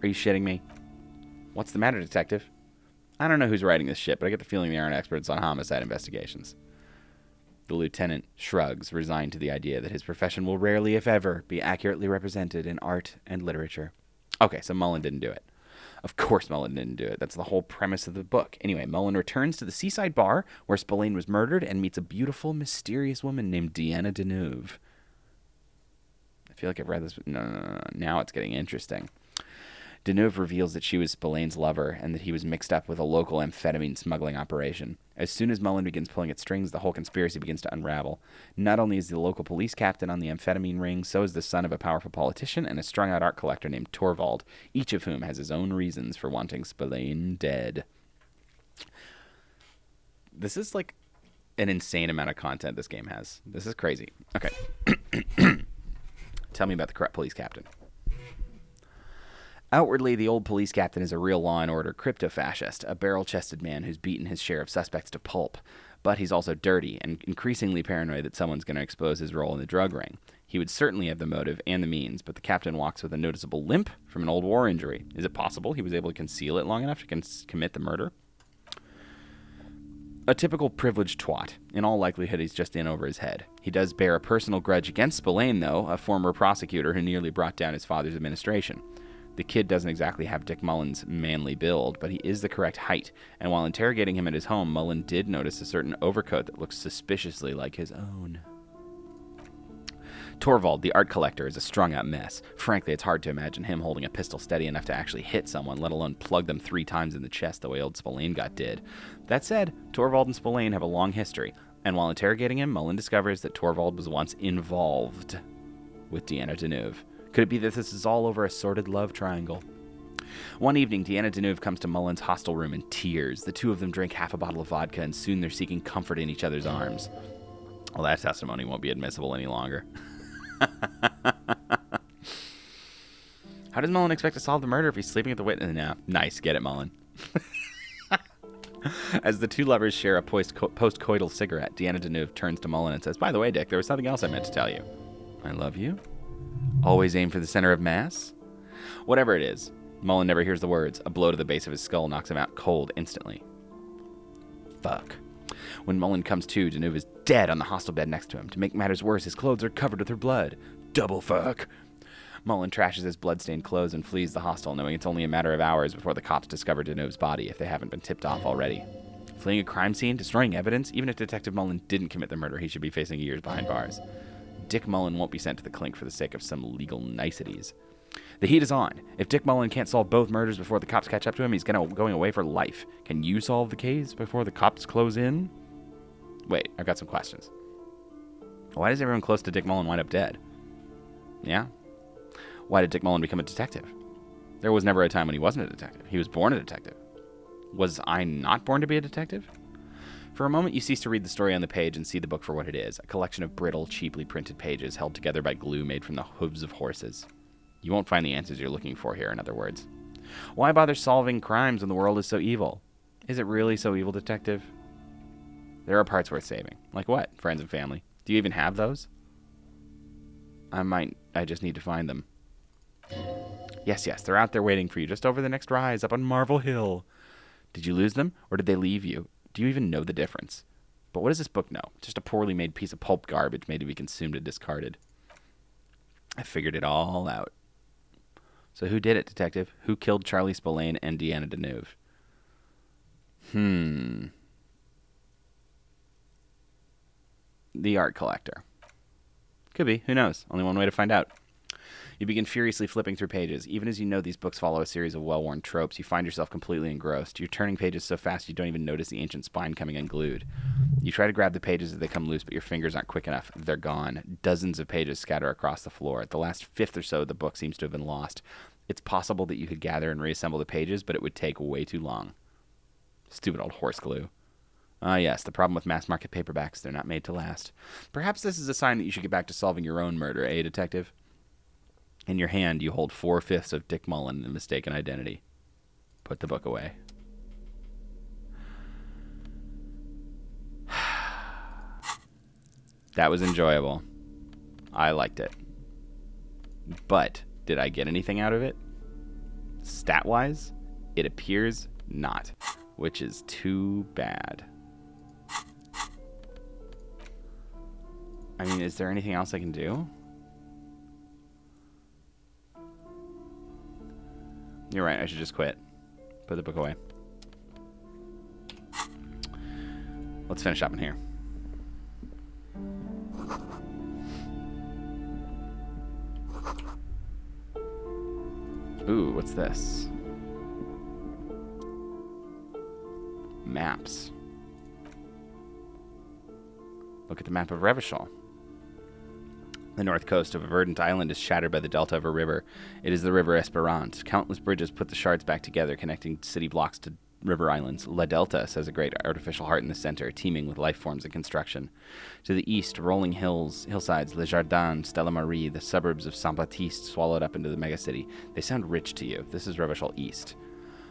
Are you shitting me? What's the matter, detective? I don't know who's writing this shit, but I get the feeling they aren't experts on homicide investigations. The lieutenant shrugs, resigned to the idea that his profession will rarely, if ever, be accurately represented in art and literature. Okay, so Mullen didn't do it. Of course Mullen didn't do it. That's the whole premise of the book. Anyway, Mullen returns to the seaside bar where Spillane was murdered and meets a beautiful, mysterious woman named Deanna Deneuve. I feel like I've read this. No. Now it's getting interesting. Deneuve reveals that she was Spillane's lover and that he was mixed up with a local amphetamine smuggling operation. As soon as Mullen begins pulling at strings, the whole conspiracy begins to unravel. Not only is the local police captain on the amphetamine ring, so is the son of a powerful politician and a strung-out art collector named Torvald, each of whom has his own reasons for wanting Spillane dead. This is like an insane amount of content this game has. This is crazy. Okay. Tell me about the corrupt police captain. Outwardly, the old police captain is a real law and order crypto-fascist, a barrel-chested man who's beaten his share of suspects to pulp. But he's also dirty and increasingly paranoid that someone's going to expose his role in the drug ring. He would certainly have the motive and the means, but the captain walks with a noticeable limp from an old war injury. Is it possible he was able to conceal it long enough to commit the murder? A typical privileged twat. In all likelihood, he's just in over his head. He does bear a personal grudge against Spillane, though, a former prosecutor who nearly brought down his father's administration. The kid doesn't exactly have Dick Mullen's manly build, but he is the correct height, and while interrogating him at his home, Mullen did notice a certain overcoat that looks suspiciously like his own. Torvald, the art collector, is a strung-out mess. Frankly, it's hard to imagine him holding a pistol steady enough to actually hit someone, let alone plug them 3 times in the chest the way old Spillane did. That said, Torvald and Spillane have a long history, and while interrogating him, Mullen discovers that Torvald was once involved with Deanna Deneuve. Could it be that this is all over a sordid love triangle? One evening, Deanna Deneuve comes to Mullen's hostel room in tears. The two of them drink half a bottle of vodka, and soon they're seeking comfort in each other's arms. Well, that testimony won't be admissible any longer. How How does Mullen expect to solve the murder if he's sleeping with the witness? No. Nice. Get it, Mullen. As the two lovers share a post-coital cigarette, Deanna Deneuve turns to Mullen and says, by the way, Dick, there was something else I meant to tell you. I love you. Always aim for the center of mass. Whatever it is, Mullen never hears the words. A blow to the base of his skull knocks him out cold instantly. Fuck. When Mullen comes to, Deneuve is dead on the hostel bed next to him. To make matters worse, his clothes are covered with her blood. Double fuck. Mullen trashes his bloodstained clothes and flees the hostel, knowing it's only a matter of hours before the cops discover Deneuve's body, if they haven't been tipped off already. Fleeing a crime scene, destroying evidence, even if Detective Mullen didn't commit the murder, he should be facing years behind bars. Dick Mullen won't be sent to the clink for the sake of some legal niceties. The heat is on. If Dick Mullen can't solve both murders before the cops catch up to him, he's going away for life. Can you solve the case before the cops close in? Wait, I've got some questions. Why does everyone close to Dick Mullen wind up dead? Yeah? Why did Dick Mullen become a detective? There was never a time when he wasn't a detective. He was born a detective. Was I not born to be a detective? For a moment, you cease to read the story on the page and see the book for what it is, a collection of brittle, cheaply printed pages held together by glue made from the hooves of horses. You won't find the answers you're looking for here, in other words. Why bother solving crimes when the world is so evil? Is it really so evil, detective? There are parts worth saving. Like what? Friends and family. Do you even have those? I just need to find them. Yes, they're out there waiting for you, just over the next rise, up on Marvel Hill. Did you lose them, or did they leave you? Do you even know the difference? But what does this book know? Just a poorly made piece of pulp garbage made to be consumed and discarded. I figured it all out. So who did it, detective? Who killed Charlie Spillane and Deanna Deneuve? The art collector. Could be. Who knows? Only one way to find out. You begin furiously flipping through pages. Even as you know these books follow a series of well-worn tropes, you find yourself completely engrossed. You're turning pages so fast you don't even notice the ancient spine coming unglued. You try to grab the pages as they come loose, but your fingers aren't quick enough. They're gone. Dozens of pages scatter across the floor. The last fifth or so of the book seems to have been lost. It's possible that you could gather and reassemble the pages, but it would take way too long. Stupid old horse glue. Ah, yes, the problem with mass-market paperbacks. They're not made to last. Perhaps this is a sign that you should get back to solving your own murder, eh, detective? In your hand, you hold 4/5 of Dick Mullen and the mistaken identity. Put the book away. That was enjoyable. I liked it. But did I get anything out of it? Stat-wise, it appears not, which is too bad. I mean, is there anything else I can do? You're right, I should just quit. Put the book away. Let's finish up in here. Ooh, what's this? Maps. Look at the map of Revachol. The north coast of a verdant island is shattered by the delta of a river. It is the River Esperance. Countless bridges put the shards back together, connecting city blocks to river islands. La Delta says a great artificial heart in the center, teeming with life forms and construction. To the east, rolling hillsides, Le Jardin, Stella Marie, the suburbs of Saint-Baptiste swallowed up into the megacity. They sound rich to you. This is Revachol East.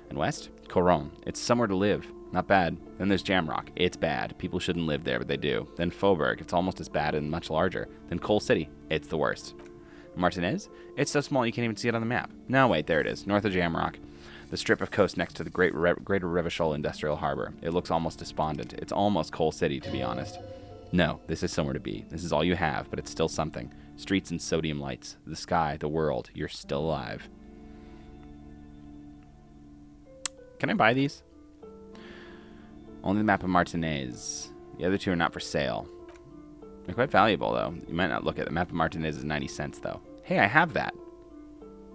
And west? Coron. It's somewhere to live. Not bad. Then there's Jamrock. It's bad. People shouldn't live there, but they do. Then Faubourg. It's almost as bad and much larger. Then Coal City. It's the worst. Martinez? It's so small you can't even see it on the map. No, wait, there it is. North of Jamrock. The strip of coast next to the greater Revachol Industrial Harbor. It looks almost despondent. It's almost Coal City, to be honest. No, this is somewhere to be. This is all you have, but it's still something. Streets and sodium lights. The sky, the world. You're still alive. Can I buy these? Only the map of Martinez. The other two are not for sale. They're quite valuable, though. You might not look at the map of Martinez is 90 cents, though. Hey, I have that.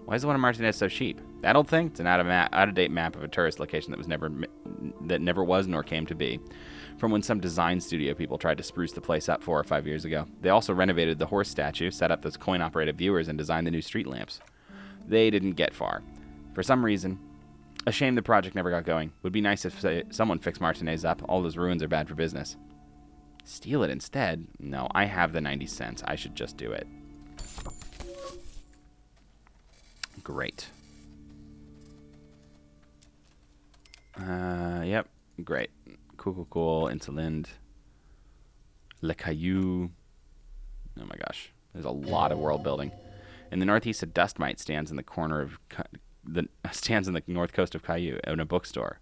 Why is the one of Martinez so cheap? That old thing? It's an out-of-date map of a tourist location that never was nor came to be. From when some design studio people tried to spruce the place up 4 or 5 years ago. They also renovated the horse statue, set up those coin-operated viewers, and designed the new street lamps. They didn't get far. For some reason, a shame the project never got going. Would be nice if someone fixed Martinez up. All those ruins are bad for business. Steal it instead? No, I have the 90 cents. I should just do it. Great. Yep. Great. Cool. Insolend. Le Caillou. Oh my gosh. There's a lot of world building. In the northeast, a dust mite stands in the corner of stands in the north coast of Caillou in a bookstore.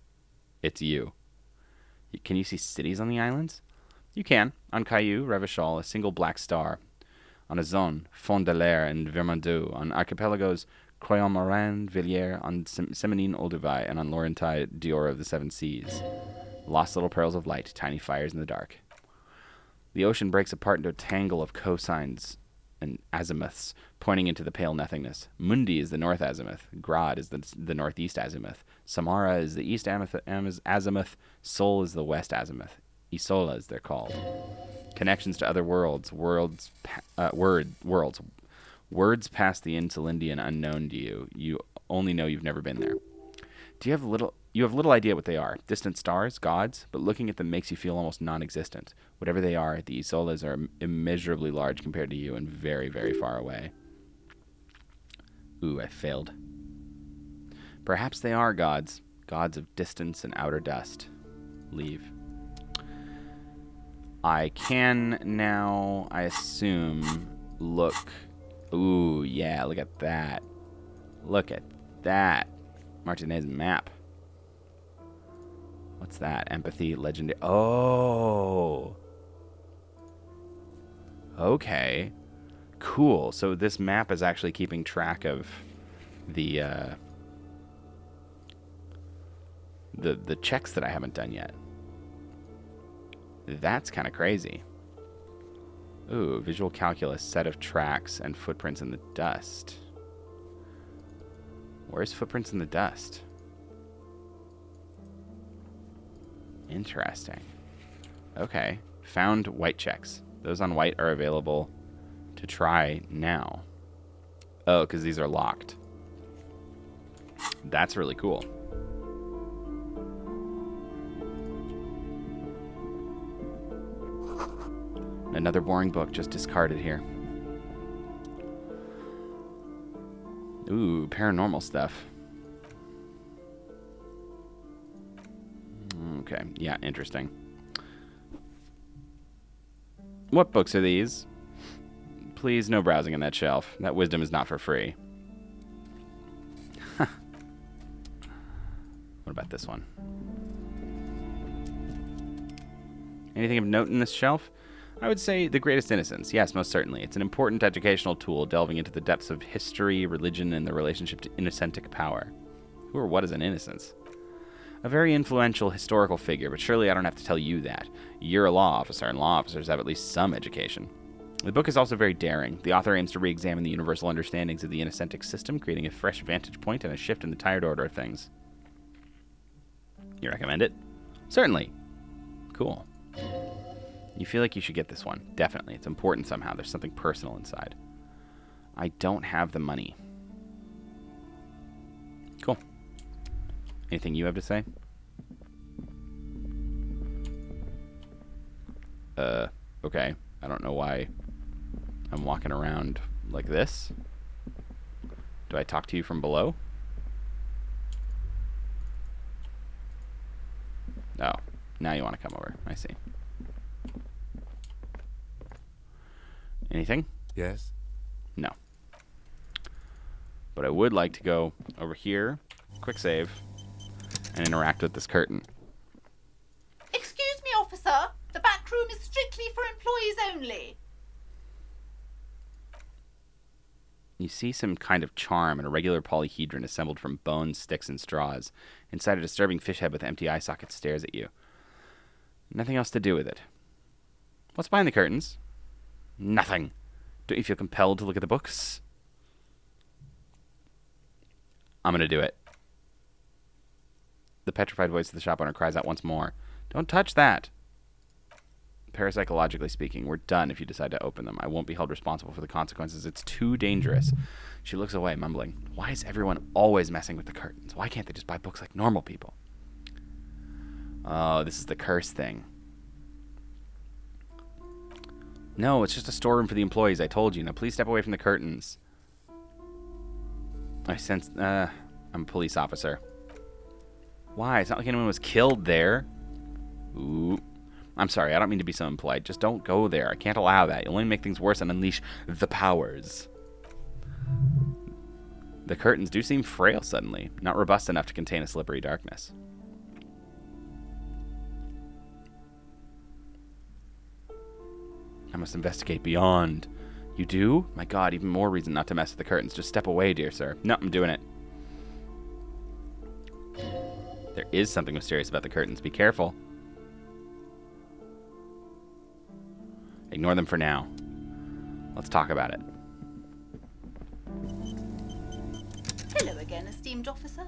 It's you. Can you see cities on the islands? You can. On Caillou, Revachol, a single black star. On Azon, Fond de l'Air, and Vermandoux. On archipelagos, Croyant-Marin, Villiers, on Semenine, Olduvai, and on Laurentide, Dior of the Seven Seas. Lost little pearls of light, tiny fires in the dark. The ocean breaks apart into a tangle of cosines and azimuths, pointing into the pale nothingness. Mundi is the north azimuth. Grad is the northeast azimuth. Samara is the east azimuth. Sol is the west azimuth. Isolas, they're called. Connections to other worlds. Words past the Insulindian unknown to you. You only know you've never been there. You have little idea what they are. Distant stars, gods, but looking at them makes you feel almost non-existent. Whatever they are, the Isolas are immeasurably large compared to you and very, very far away. Ooh, I failed. Perhaps they are gods. Gods of distance and outer dust. Leave. I can now, I assume, look. Ooh, yeah, look at that. Look at that. Martinez map. What's that? Empathy, legendary. Oh. Okay. Cool. So this map is actually keeping track of the checks that I haven't done yet. That's kind of crazy. Ooh, visual calculus, set of tracks and footprints in the dust. Where's footprints in the dust? Interesting. Okay. Found white checks. Those on white are available to try now. Oh, because these are locked. That's really cool. Another boring book just discarded here. Ooh, paranormal stuff. Okay, yeah, interesting. What books are these? Please, no browsing on that shelf. That wisdom is not for free. What about this one? Anything of note in this shelf? I would say The Greatest Innocence. Yes, most certainly. It's an important educational tool delving into the depths of history, religion, and the relationship to innocentic power. Who or what is an innocence? A very influential historical figure, but surely I don't have to tell you that. You're a law officer, and law officers have at least some education. The book is also very daring. The author aims to re-examine the universal understandings of the innocentic system, creating a fresh vantage point and a shift in the tired order of things. You recommend it? Certainly. Cool. You feel like you should get this one. Definitely. It's important somehow. There's something personal inside. I don't have the money. Cool. Anything you have to say? Okay. I don't know why I'm walking around like this. Do I talk to you from below? Oh, now you want to come over. I see. Anything? Yes? No. But I would like to go over here, quick save, and interact with this curtain. Excuse me, officer. The back room is strictly for employees only. You see some kind of charm in a regular polyhedron assembled from bones, sticks, and straws. Inside, a disturbing fish head with empty eye sockets stares at you. Nothing else to do with it. What's behind the curtains? Nothing. Don't you feel compelled to look at the books? I'm going to do it. The petrified voice of the shop owner cries out once more. Don't touch that. Parapsychologically speaking, we're done if you decide to open them. I won't be held responsible for the consequences. It's too dangerous. She looks away, mumbling. Why is everyone always messing with the curtains? Why can't they just buy books like normal people? Oh, this is the curse thing. No, it's just a storeroom for the employees. I told you. Now please step away from the curtains. I sense, I'm a police officer. Why? It's not like anyone was killed there. Ooh. I'm sorry, I don't mean to be so impolite. Just don't go there. I can't allow that. You'll only make things worse and unleash the powers. The curtains do seem frail suddenly, not robust enough to contain a slippery darkness. I must investigate beyond. You do? My God, even more reason not to mess with the curtains. Just step away, dear sir. No, I'm doing it. There is something mysterious about the curtains. Be careful. Ignore them for now. Let's talk about it. Hello again, esteemed officer.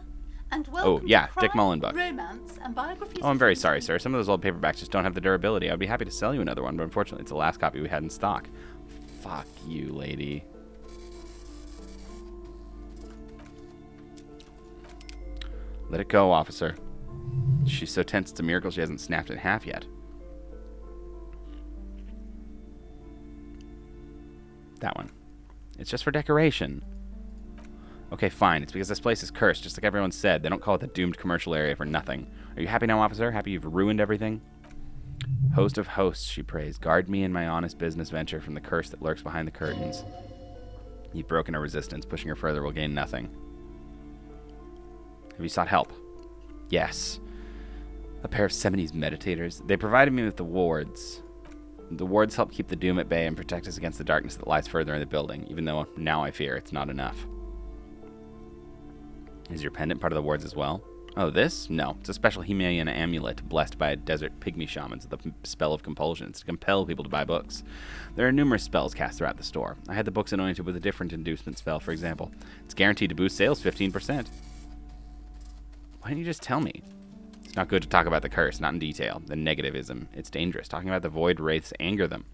And welcome Oh, yeah, to Dick Crime, Mullen book. Romance, and Biographies Oh, I'm of very Famous sorry, People. sir. Some of those old paperbacks just don't have the durability. I'd be happy to sell you another one, but unfortunately it's the last copy we had in stock. Fuck you, lady. Let it go, officer. She's so tense it's a miracle she hasn't snapped in half yet. That one. It's just for decoration. Okay, fine. It's because this place is cursed, just like everyone said. They don't call it the doomed commercial area for nothing. Are you happy now, officer? Happy you've ruined everything? Host of hosts, she prays, guard me in my honest business venture from the curse that lurks behind the curtains. You've broken her resistance. Pushing her further will gain nothing. Have you sought help? Yes. A pair of Seminese meditators. They provided me with the wards. The wards help keep the doom at bay and protect us against the darkness that lies further in the building, even though now I fear it's not enough. Is your pendant part of the wards as well? Oh, this? No. It's a special Himalayan amulet blessed by a desert pygmy shamans with a spell of compulsion. It's to compel people to buy books. There are numerous spells cast throughout the store. I had the books anointed with a different inducement spell, for example. It's guaranteed to boost sales 15%. Why didn't you just tell me? It's not good to talk about the curse, not in detail. The negativism. It's dangerous. Talking about the void wraiths anger them.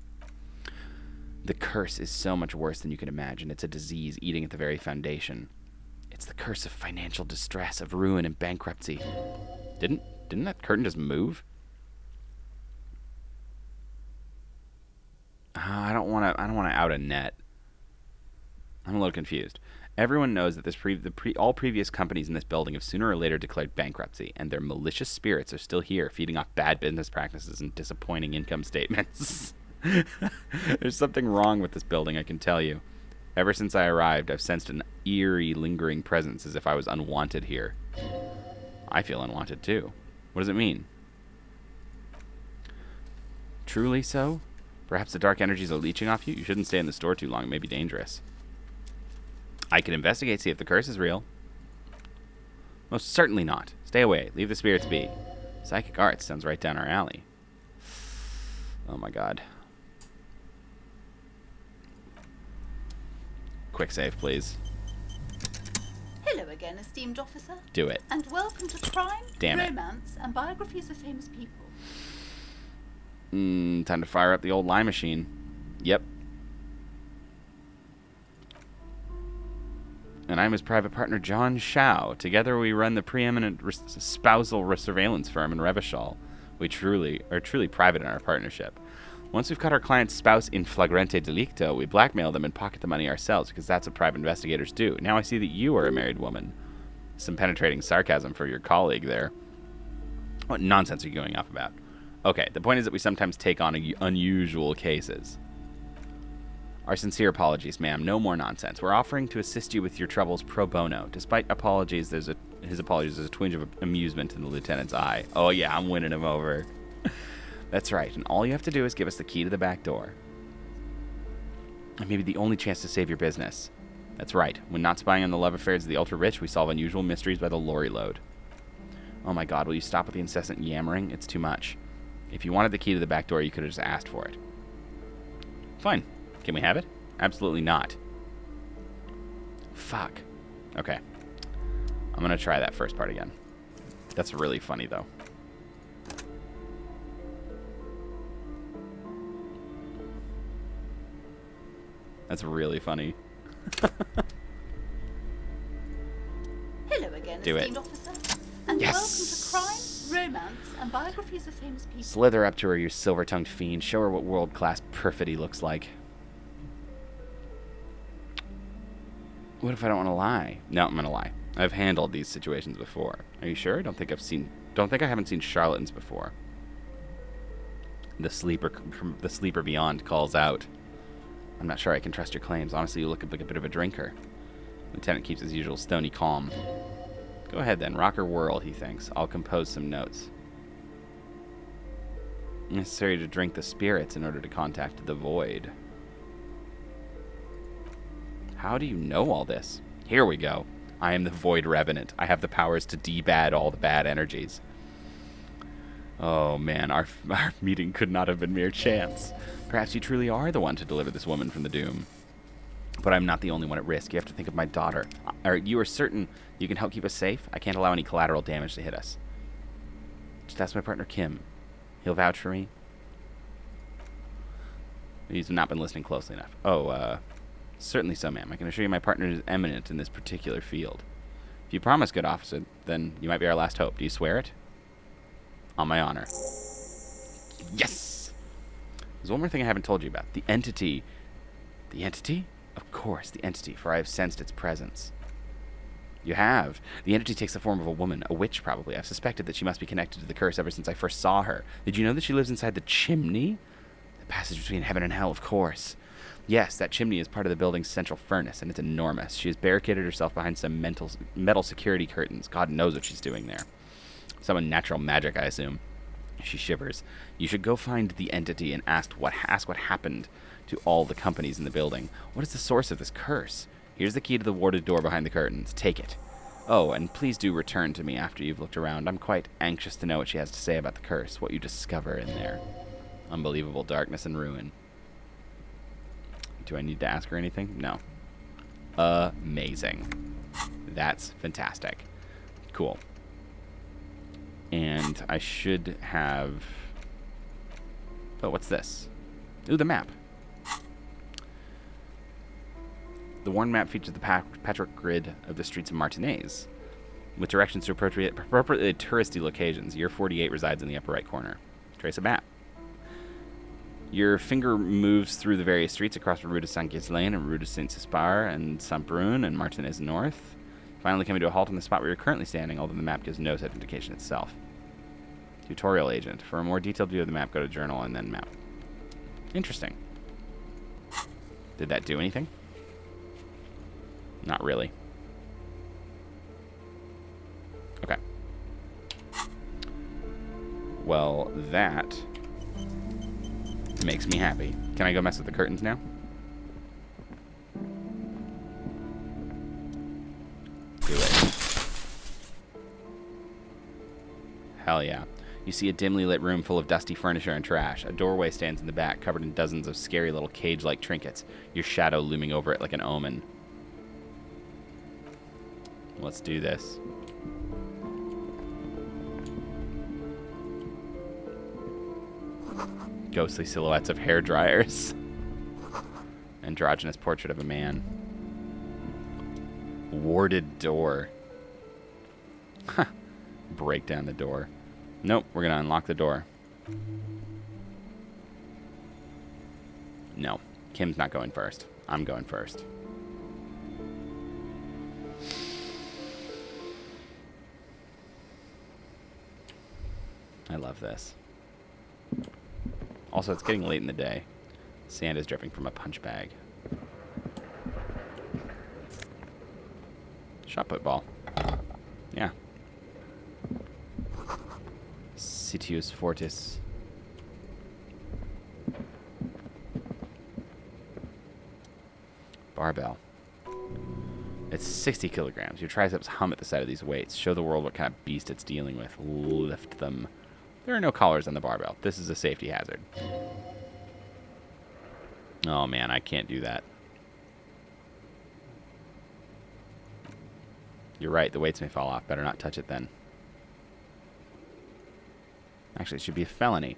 The curse is so much worse than you can imagine. It's a disease eating at the very foundation. It's the curse of financial distress, of ruin and bankruptcy. Didn't that curtain just move? I don't want to out a net. I'm a little confused. Everyone knows that all previous companies in this building have sooner or later declared bankruptcy, and their malicious spirits are still here, feeding off bad business practices and disappointing income statements. There's something wrong with this building, I can tell you. Ever since I arrived, I've sensed an eerie, lingering presence as if I was unwanted here. I feel unwanted, too. What does it mean? Truly so? Perhaps the dark energies are leeching off you? You shouldn't stay in the store too long. It may be dangerous. I can investigate, see if the curse is real. Most certainly not. Stay away. Leave the spirits be. Psychic arts sounds right down our alley. Oh my god. Quick save, please. Hello again, esteemed officer. Do it. And welcome to Crime, Damn it. Romance, and Biographies of Famous People. Time to fire up the old lie machine. Yep. And I'm his private partner, John Shao. Together we run the preeminent spousal surveillance firm in Revachol. We are truly private in our partnership. Once we've caught our client's spouse in flagrante delicto, we blackmail them and pocket the money ourselves, because that's what private investigators do. Now I see that you are a married woman. Some penetrating sarcasm for your colleague there. What nonsense are you going off about? Okay, the point is that we sometimes take on unusual cases. Our sincere apologies, ma'am. No more nonsense. We're offering to assist you with your troubles pro bono. Despite apologies, there's a twinge of amusement in the lieutenant's eye. Oh yeah, I'm winning him over. That's right, and all you have to do is give us the key to the back door. And maybe the only chance to save your business. That's right. When not spying on the love affairs of the ultra-rich, we solve unusual mysteries by the lorry load. Oh my god, will you stop with the incessant yammering? It's too much. If you wanted the key to the back door, you could have just asked for it. Fine. Can we have it? Absolutely not. Fuck. Okay. I'm gonna try that first part again. That's really funny, though. That's really funny. Hello again, Do it. esteemed officer. And Yes. welcome to Crime, Romance, and Biographies of Famous People. Slither up to her, you silver-tongued fiend. Show her what world-class perfidy looks like. What if I don't want to lie? No, I'm gonna lie. I've handled these situations before. Are you sure? Don't think I haven't seen charlatans before. The sleeper from the sleeper beyond calls out. I'm not sure I can trust your claims. Honestly, you look like a bit of a drinker. Lieutenant keeps his usual stony calm. Go ahead then, rock or whirl, he thinks. I'll compose some notes. Necessary to drink the spirits in order to contact the void. How do you know all this? Here we go. I am the Void Revenant. I have the powers to debad all the bad energies. Oh man, our meeting could not have been mere chance. Perhaps you truly are the one to deliver this woman from the doom. But I'm not the only one at risk. You have to think of my daughter. You are certain you can help keep us safe? I can't allow any collateral damage to hit us. Just ask my partner Kim. He'll vouch for me. He's not been listening closely enough. Oh, certainly so, ma'am. I can assure you my partner is eminent in this particular field. If you promise, good officer, then you might be our last hope. Do you swear it? On my honor. Yes! There's one more thing I haven't told you about. The entity. The entity? Of course, the entity, for I have sensed its presence. You have. The entity takes the form of a woman, a witch probably. I've suspected that she must be connected to the curse ever since I first saw her. Did you know that she lives inside the chimney? The passage between heaven and hell, of course. Yes, that chimney is part of the building's central furnace, and it's enormous. She has barricaded herself behind some metal security curtains. God knows what she's doing there. Some unnatural magic, I assume. She shivers. You should go find the entity and ask what happened to all the companies in the building. What is the source of this curse? Here's the key to the warded door behind the curtains. Take it. Oh, and please do return to me after you've looked around. I'm quite anxious to know what she has to say about the curse, what you discover in there. Unbelievable darkness and ruin. Do I need to ask her anything? No. Amazing. That's fantastic. Cool. And I should have... Oh, what's this? Ooh, the map. The worn map features the patchwork grid of the streets of Martinez, with directions to appropriately touristy locations. Year 48 resides in the upper right corner. Trace a map. Your finger moves through the various streets across Rue de Saint-Ghislain and Rue de Saint-Cespar and Saint-Brun and Martinez North, finally coming to a halt on the spot where you're currently standing, although the map gives no such indication itself. Tutorial agent. For a more detailed view of the map, go to journal and then map. Interesting. Did that do anything? Not really. Okay. Well, that makes me happy. Can I go mess with the curtains now? Do it. Hell yeah. You see a dimly lit room full of dusty furniture and trash. A doorway stands in the back, covered in dozens of scary little cage-like trinkets, your shadow looming over it like an omen. Let's do this. Ghostly silhouettes of hair dryers. Androgynous portrait of a man. Warded door. Break down the door. Nope, we're gonna unlock the door. No, Kim's not going first. I'm going first. I love this. Also, it's getting late in the day. Sand is dripping from a punch bag. Shot put ball. Yeah. Sitius Fortis. Barbell. It's 60 kilograms. Your triceps hum at the sight of these weights. Show the world what kind of beast it's dealing with. Lift them. There are no collars on the barbell. This is a safety hazard. Oh man, I can't do that. You're right, the weights may fall off. Better not touch it then. Actually, it should be a felony.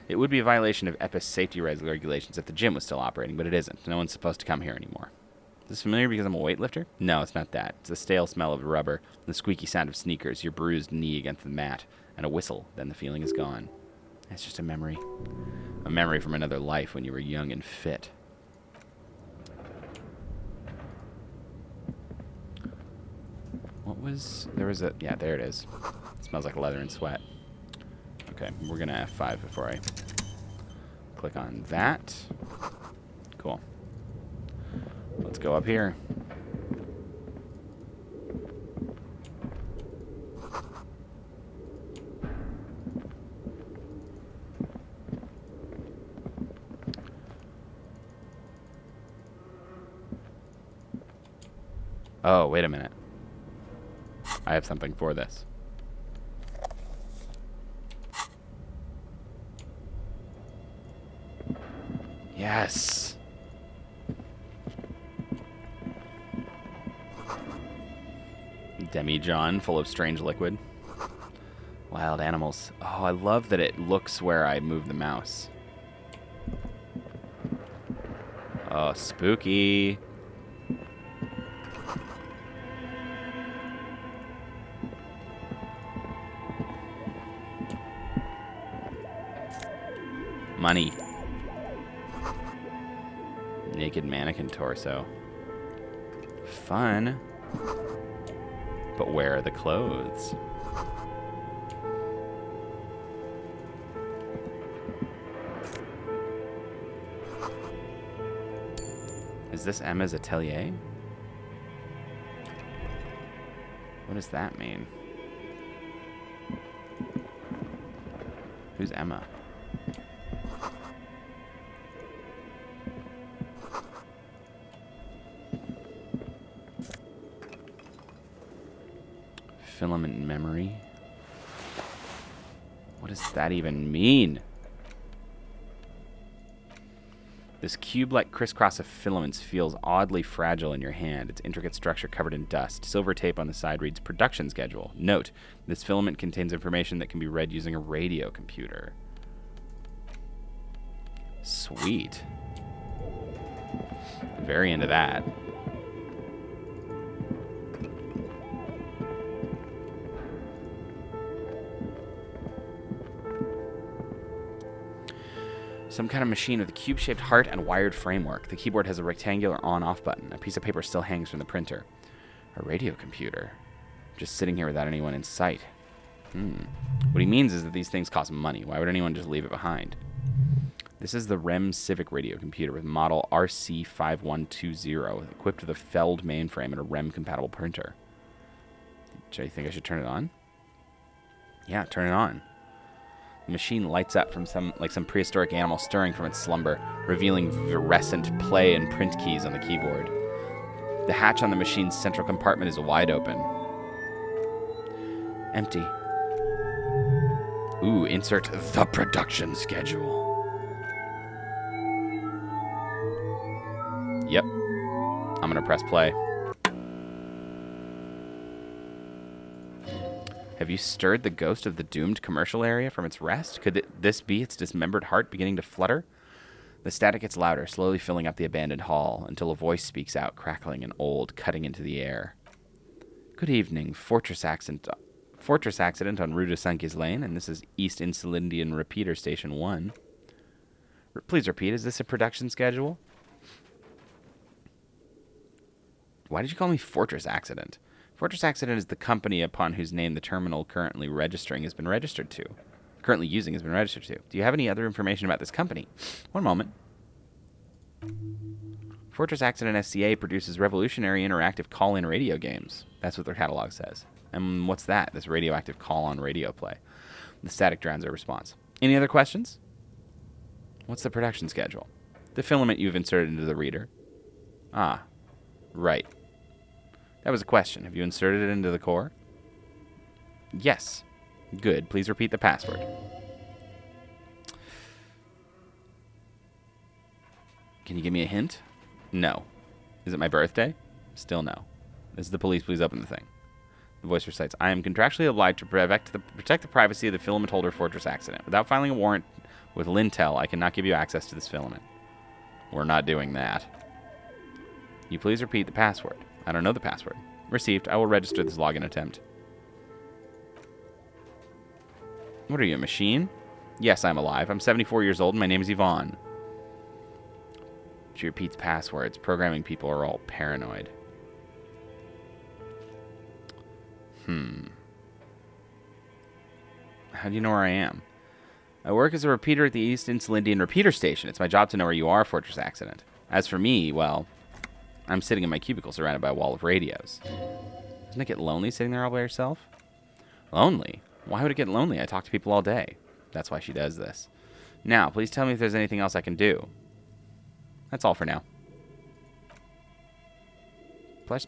It would be a violation of EPIS safety regulations if the gym was still operating, but it isn't. No one's supposed to come here anymore. Is this familiar because I'm a weightlifter? No, it's not that. It's the stale smell of rubber, the squeaky sound of sneakers, your bruised knee against the mat, and a whistle. Then the feeling is gone. It's just a memory. A memory from another life when you were young and fit. There was a... Yeah, there it is. It smells like leather and sweat. Okay, we're going to F5 before I click on that. Cool. Let's go up here. Oh, wait a minute. I have something for this. Yes. Demijohn full of strange liquid. Wild animals. Oh, I love that it looks where I move the mouse. Oh, spooky. Money. Naked mannequin torso. Fun. But where are the clothes? Is this Emma's atelier? What does that mean? Who's Emma? Filament memory. What does that even mean? This cube-like crisscross of filaments feels oddly fragile in your hand, its intricate structure covered in dust. Silver tape on the side reads production schedule. Note, this filament contains information that can be read using a radio computer. Sweet. Very into that. Some kind of machine with a cube-shaped heart and wired framework. The keyboard has a rectangular on-off button. A piece of paper still hangs from the printer. A radio computer. Just sitting here without anyone in sight. What he means is that these things cost money. Why would anyone just leave it behind? This is the REM Civic radio computer with model RC5120, equipped with a Feld mainframe and a REM-compatible printer. Do you think I should turn it on? Yeah, turn it on. The machine lights up from some prehistoric animal stirring from its slumber, revealing virescent play and print keys on the keyboard. The hatch on the machine's central compartment is wide open. Empty. Ooh, insert the production schedule. Yep. I'm gonna press play. Have you stirred the ghost of the doomed commercial area from its rest? Could this be its dismembered heart beginning to flutter? The static gets louder, slowly filling up the abandoned hall, until a voice speaks out, crackling and old, cutting into the air. Good evening, Fortress accident on Rue de Sankey's Lane, and this is East Insulindian Repeater Station 1. Please repeat, is this a production schedule? Why did you call me Fortress Accident? Fortress Accident is the company upon whose name the terminal currently using has been registered to. Do you have any other information about this company? One moment. Fortress Accident SCA produces revolutionary interactive call-in radio games. That's what their catalog says. And what's that? This radioactive call-on radio play. The static drowns their response. Any other questions? What's the production schedule? The filament you've inserted into the reader. Ah, right. That was a question. Have you inserted it into the core? Yes. Good. Please repeat the password. Can you give me a hint? No. Is it my birthday? Still no. This is the police. Please open the thing. The voice recites, I am contractually obliged to protect the privacy of the filament holder Fortress Accident. Without filing a warrant with Lintel, I cannot give you access to this filament. We're not doing that. You please repeat the password. I don't know the password. Received. I will register this login attempt. What are you, a machine? Yes, I'm alive. I'm 74 years old and my name is Yvonne. She repeats passwords. Programming people are all paranoid. How do you know where I am? I work as a repeater at the East Insulindian Repeater Station. It's my job to know where you are, Fortress Accident. As for me, well, I'm sitting in my cubicle surrounded by a wall of radios. Doesn't it get lonely sitting there all by yourself? Lonely? Why would it get lonely? I talk to people all day. That's why she does this. Now, please tell me if there's anything else I can do. That's all for now. Plus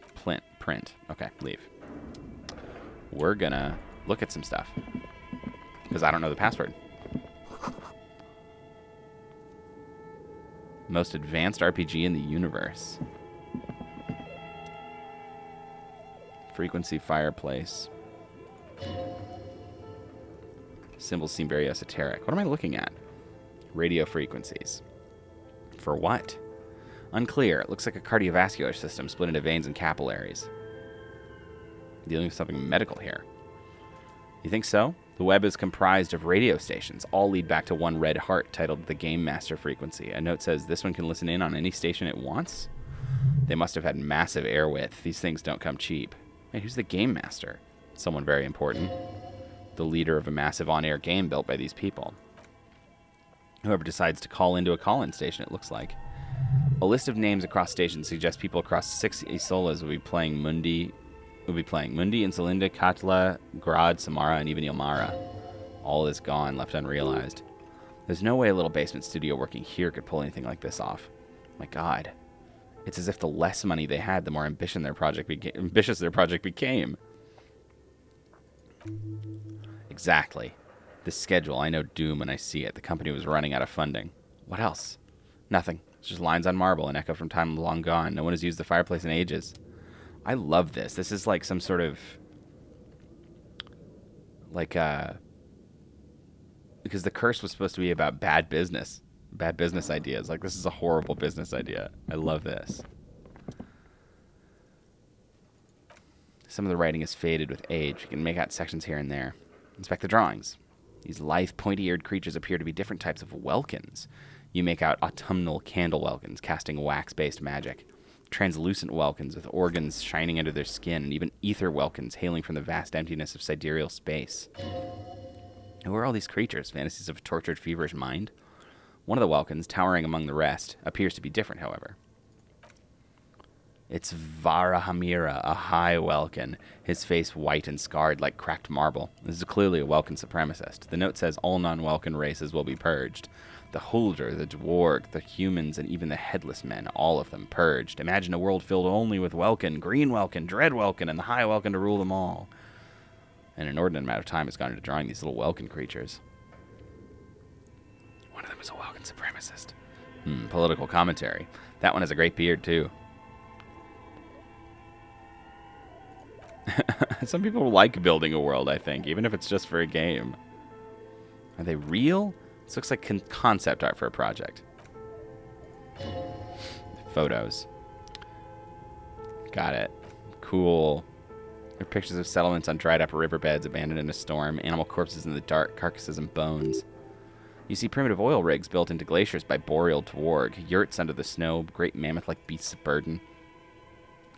print. Okay, leave. We're gonna look at some stuff. Because I don't know the password. Most advanced RPG in the universe. Frequency fireplace. Symbols seem very esoteric. What am I looking at? Radio frequencies. For what? Unclear. It looks like a cardiovascular system split into veins and capillaries. Dealing with something medical here. You think so? The web is comprised of radio stations. All lead back to one red heart titled the Game Master frequency. A note says this one can listen in on any station it wants. They must have had massive air width. These things don't come cheap. Hey, who's the Game Master? Someone very important. The leader of a massive on-air game built by these people. Whoever decides to call into a call-in station, it looks like. A list of names across stations suggests people across 6 Isolas will be playing Mundi, Insulinda, Katla, Grad, Samara, and even Ilmara. All is gone, left unrealized. There's no way a little basement studio working here could pull anything like this off. My God. It's as if the less money they had, the more ambitious their project became. Exactly. The schedule, I know doom when I see it. The company was running out of funding. What else? Nothing. It's just lines on marble, an echo from time long gone. No one has used the fireplace in ages. I love this. This is like some sort of... because the curse was supposed to be about bad business ideas. Like, this is a horrible business idea. I love this. Some of the writing is faded with age. You can make out sections here and there. Inspect the drawings. These lithe, pointy-eared creatures appear to be different types of welkins. You make out autumnal candle welkins casting wax-based magic, translucent welkins with organs shining under their skin, and even ether welkins hailing from the vast emptiness of sidereal space. Who are all these creatures? Fantasies of a tortured, feverish mind? One of the welkins, towering among the rest, appears to be different, however. It's Varahamira, a high welkin, his face white and scarred like cracked marble. This is clearly a welkin supremacist. The note says all non-welkin races will be purged. The Hulder, the Dwarg, the humans, and even the headless men, all of them purged. Imagine a world filled only with welkin, green welkin, dread welkin, and the high welkin to rule them all. An inordinate amount of time has gone into drawing these little welkin creatures. One of them is a welkin supremacist. Political commentary. That one has a great beard, too. Some people like building a world, I think, even if it's just for a game. Are they real? This looks like concept art for a project. Photos. Got it. Cool. There are pictures of settlements on dried-up riverbeds abandoned in a storm, animal corpses in the dark, carcasses and bones. You see primitive oil rigs built into glaciers by boreal dwarg, yurts under the snow, great mammoth-like beasts of burden.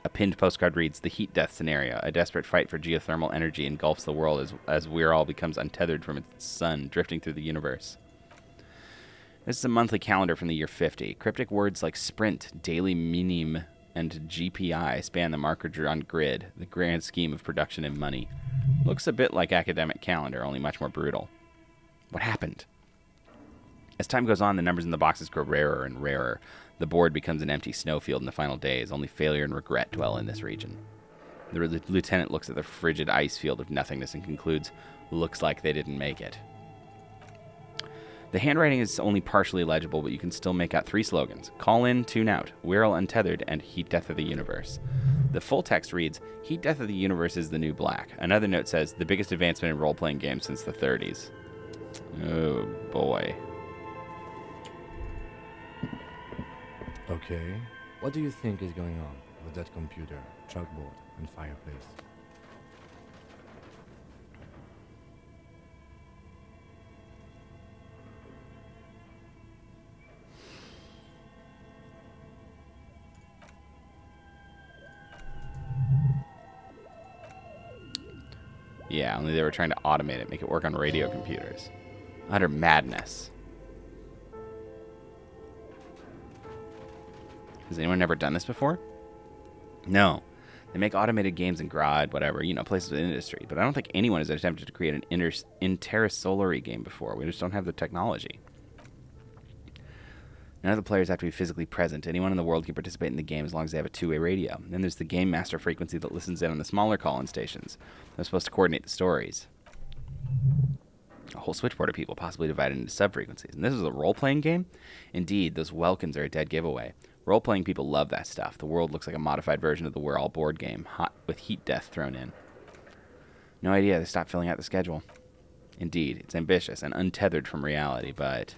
A pinned postcard reads, "The heat death scenario. A desperate fight for geothermal energy engulfs the world as We're all becomes untethered from its sun, drifting through the universe." This is a monthly calendar from the year 50. Cryptic words like sprint, daily minim, and GPI span the marker-drawn grid, the grand scheme of production and money. Looks a bit like academic calendar, only much more brutal. What happened? As time goes on, the numbers in the boxes grow rarer and rarer. The board becomes an empty snowfield in the final days. Only failure and regret dwell in this region. The lieutenant looks at the frigid ice field of nothingness and concludes, looks like they didn't make it. The handwriting is only partially legible, but you can still make out 3 slogans. Call in, tune out, We're all untethered, and Heat Death of the Universe. The full text reads, Heat Death of the Universe is the new black. Another note says, the biggest advancement in role-playing games since the 30s. Oh, boy. Okay. What do you think is going on with that computer, chalkboard, and fireplace? Yeah, only they were trying to automate it, make it work on radio computers. Utter madness. Has anyone ever done this before? No. They make automated games in Grod, whatever, places with industry. But I don't think anyone has attempted to create an Intersolary game before. We just don't have the technology. None of the players have to be physically present. Anyone in the world can participate in the game as long as they have a two-way radio. Then there's the game master frequency that listens in on the smaller call-in stations. They're supposed to coordinate the stories. A whole switchboard of people, possibly divided into sub-frequencies. And this is a role-playing game? Indeed, those Welkins are a dead giveaway. Role-playing people love that stuff. The world looks like a modified version of the We're All board game, hot with heat death thrown in. No idea they stopped filling out the schedule. Indeed, it's ambitious and untethered from reality, but...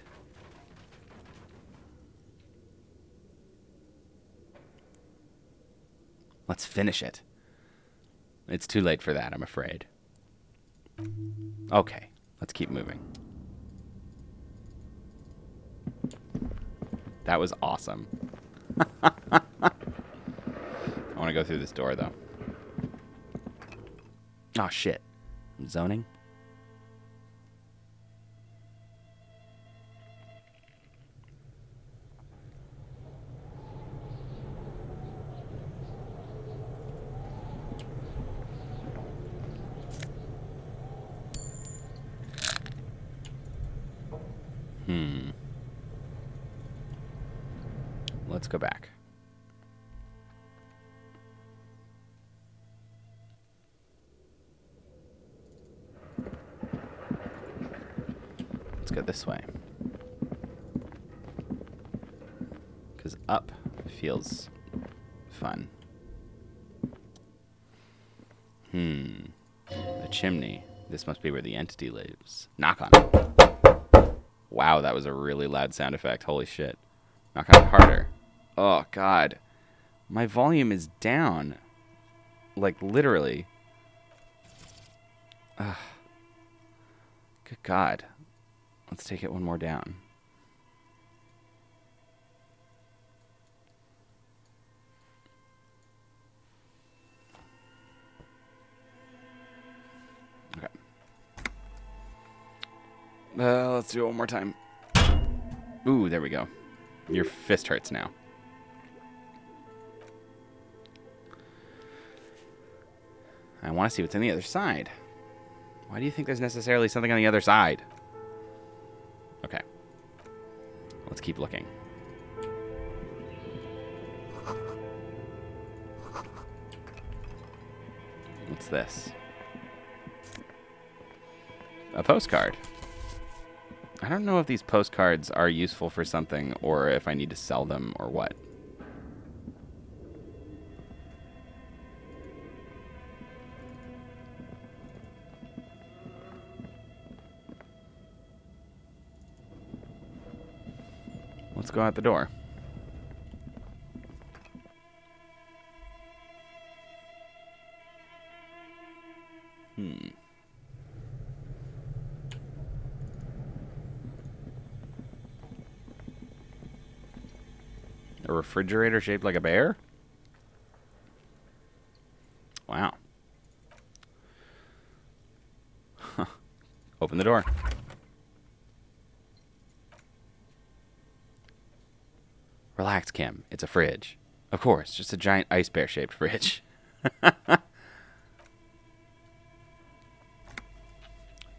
let's finish it. It's too late for that, I'm afraid. Okay, let's keep moving. That was awesome. I want to go through this door, though. Oh, shit. Zoning? Let's go back. Let's go this way. Because up feels fun. The chimney. This must be where the entity lives. Knock on it. Wow, that was a really loud sound effect. Holy shit. Knock on it harder. Oh, God. My volume is down. Like, literally. Ugh. Good God. Let's take it one more down. Okay. Let's do it one more time. Ooh, there we go. Your fist hurts now. I want to see what's on the other side. Why do you think there's necessarily something on the other side? Okay. Let's keep looking. What's this? A postcard. I don't know if these postcards are useful for something or if I need to sell them or what. Let's go out the door. A refrigerator shaped like a bear? Wow. Huh. Open the door. Relax, Kim. It's a fridge. Of course, just a giant ice bear shaped fridge.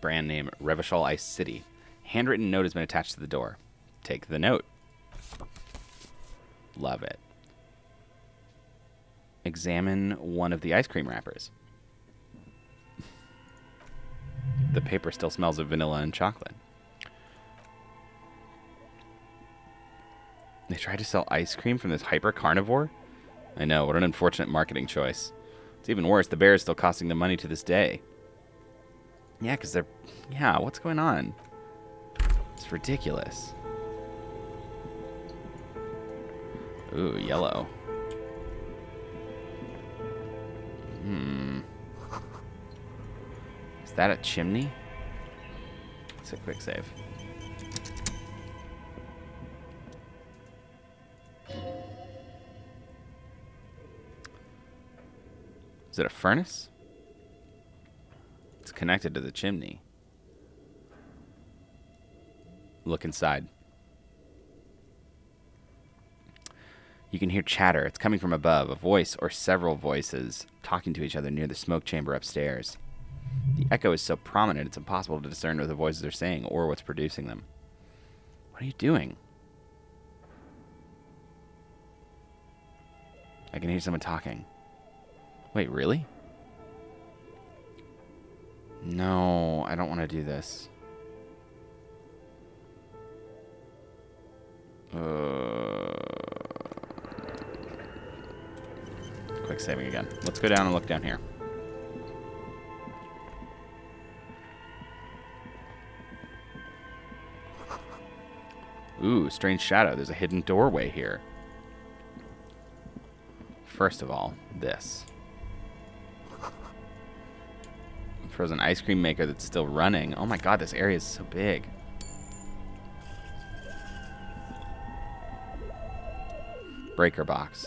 Brand name Revachol Ice City. Handwritten note has been attached to the door. Take the note. Love it. Examine one of the ice cream wrappers. The paper still smells of vanilla and chocolate. They tried to sell ice cream from this hyper carnivore? I know, what an unfortunate marketing choice. It's even worse, the bear is still costing them money to this day. Yeah, because they're... yeah, what's going on? It's ridiculous. Ooh, yellow. Is that a chimney? It's a quick save. Is it a furnace? It's connected to the chimney. Look inside. You can hear chatter. It's coming from above, a voice or several voices talking to each other near the smoke chamber upstairs. The echo is so prominent it's impossible to discern what the voices are saying or what's producing them. What are you doing? I can hear someone talking. Wait, really? No, I don't want to do this. Quick saving again. Let's go down and look down here. Ooh, strange shadow. There's a hidden doorway here. First of all, this. Frozen ice cream maker that's still running. Oh my god, this area is so big. Breaker box.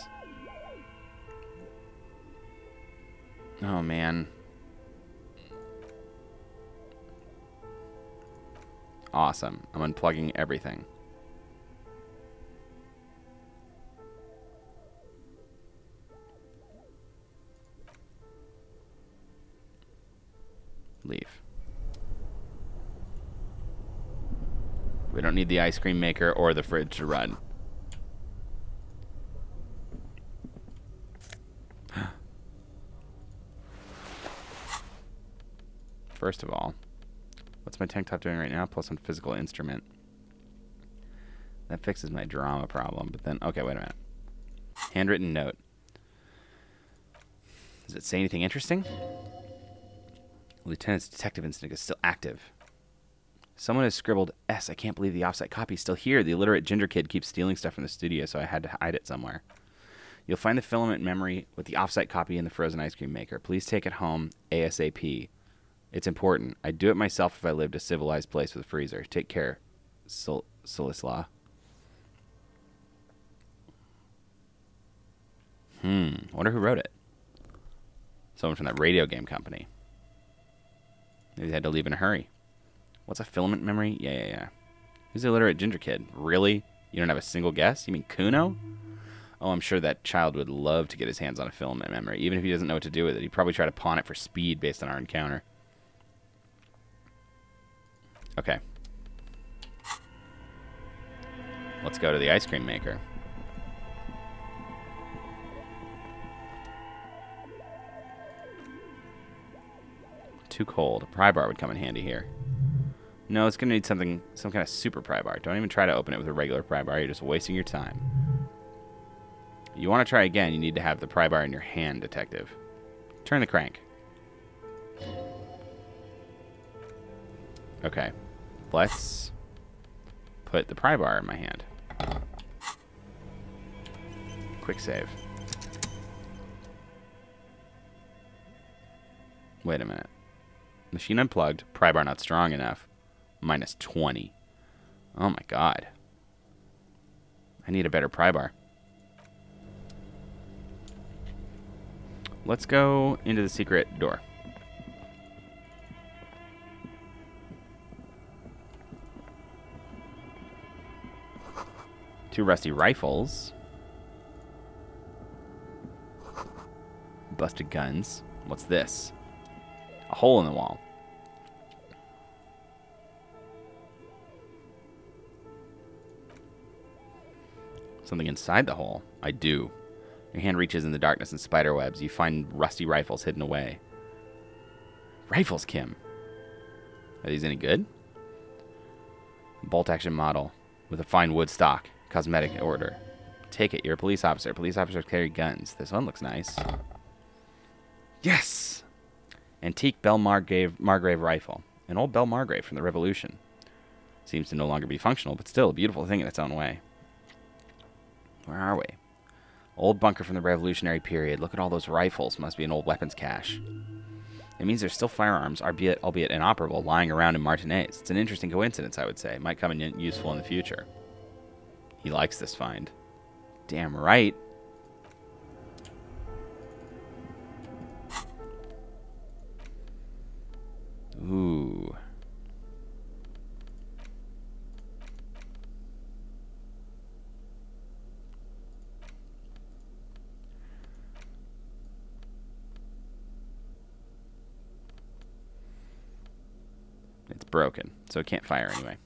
Oh man. Awesome. I'm unplugging everything. Leave. We don't need the ice cream maker or the fridge to run. First of all, what's my tank top doing right now? Plus on physical instrument. That fixes my drama problem, but then, okay, wait a minute. Handwritten note. Does it say anything interesting? Lieutenant's detective instinct is still active. Someone has scribbled S. I can't believe the offsite copy is still here. The illiterate ginger kid keeps stealing stuff from the studio, so I had to hide it somewhere. You'll find the filament memory with the offsite copy in the frozen ice cream maker. Please take it home ASAP. It's important. I'd do it myself if I lived a civilized place with a freezer. Take care, Solislaw. Wonder who wrote it. Someone from that radio game company. Maybe they had to leave in a hurry. What's a filament memory? Yeah. Who's the illiterate ginger kid? Really? You don't have a single guess? You mean Kuno? Oh, I'm sure that child would love to get his hands on a filament memory. Even if he doesn't know what to do with it, he'd probably try to pawn it for speed based on our encounter. Okay. Let's go to the ice cream maker. Too cold. A pry bar would come in handy here. No, it's going to need some kind of super pry bar. Don't even try to open it with a regular pry bar. You're just wasting your time. You want to try again, you need to have the pry bar in your hand, detective. Turn the crank. Okay. Let's put the pry bar in my hand. Quick save. Wait a minute. Machine unplugged. Pry bar not strong enough. Minus 20. Oh my god. I need a better pry bar. Let's go into the secret door. Two rusty rifles. Busted guns. What's this? A hole in the wall. Something inside the hole. I do. Your hand reaches in the darkness and spider webs. You find rusty rifles hidden away. Rifles, Kim. Are these any good? Bolt action model with a fine wood stock. Cosmetic order. Take it. You're a police officer. Police officers carry guns. This one looks nice. Yes! Antique Belle Margrave rifle. An old Belle Margrave from the Revolution. Seems to no longer be functional, but still a beautiful thing in its own way. Where are we? Old bunker from the Revolutionary period. Look at all those rifles. Must be an old weapons cache. It means there's still firearms, albeit inoperable, lying around in Martinez. It's an interesting coincidence, I would say. Might come in useful in the future. He likes this find. Damn right. It's broken, so it can't fire anyway.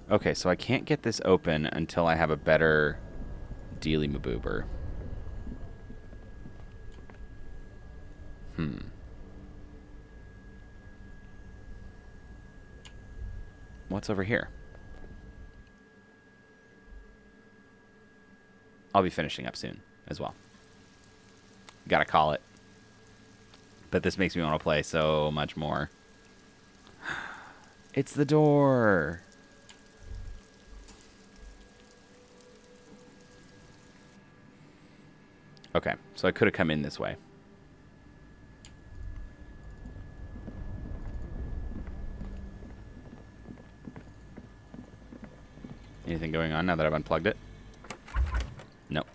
Okay, so I can't get this open until I have a better dealy maboober. What's over here? I'll be finishing up soon as well. Gotta call it. But this makes me want to play so much more. It's the door. Okay, so I could have come in this way. Anything going on now that I've unplugged it? Nope.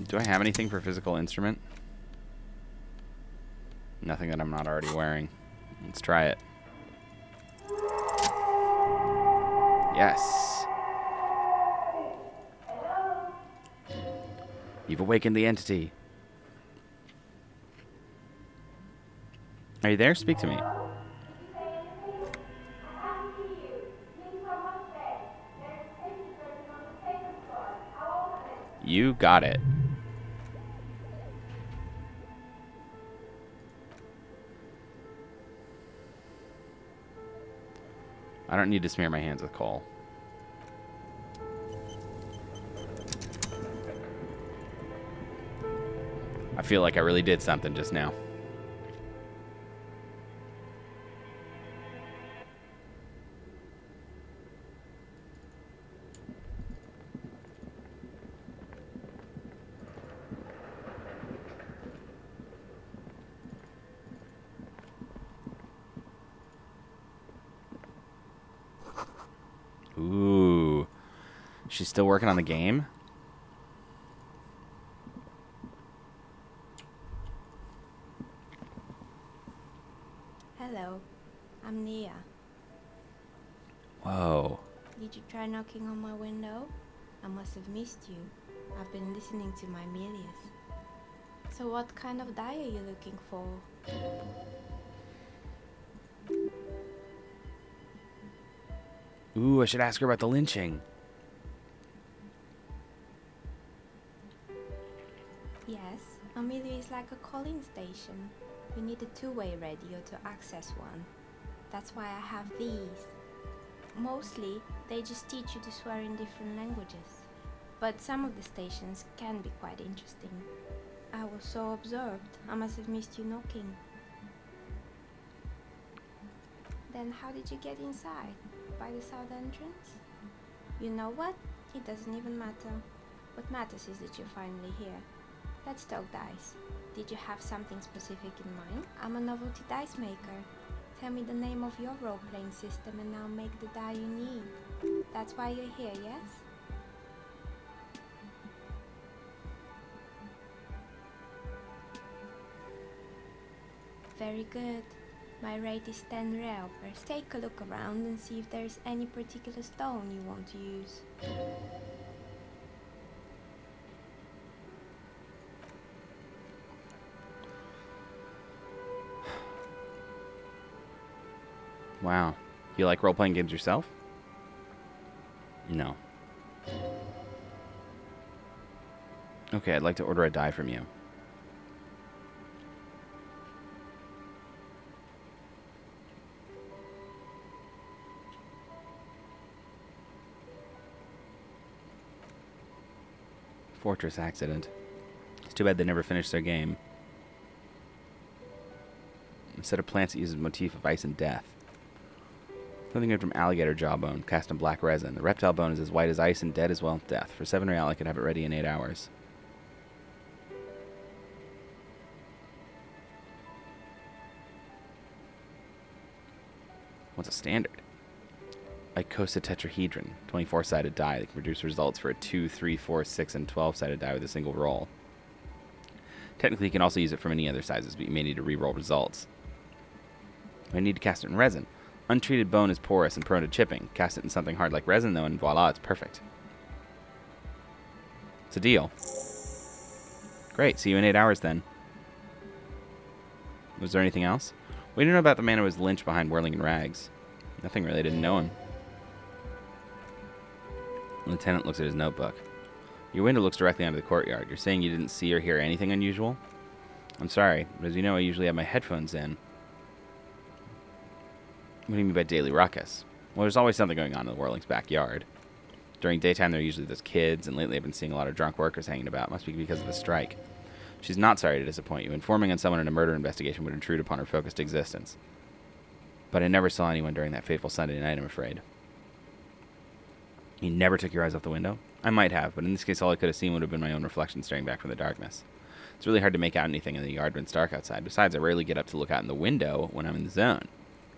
Do I have anything for physical instrument? Nothing that I'm not already wearing. Let's try it. Yes. You've awakened the entity. Are you there? Speak to me. You got it. I don't need to smear my hands with coal. I feel like I really did something just now. Ooh. She's still working on the game? Hello, I'm Nia. Whoa. Did you try knocking on my window? I must have missed you. I've been listening to my Melius. So what kind of die are you looking for? Ooh, I should ask her about the lynching. Yes, Amelia is like a calling station. You need a two-way radio to access one. That's why I have these. Mostly, they just teach you to swear in different languages. But some of the stations can be quite interesting. I was so absorbed, I must have missed you knocking. Then how did you get inside? By the south entrance? You know what? It doesn't even matter. What matters is that you're finally here. Let's talk dice. Did you have something specific in mind? I'm a novelty dice maker. Tell me the name of your role-playing system and I'll make the die you need. That's why you're here, yes? Very good. My rate is 10 real per. Take a look around and see if there's any particular stone you want to use. Wow. You like role-playing games yourself? No. Okay, I'd like to order a die from you. Fortress accident. It's too bad they never finished their game. Instead of plants, it uses a motif of ice and death. Something good from alligator jawbone, cast in black resin. The reptile bone is as white as ice and dead as well as death. For 7 real, I could have it ready in 8 hours. What's a standard? Icosatetrahedron, 24-sided die that can produce results for a 2, 3, 4, 6, and 12-sided die with a single roll. Technically, you can also use it from any other sizes, but you may need to re-roll results. I need to cast it in resin. Untreated bone is porous and prone to chipping. Cast it in something hard like resin, though, and voila, it's perfect. It's a deal. Great. See you in 8 hours, then. Was there anything else? We didn't know about the man who was lynched behind whirling in rags. Nothing really. Didn't know him. The lieutenant looks at his notebook. Your window looks directly onto the courtyard. You're saying you didn't see or hear anything unusual? I'm sorry, but as you know, I usually have my headphones in. What do you mean by daily ruckus? Well, there's always something going on in the Whirling's backyard. During daytime, there are usually those kids, and lately I've been seeing a lot of drunk workers hanging about. Must be because of the strike. She's not sorry to disappoint you. Informing on someone in a murder investigation would intrude upon her focused existence. But I never saw anyone during that fateful Sunday night, I'm afraid. You never took your eyes off the window? I might have, but in this case, all I could have seen would have been my own reflection staring back from the darkness. It's really hard to make out anything in the yard when it's dark outside. Besides, I rarely get up to look out in the window when I'm in the zone.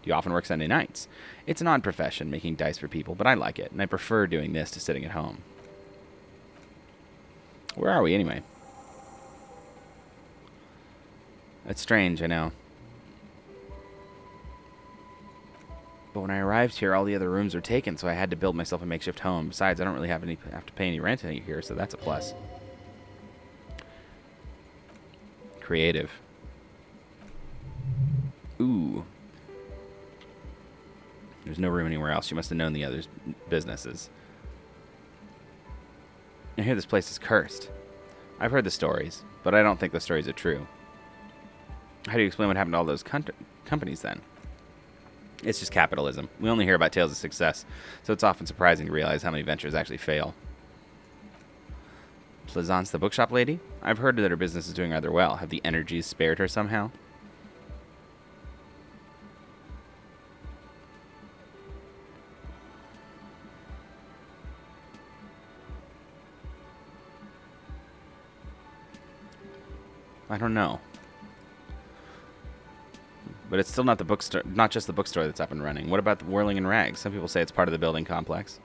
Do you often work Sunday nights? It's an odd profession, making dice for people, but I like it, and I prefer doing this to sitting at home. Where are we, anyway? It's strange, I know. But when I arrived here, all the other rooms were taken, so I had to build myself a makeshift home. Besides, I don't really have to pay any rent here, so that's a plus. Creative. Ooh. There's no room anywhere else. She must have known the others' businesses. I hear this place is cursed. I've heard the stories, but I don't think the stories are true. How do you explain what happened to all those companies then? It's just capitalism. We only hear about tales of success, so it's often surprising to realize how many ventures actually fail. Plaisance the bookshop lady? I've heard that her business is doing rather well. Have the energies spared her somehow? I don't know. But it's still not the bookstore, not just the bookstore that's up and running. What about the Whirling in Rags? Some people say it's part of the building complex.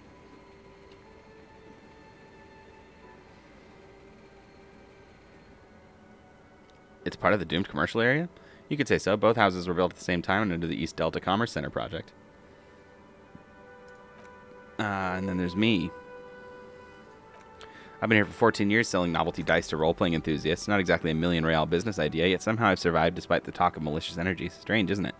It's part of the doomed commercial area? You could say so. Both houses were built at the same time and under the East Delta Commerce Center project. And then there's me. I've been here for 14 years selling novelty dice to role-playing enthusiasts. Not exactly a million real business idea, yet somehow I've survived despite the talk of malicious energies. Strange, isn't it?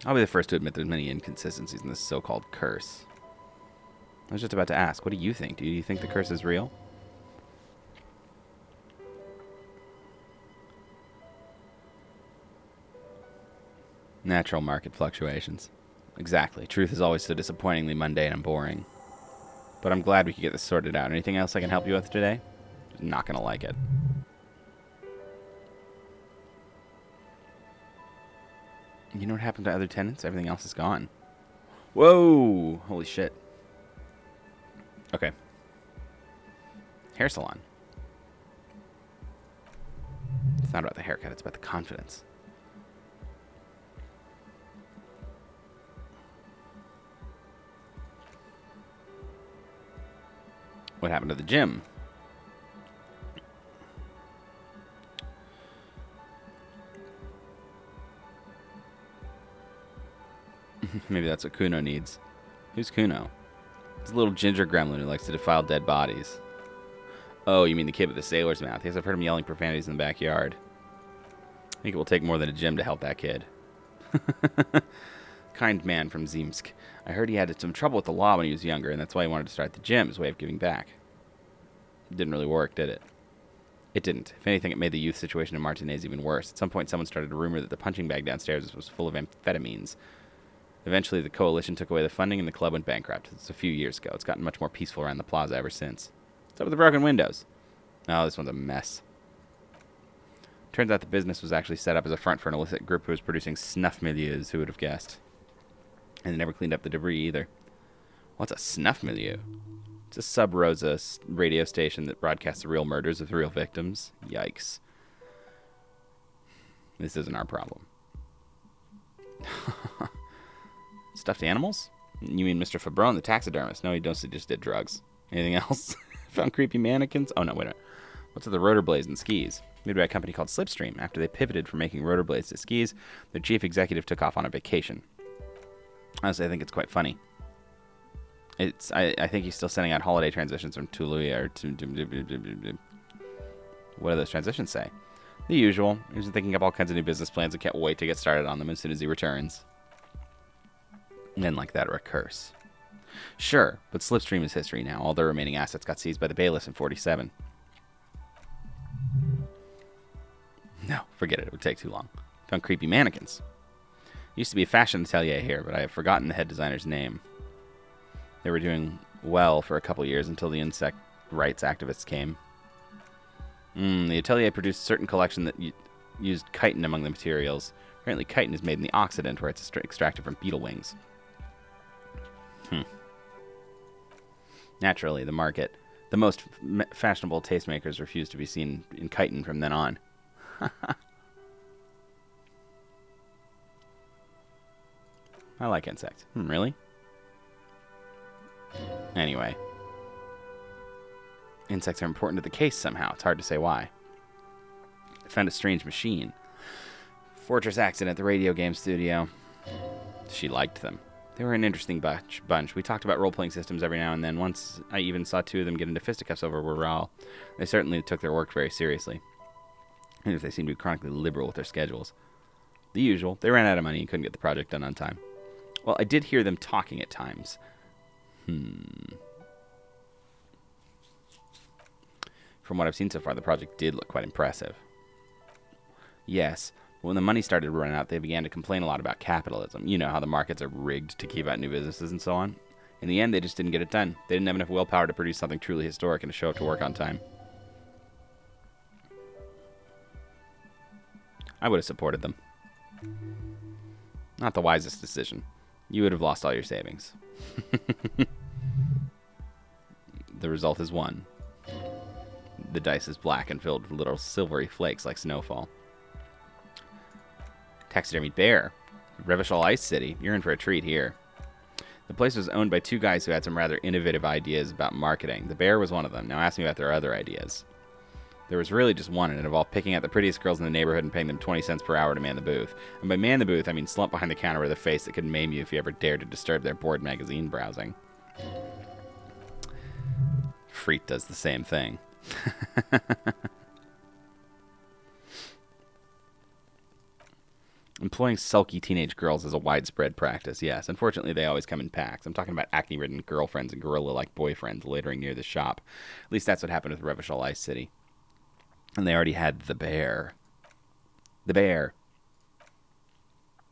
I'll be the first to admit there's many inconsistencies in this so-called curse. I was just about to ask, what do you think? Do you think the curse is real? Natural market fluctuations. Exactly. Truth is always so disappointingly mundane and boring. But I'm glad we could get this sorted out. Anything else I can help you with today? Just not gonna like it. You know what happened to other tenants? Everything else is gone. Whoa! Holy shit. Okay. Hair salon. It's not about the haircut, it's about the confidence. What happened to the gym? Maybe that's what Kuno needs. Who's Kuno? It's a little ginger gremlin who likes to defile dead bodies. Oh, you mean the kid with the sailor's mouth. Yes, I've heard him yelling profanities in the backyard. I think it will take more than a gym to help that kid. Kind man from Zemsk. I heard he had some trouble with the law when he was younger, and that's why he wanted to start the gym, his way of giving back. It didn't really work, did it? It didn't. If anything, it made the youth situation in Martinez even worse. At some point, someone started a rumor that the punching bag downstairs was full of amphetamines. Eventually, the coalition took away the funding, and the club went bankrupt. It's a few years ago. It's gotten much more peaceful around the plaza ever since. What's up with the broken windows? Oh, this one's a mess. Turns out the business was actually set up as a front for an illicit group who was producing snuff milieus, who would have guessed. And they never cleaned up the debris either. What's a snuff milieu? It's a sub-Rosa radio station that broadcasts the real murders of real victims. Yikes. This isn't our problem. Stuffed animals? You mean Mr. Fabron, the taxidermist? No, he just did drugs. Anything else? Found creepy mannequins? Oh, no, wait a minute. What's with the rotor blades and skis? Made by a company called Slipstream. After they pivoted from making rotor blades to skis, their chief executive took off on a vacation. Honestly, I think it's quite funny. I think he's still sending out holiday transitions from Tuluia or to... What do those transitions say? The usual. He's thinking up all kinds of new business plans and can't wait to get started on them as soon as he returns. And then like that or a curse. Sure, but Slipstream is history now. All their remaining assets got seized by the Bailiffs in 47. No, forget it. It would take too long. Found creepy mannequins. Used to be a fashion atelier here, but I have forgotten the head designer's name. They were doing well for a couple years until the insect rights activists came. The atelier produced a certain collection that used chitin among the materials. Apparently chitin is made in the Occident, where it's extracted from beetle wings. Naturally, the market, the most fashionable tastemakers refused to be seen in chitin from then on. I like insects. Really? Anyway. Insects are important to the case somehow. It's hard to say why. I found a strange machine. Fortress accident at the radio game studio. She liked them. They were an interesting bunch. We talked about role-playing systems every now and then. Once I even saw two of them get into fisticuffs over Raral. They certainly took their work very seriously. And if they seemed to be chronically liberal with their schedules. The usual. They ran out of money and couldn't get the project done on time. Well, I did hear them talking at times. From what I've seen so far, the project did look quite impressive. Yes, but when the money started to run out, they began to complain a lot about capitalism. You know how the markets are rigged to keep out new businesses and so on. In the end, they just didn't get it done. They didn't have enough willpower to produce something truly historic and to show up to work on time. I would have supported them. Not the wisest decision. You would have lost all your savings. The result is 1. The dice is black and filled with little silvery flakes like snowfall. Taxidermy bear. Revachol Ice City. You're in for a treat here. The place was owned by 2 guys who had some rather innovative ideas about marketing. The bear was one of them. Now ask me about their other ideas. There was really just one, and it involved picking out the prettiest girls in the neighborhood and paying them 20 cents per hour to man the booth. And by man the booth, I mean slump behind the counter with a face that could maim you if you ever dared to disturb their bored magazine browsing. Freet does the same thing. Employing sulky teenage girls is a widespread practice, yes. Unfortunately, they always come in packs. I'm talking about acne-ridden girlfriends and gorilla-like boyfriends loitering near the shop. At least that's what happened with Revachol Ice City. And they already had the bear. The bear.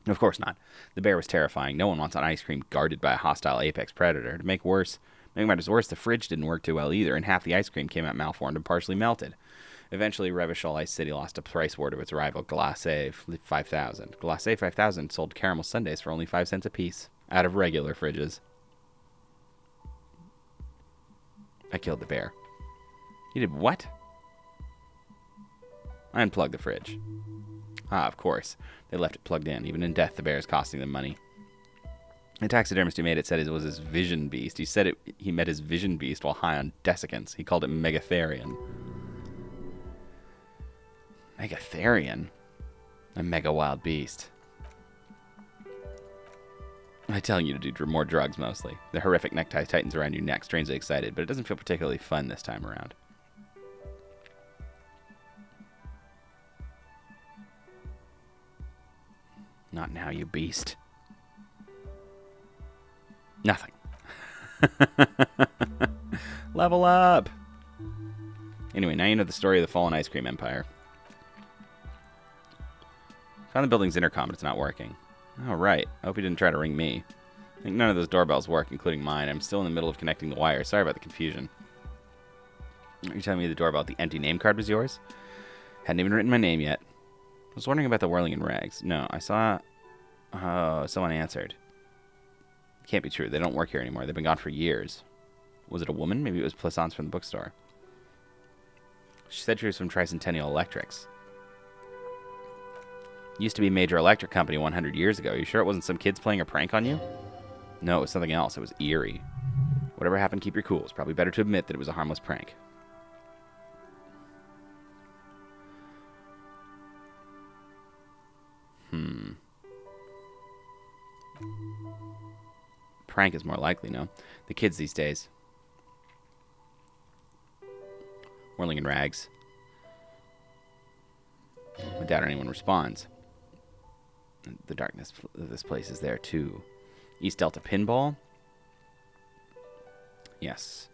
Of course not. The bear was terrifying. No one wants an ice cream guarded by a hostile apex predator. To make matters worse, the fridge didn't work too well either, and half the ice cream came out malformed and partially melted. Eventually, Revachol Ice City lost a price war to its rival, Glacé 5000. Glacé 5000 sold caramel sundaes for only 5 cents apiece, out of regular fridges. I killed the bear. You did what? I unplugged the fridge. Ah, of course. They left it plugged in. Even in death, the bear is costing them money. The taxidermist who made it said it was his vision beast. He said he met his vision beast while high on desiccants. He called it Megatherian. Megatherian? A mega wild beast. I'm telling you to do more drugs, mostly. The horrific necktie tightens around your neck, strangely excited, but it doesn't feel particularly fun this time around. Not now, you beast. Nothing. Level up! Anyway, now you know the story of the fallen ice cream empire. Found the building's intercom, but it's not working. Oh, right. I hope you didn't try to ring me. I think none of those doorbells work, including mine. I'm still in the middle of connecting the wire. Sorry about the confusion. Are you telling me the doorbell at the empty name card was yours? Hadn't even written my name yet. I was wondering about the whirling in rags. No, I saw... Oh, someone answered. Can't be true. They don't work here anymore. They've been gone for years. Was it a woman? Maybe it was Plaisance from the bookstore. She said she was from Tricentennial Electrics. Used to be a major electric company 100 years ago. Are you sure it wasn't some kids playing a prank on you? No, it was something else. It was eerie. Whatever happened, keep your cool. It's probably better to admit that it was a harmless prank. Prank is more likely, no? The kids these days. Whirling in rags. I doubt anyone responds. The darkness of this place is there, too. East Delta Pinball? Yes.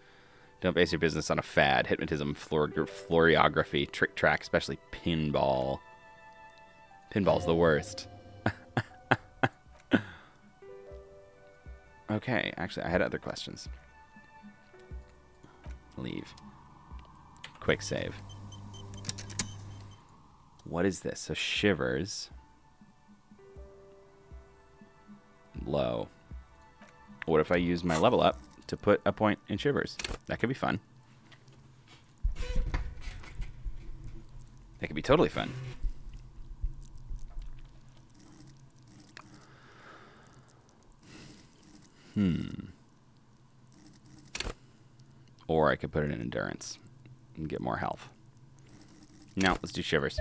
Don't base your business on a fad. Hypnotism, floriography, trick track, especially pinball. Pinball's the worst. Okay, actually, I had other questions. Leave. Quick save. What is this? So shivers. Low. What if I use my level up to put a point in shivers? That could be fun. That could be totally fun. Or I could put it in endurance and get more health. No, let's do shivers.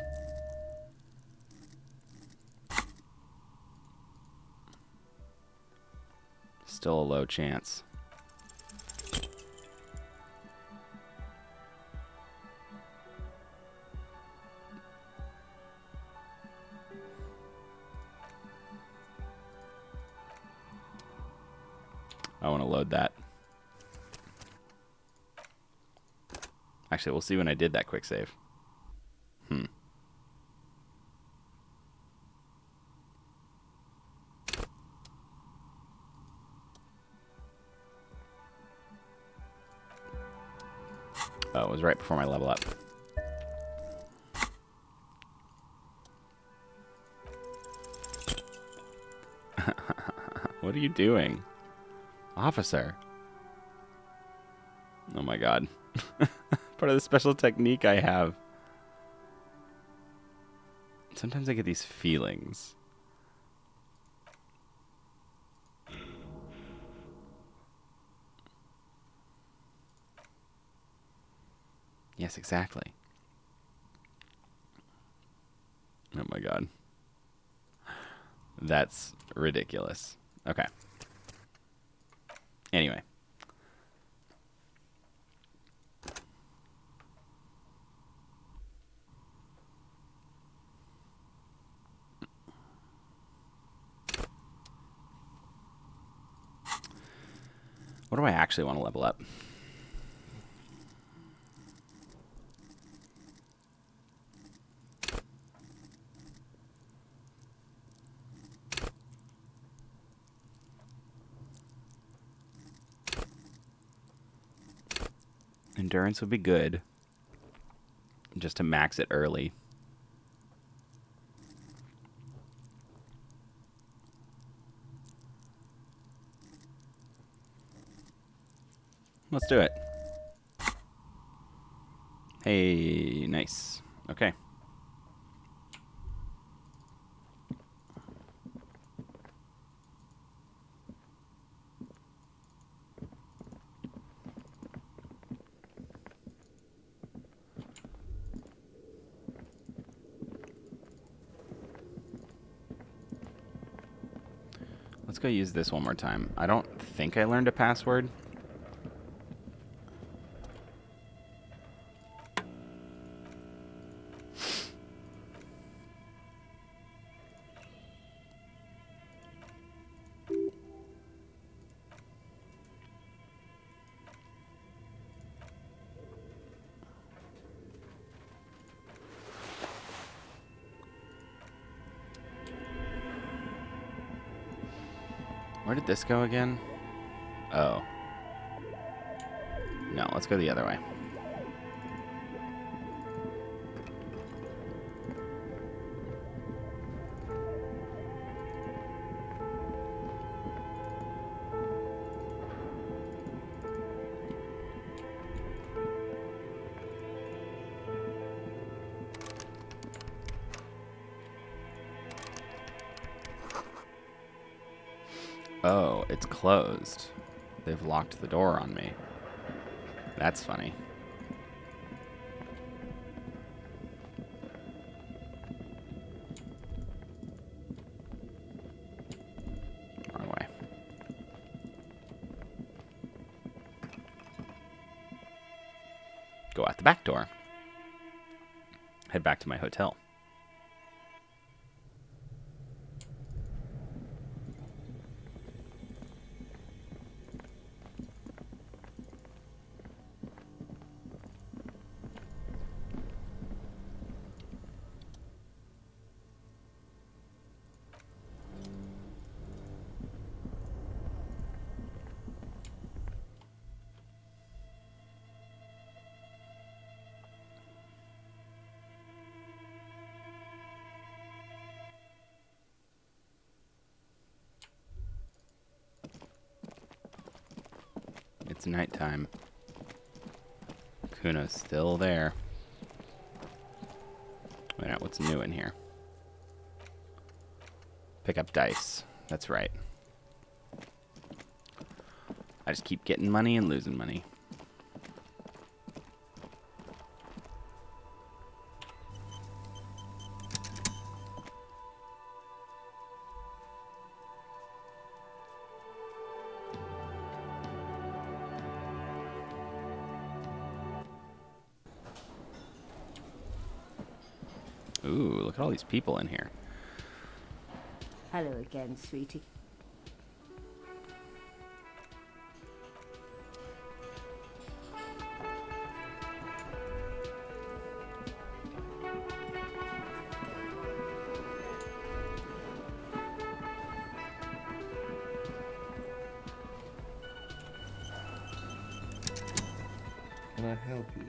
Still a low chance. I want to load that. Actually, we'll see when I did that quick save. Oh, it was right before my level up. What are you doing? Officer. Oh my god. Part of the special technique I have. Sometimes I get these feelings. Yes, exactly. Oh my god. That's ridiculous. Okay. Anyway. What do I actually want to level up? Endurance would be good. Just to max it early. Let's do it. Hey, nice. Okay. Let's go use this one more time. I don't think I learned a password. Where did this go again? Oh. No, let's go the other way. Oh, it's closed. They've locked the door on me. That's funny. Wrong way. go out the back door. Head back to my hotel. It's nighttime. Kuna's still there. Wait a minute, what's new in here? Pick up dice. That's right. I just keep getting money and losing money. Ooh, look at all these people in here. Hello again, sweetie. Can I help you?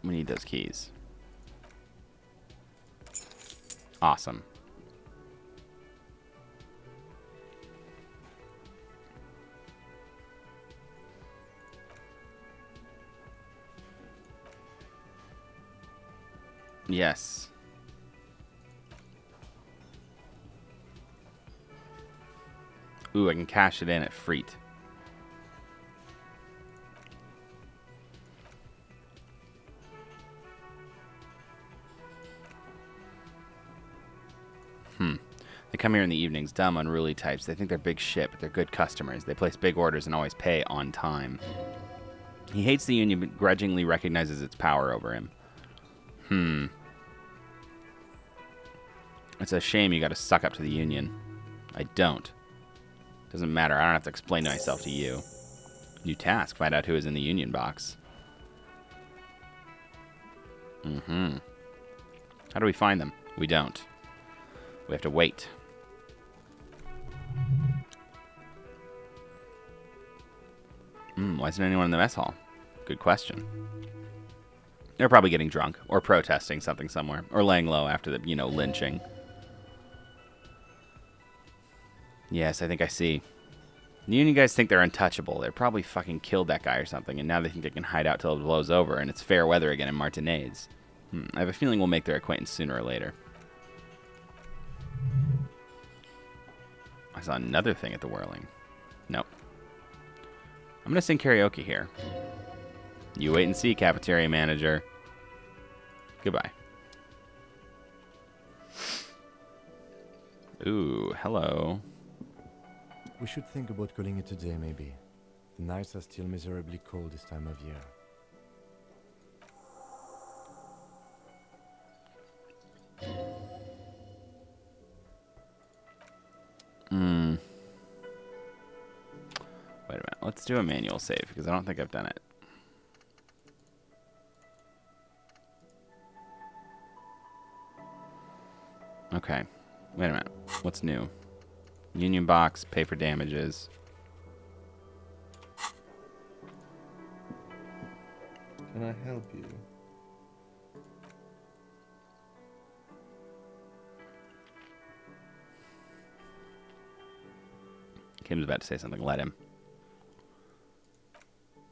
We need those keys. Awesome. Yes. Ooh, I can cash it in at Freet. They come here in the evenings, dumb, unruly types. They think they're big shit, but they're good customers. They place big orders and always pay on time. He hates the union, but grudgingly recognizes its power over him. It's a shame you gotta suck up to the union. I don't. Doesn't matter, I don't have to explain myself to you. New task, find out who is in the union box. How do we find them? We don't. We have to wait. Why isn't anyone in the mess hall? Good question. They're probably getting drunk, or protesting something somewhere, or laying low after the, lynching. Yes, I think I see. The union guys think they're untouchable. They probably fucking killed that guy or something, and now they think they can hide out till it blows over, and it's fair weather again in Martinez. I have a feeling we'll make their acquaintance sooner or later. I saw another thing at the Whirling. Nope. I'm gonna sing karaoke here. You wait and see, cafeteria manager. Goodbye. Ooh, hello. We should think about calling it a day, maybe. The nights are still miserably cold this time of year. Wait a minute. Let's do a manual save, because I don't think I've done it. Okay. Wait a minute. What's new? Union box, pay for damages. Can I help you? Kim's about to say something. Let him.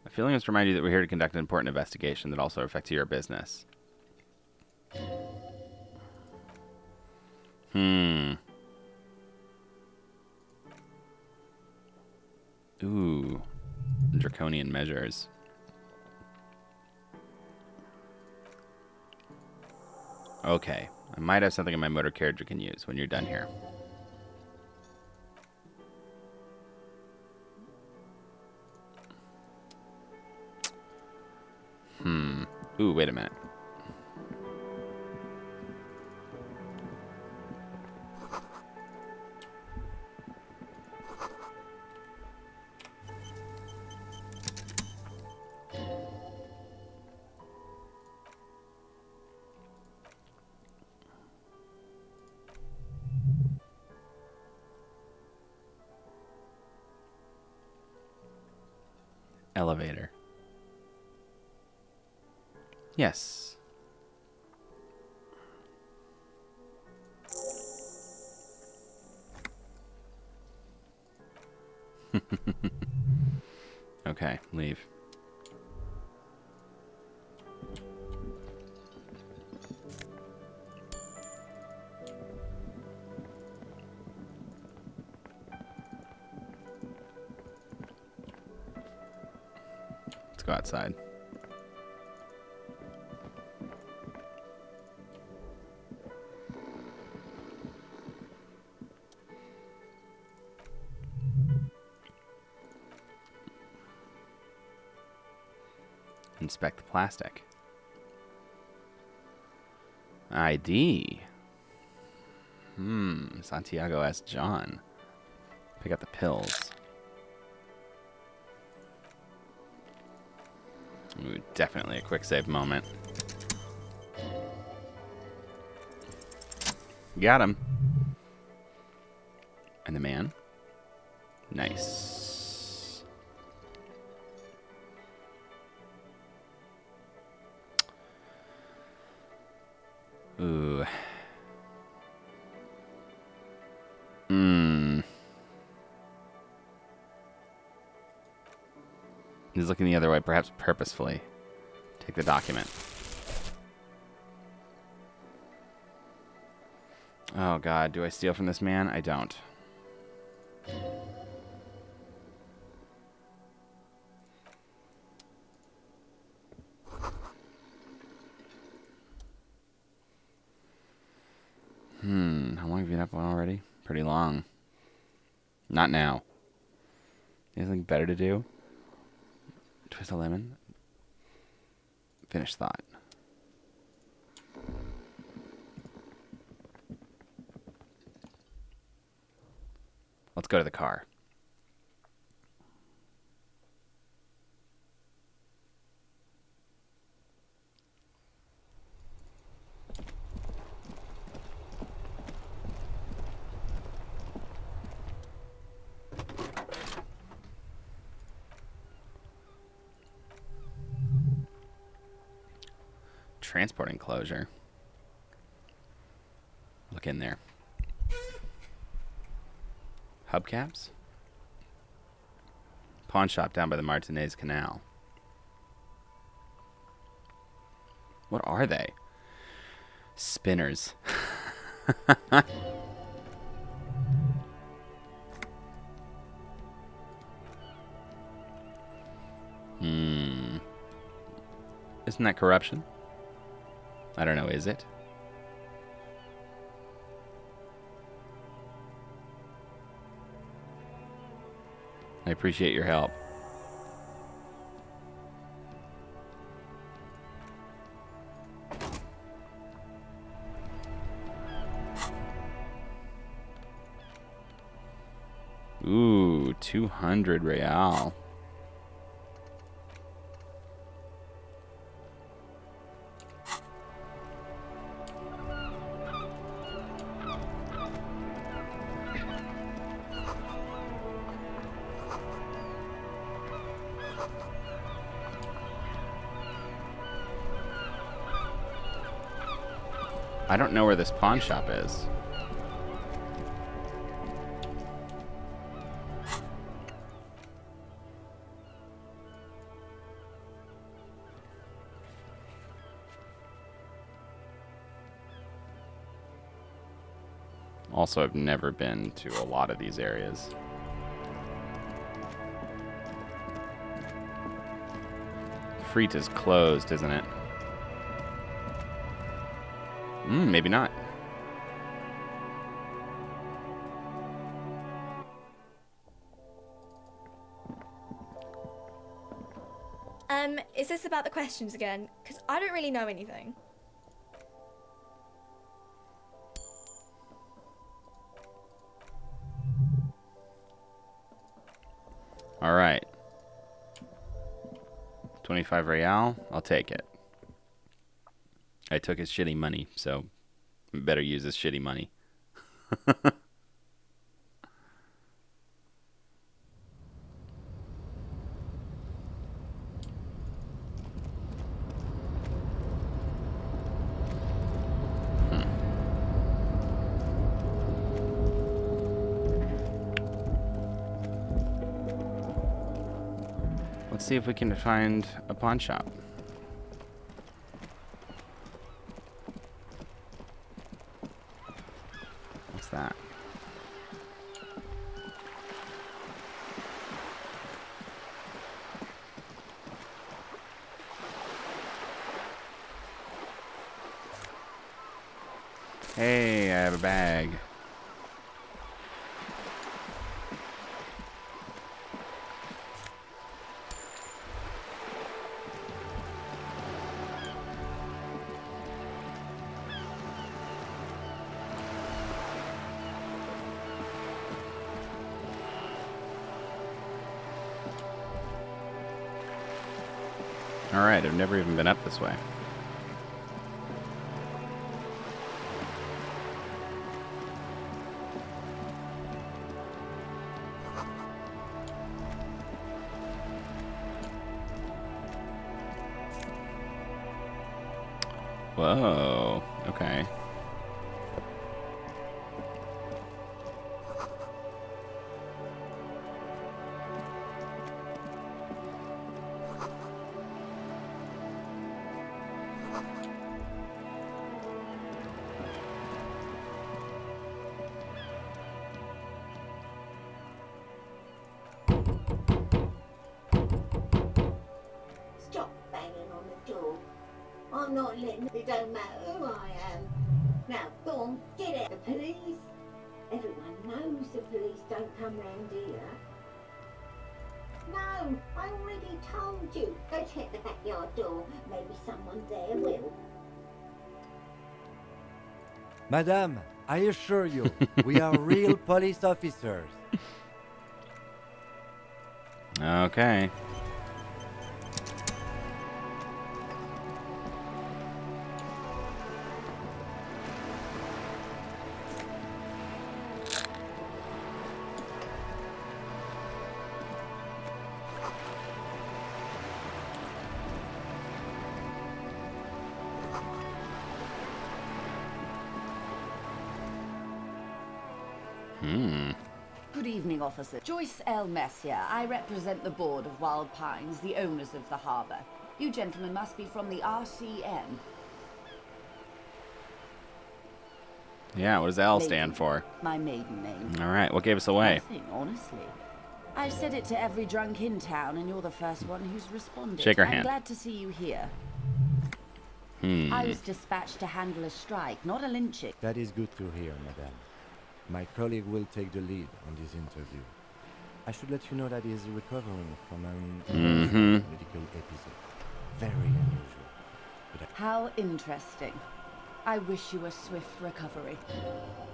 My feeling is to remind you that we're here to conduct an important investigation that also affects your business. Ooh. Draconian measures. Okay. I might have something in my motor carriage you can use when you're done here. Ooh, wait a minute. Elevator. Yes. Okay, leave. Let's go outside. Inspect the plastic. ID. Santiago S. John. Pick up the pills. Ooh, definitely a quick save moment. Got him. And the man. Nice. Ooh. He's looking the other way, perhaps purposefully. Take the document. Oh, God. Do I steal from this man? I don't. How long have you been up already? Pretty long. Not now. Anything better to do? Twist a lemon. Finish thought. Let's go to the car. Transport enclosure. Look in there. Hubcaps? Pawn shop down by the Martinez Canal. What are they? Spinners. Isn't that corruption? I don't know, is it? I appreciate your help. Ooh, 200 real. I don't know where this pawn shop is. Also, I've never been to a lot of these areas. Freet is closed, isn't it? Maybe not. Is this about the questions again? Because I don't really know anything. All right. 25 real. I'll take it. I took his shitty money, so better use his shitty money. Let's see if we can find a pawn shop. What's that? Hey, I have a bag. Alright, I've never even been up this way. Whoa, okay. Stop banging on the door. I'm not letting it, don't matter who I am. Now, go on, get it. The police? Everyone knows the police don't come round here. No, I already told you. Go check the backyard door. Maybe someone there will. Madame, I assure you, we are real police officers. Okay. Good evening, officer. Joyce L. Messier. I represent the board of Wild Pines, the owners of the harbour. You gentlemen must be from the RCM. Yeah, what does L Lady, stand for? My maiden name. Alright, what gave us away? Nothing, honestly. I've said it to every drunk in town, and you're the first one who's responded. Shake her I'm hand. glad to see you here. I was dispatched to handle a strike, not a lynching. That is good to hear, madame. My colleague will take the lead on this interview. I should let you know that he is recovering from an medical episode. Very unusual. But How interesting. I wish you a swift recovery.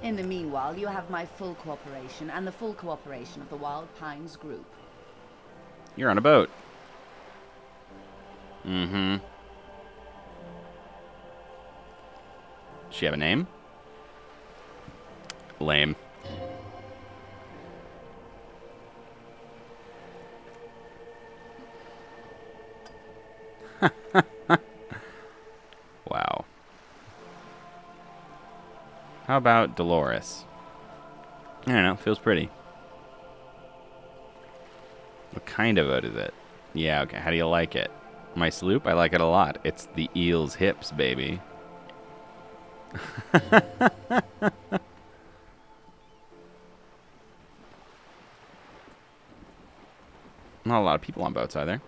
In the meanwhile, you have my full cooperation and the full cooperation of the Wild Pines group. You're on a boat. Mm-hmm. Does she have a name? Lame. Wow. How about Dolores? I don't know, feels pretty. What kind of boat is it? Yeah, okay, how do you like it? My sloop? I like it a lot. It's the eel's hips, baby. Not a lot of people on boats, are there?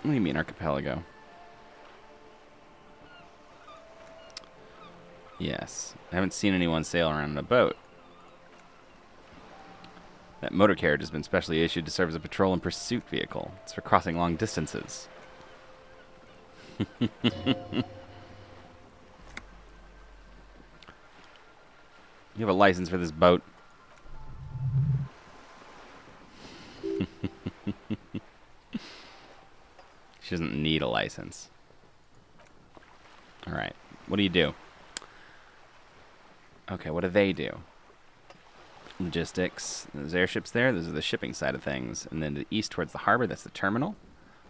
What do you mean, archipelago? Yes. I haven't seen anyone sail around in a boat. That motor carriage has been specially issued to serve as a patrol and pursuit vehicle. It's for crossing long distances. You have a license for this boat? She doesn't need a license. Alright. What do you do? Okay, what do they do? Logistics. There's airships there. Those are the shipping side of things. And then to the east towards the harbor, that's the terminal.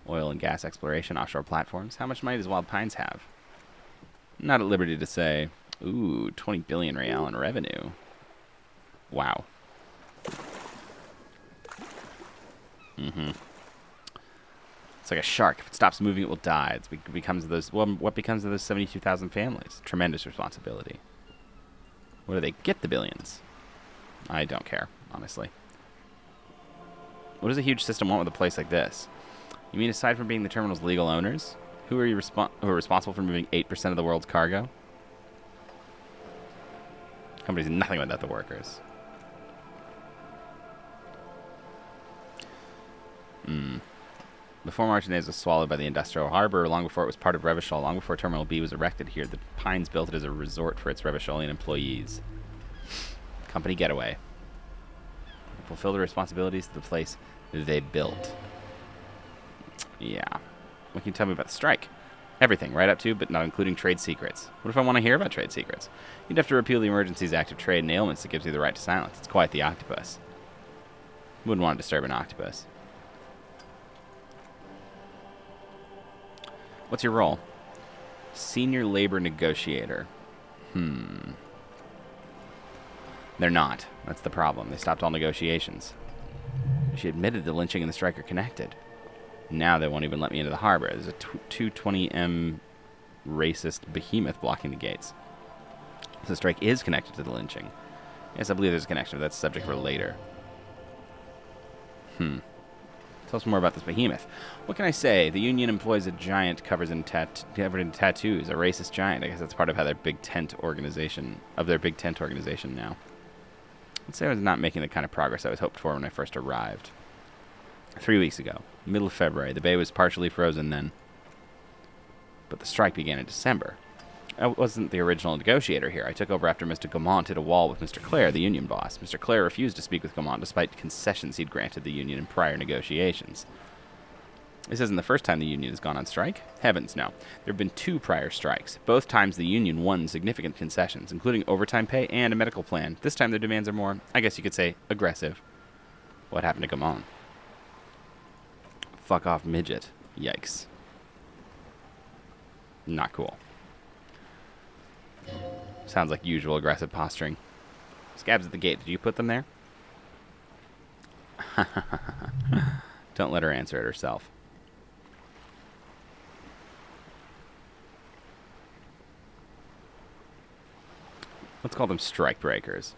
Oil and gas exploration, offshore platforms. How much money does Wild Pines have? Not at liberty to say. Ooh, 20 billion real in revenue. Wow. Mm-hmm. It's like a shark. If it stops moving, it will die. It becomes those. Well, what becomes of those 72,000 families? Tremendous responsibility. Where do they get the billions? I don't care, honestly. What does a huge system want with a place like this? You mean aside from being the terminal's legal owners, who are responsible for moving 8% of the world's cargo? Company's nothing without the workers. Before Martinez was swallowed by the industrial harbor, long before it was part of Revachol, long before Terminal B was erected here, the Pines built it as a resort for its Revacholian employees. Company getaway. Fulfill the responsibilities of the place they built. Yeah. What can you tell me about the strike? Everything, right up to, but not including trade secrets. What if I want to hear about trade secrets? You'd have to repeal the Emergencies Act of Trade and Ailments that gives you the right to silence. It's quite the octopus. Wouldn't want to disturb an octopus. What's your role? Senior labor negotiator. They're not. That's the problem. They stopped all negotiations. She admitted the lynching and the strike are connected. Now they won't even let me into the harbor. There's a 220M racist behemoth blocking the gates. So the strike is connected to the lynching. Yes, I believe there's a connection, but that's a subject for later. Tell us more about this behemoth. What can I say? The union employs a giant covered in tattoos, a racist giant. I guess that's part of how their big tent organization now. Let's say I was not making the kind of progress I was hoped for when I first arrived. 3 weeks ago, middle of February, the bay was partially frozen then. But the strike began in December. I wasn't the original negotiator here. I took over after Mr. Gaumont hit a wall with Mr. Clare, the union boss. Mr. Clare refused to speak with Gaumont despite concessions he'd granted the union in prior negotiations. This isn't the first time the union has gone on strike. Heavens, no. There have been 2 prior strikes. Both times the union won significant concessions, including overtime pay and a medical plan. This time their demands are more, I guess you could say, aggressive. What happened to Gaumont? Fuck off, midget. Yikes. Not cool. Sounds like usual aggressive posturing. Scabs at the gate. Did you put them there? Don't let her answer it herself. Let's call them strike breakers.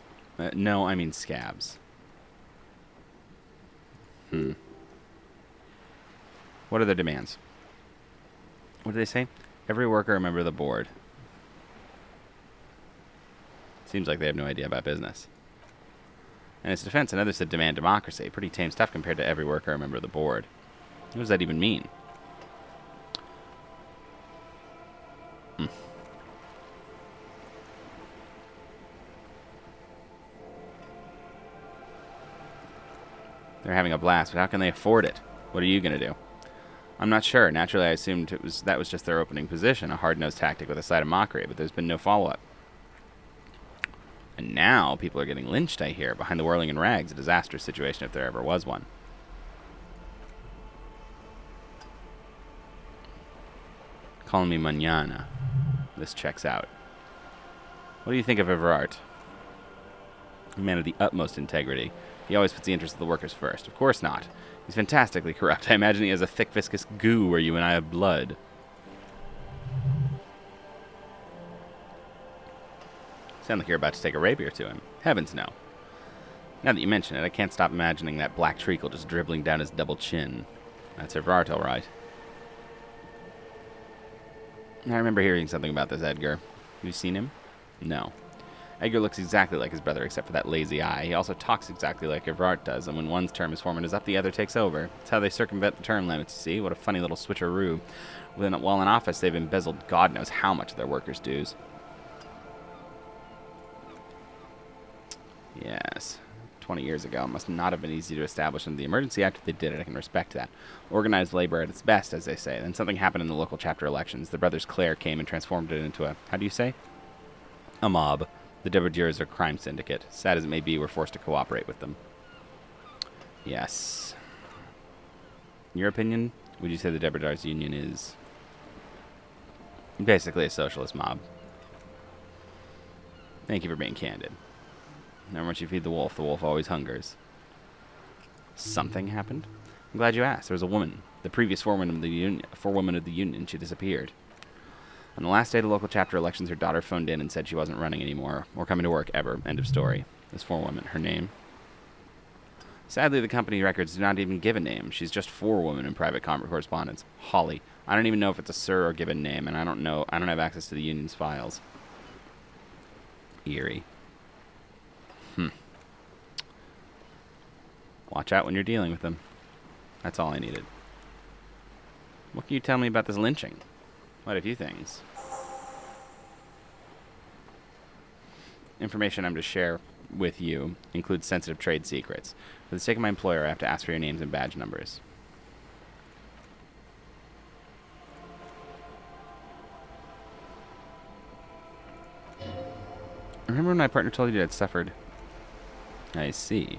No, I mean scabs. What are their demands? What did they say? Every worker a member of the board. Seems like they have no idea about business. In its defense, another said demand democracy. Pretty tame stuff compared to every worker a member of the board. What does that even mean? They're having a blast, but how can they afford it? What are you going to do? I'm not sure. Naturally, I assumed that was just their opening position, a hard-nosed tactic with a side of mockery, but there's been no follow-up. And now people are getting lynched, I hear. Behind the whirling in rags, a disastrous situation if there ever was one. Call me mañana. This checks out. What do you think of Everard? A man of the utmost integrity. He always puts the interests of the workers first. Of course not. He's fantastically corrupt. I imagine he has a thick, viscous goo where you and I have blood. Sound like you're about to take a rapier to him. Heavens, no. Now that you mention it, I can't stop imagining that black treacle just dribbling down his double chin. That's Everard, all right. I remember hearing something about this Edgar. Have you seen him? No. Edgar looks exactly like his brother except for that lazy eye. He also talks exactly like Everard does, and when one's term as foreman is up, the other takes over. It's how they circumvent the term limits, you see? What a funny little switcheroo. While in office, they've embezzled God knows how much of their workers' dues. Yes. 20 years ago. It must not have been easy to establish under the Emergency Act. If they did it, I can respect that. Organized labor at its best, as they say. Then something happened in the local chapter elections. The brothers Clare came and transformed it into a, how do you say? A mob. The Debardeurs are a crime syndicate. Sad as it may be, we're forced to cooperate with them. Yes. In your opinion, would you say the Debardeurs Union is basically a socialist mob? Thank you for being candid. Never once you feed the wolf always hungers. Something happened? I'm glad you asked. There was a woman. The previous forewoman of the union. She disappeared. On the last day of the local chapter elections, her daughter phoned in and said she wasn't running anymore, or coming to work ever. End of story. This forewoman, her name? Sadly, the company records do not even give a name. She's just forewoman in private correspondence. Holly. I don't even know if it's a sir or given name, and I don't have access to the union's files. Eerie. Watch out when you're dealing with them. That's all I needed. What can you tell me about this lynching? Quite a few things. Information I'm to share with you includes sensitive trade secrets. For the sake of my employer, I have to ask for your names and badge numbers. Remember when my partner told you I'd suffered? I see.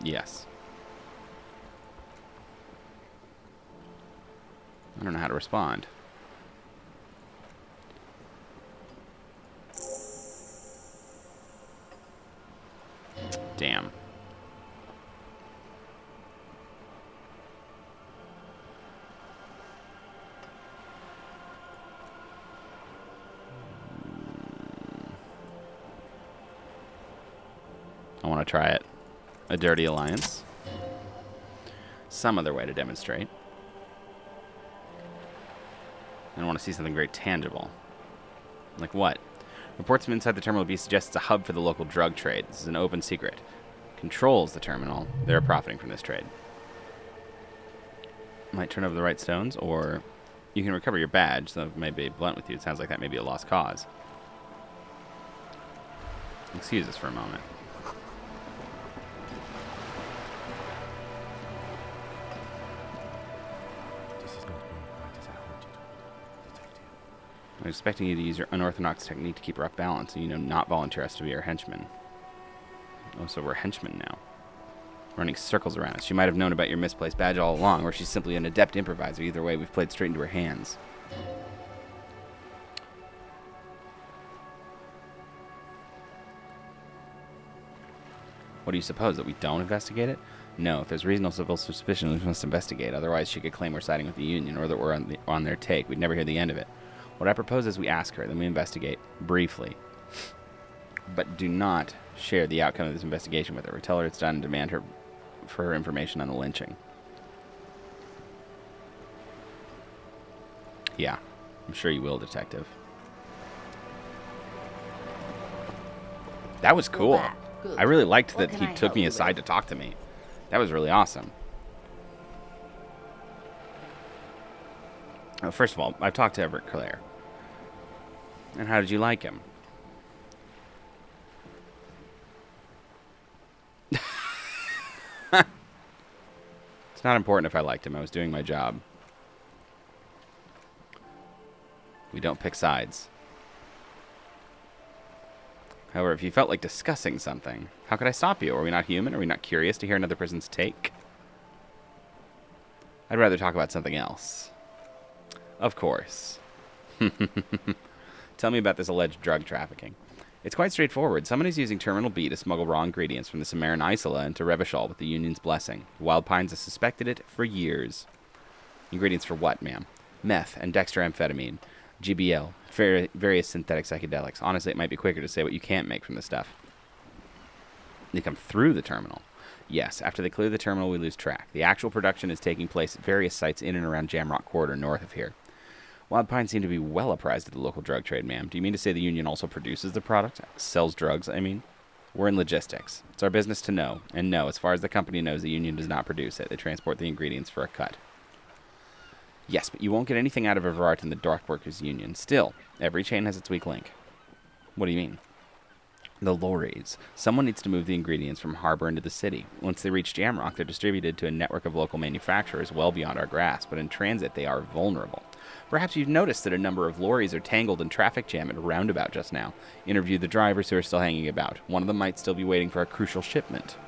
Yes. I don't know how to respond. Damn. I want to try it. A dirty alliance. Some other way to demonstrate. I want to see something very tangible. Like what? Reports from inside the terminal B suggest it's a hub for the local drug trade. This is an open secret. Controls the terminal. They're profiting from this trade. Might turn over the right stones, or you can recover your badge. So it may be blunt with you. It sounds like that may be a lost cause. Excuse us for a moment. I'm expecting you to use your unorthodox technique to keep her off balance and, not volunteer us to be our henchmen. Oh, so we're henchmen now. Running circles around us. She might have known about your misplaced badge all along, or she's simply an adept improviser. Either way, we've played straight into her hands. What do you suppose, that we don't investigate it? No, if there's reasonable suspicion, we must investigate. Otherwise, she could claim we're siding with the Union, or that we're on their take. We'd never hear the end of it. What I propose is we ask her, then we investigate, briefly. But do not share the outcome of this investigation with her. Tell her it's done and demand her for her information on the lynching. Yeah, I'm sure you will, Detective. That was cool. I really liked that he took me aside to talk to me. That was really awesome. First of all, I've talked to Everett Clare. And how did you like him? It's not important if I liked him. I was doing my job. We don't pick sides. However, if you felt like discussing something, how could I stop you? Are we not human? Are we not curious to hear another person's take? I'd rather talk about something else. Of course. Tell me about this alleged drug trafficking. It's quite straightforward. Someone is using Terminal B to smuggle raw ingredients from the Samaran Isola into Revachol with the Union's blessing. Wild Pines has suspected it for years. Ingredients for what, ma'am? Meth and dextroamphetamine, GBL, various synthetic psychedelics. Honestly, it might be quicker to say what you can't make from the stuff. They come through the terminal. Yes, after they clear the terminal, we lose track. The actual production is taking place at various sites in and around Jamrock Corridor north of here. Wild Pines seem to be well apprised of the local drug trade, ma'am. Do you mean to say the Union also produces the product? Sells drugs, I mean? We're in logistics. It's our business to know. And no, as far as the company knows, the Union does not produce it. They transport the ingredients for a cut. Yes, but you won't get anything out of Everard in the Dockworkers Union. Still, every chain has its weak link. What do you mean? The lorries. Someone needs to move the ingredients from harbor into the city. Once they reach Jamrock, they're distributed to a network of local manufacturers well beyond our grasp, but in transit they are vulnerable. Perhaps you've noticed that a number of lorries are tangled in traffic jam at a roundabout just now. Interview the drivers who are still hanging about. One of them might still be waiting for a crucial shipment.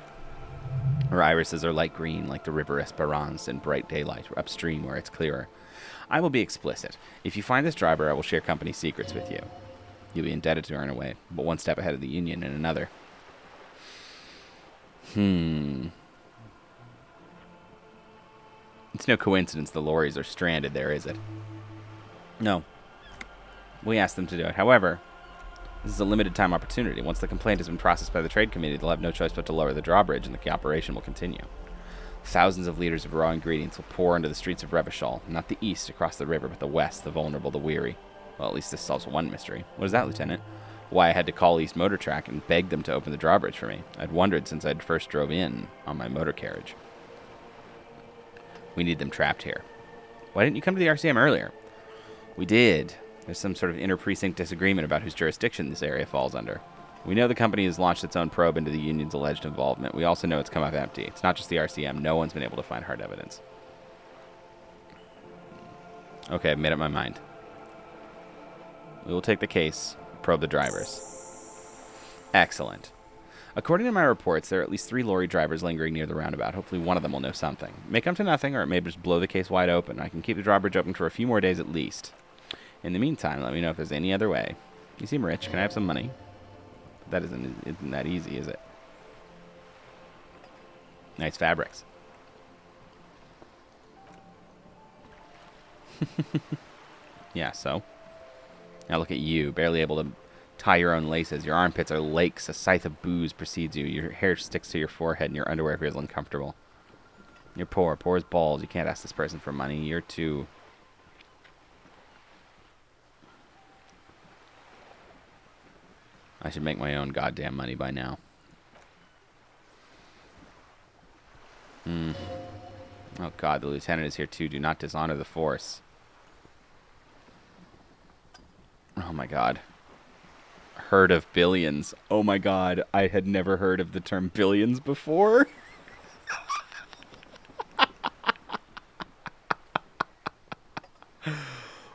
Her irises are light green like the river Esperance in bright daylight, upstream where it's clearer. I will be explicit. If you find this driver, I will share company secrets with you. You'll be indebted to her in a way, but one step ahead of the Union in another. It's no coincidence the lorries are stranded there, is it? No. We asked them to do it. However, this is a limited time opportunity. Once the complaint has been processed by the Trade Committee, they'll have no choice but to lower the drawbridge, and the operation will continue. Thousands of liters of raw ingredients will pour into the streets of Revachol, not the east across the river, but the west, the vulnerable, the weary. Well, at least this solves one mystery. What is that, Lieutenant? Why I had to call East Motor Track and beg them to open the drawbridge for me. I'd wondered since I'd first drove in on my motor carriage. We need them trapped here. Why didn't you come to the RCM earlier? We did. There's some sort of inter-precinct disagreement about whose jurisdiction this area falls under. We know the company has launched its own probe into the Union's alleged involvement. We also know it's come up empty. It's not just the RCM. No one's been able to find hard evidence. Okay, I've made up my mind. We will take the case, probe the drivers. Excellent. According to my reports, there are at least 3 lorry drivers lingering near the roundabout. Hopefully one of them will know something. It may come to nothing, or it may just blow the case wide open. I can keep the drawbridge open for a few more days at least. In the meantime, let me know if there's any other way. You seem rich. Can I have some money? That isn't that easy, is it? Nice fabrics. Yeah, so? Now look at you, barely able to tie your own laces. Your armpits are lakes. A scythe of booze precedes you. Your hair sticks to your forehead, and your underwear feels uncomfortable. You're poor. Poor as balls. You can't ask this person for money. You're too... I should make my own goddamn money by now. Oh god, the lieutenant is here too. Do not dishonor the force. Oh my god. Herd of billions. Oh my god, I had never heard of the term billions before.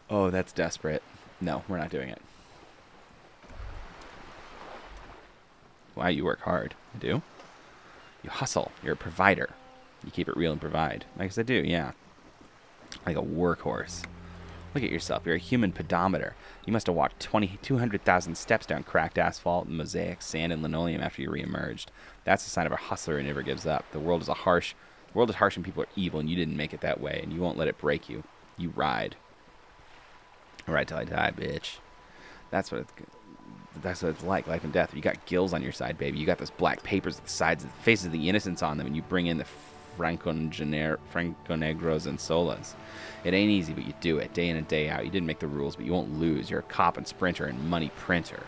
Oh, that's desperate. No, we're not doing it. Wow, you work hard. I do? You hustle. You're a provider. You keep it real and provide. I guess I do, yeah. Like a workhorse. Look at yourself. You're a human pedometer. You must have walked 200,000 steps down cracked asphalt, mosaic, sand, and linoleum after you reemerged. That's a sign of a hustler who never gives up. The world is harsh and people are evil, and you didn't make it that way, and you won't let it break you. You ride. Ride till I die, bitch. That's what it's like, life and death. You got gills on your side, baby. You got those black papers with the sides, the faces of the innocents on them, and you bring in the Franconegros and Solas. It ain't easy, but you do it, day in and day out. You didn't make the rules, but you won't lose. You're a cop and sprinter and money printer.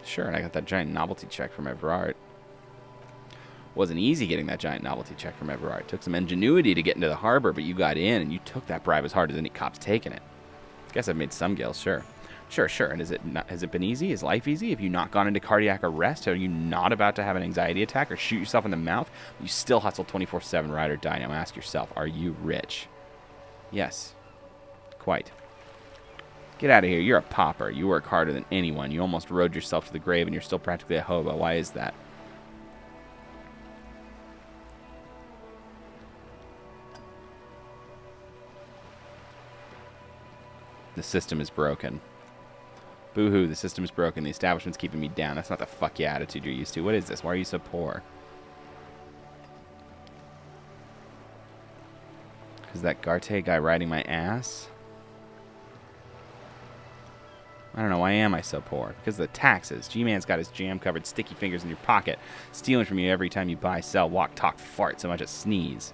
Sure, and I got that giant novelty check from Everard. Wasn't easy getting that giant novelty check from Everard. It took some ingenuity to get into the harbor, but you got in, and you took that bribe as hard as any cop's taken it. Guess I've made some gills, sure. Sure. And has it been easy? Is life easy? Have you not gone into cardiac arrest? Are you not about to have an anxiety attack or shoot yourself in the mouth? You still hustle 24/7, ride or die. Now ask yourself, are you rich? Yes. Quite. Get out of here. You're a pauper. You work harder than anyone. You almost rode yourself to the grave and you're still practically a hobo. Why is that? The system is broken. Boo-hoo, the system is broken. The establishment's keeping me down. That's not the fuck yeah attitude you're used to. What is this? Why are you so poor? Is that Garte guy riding my ass? I don't know, why am I so poor? Because of the taxes. G-Man's got his jam-covered sticky fingers in your pocket, stealing from you every time you buy, sell, walk, talk, fart, so much as sneeze.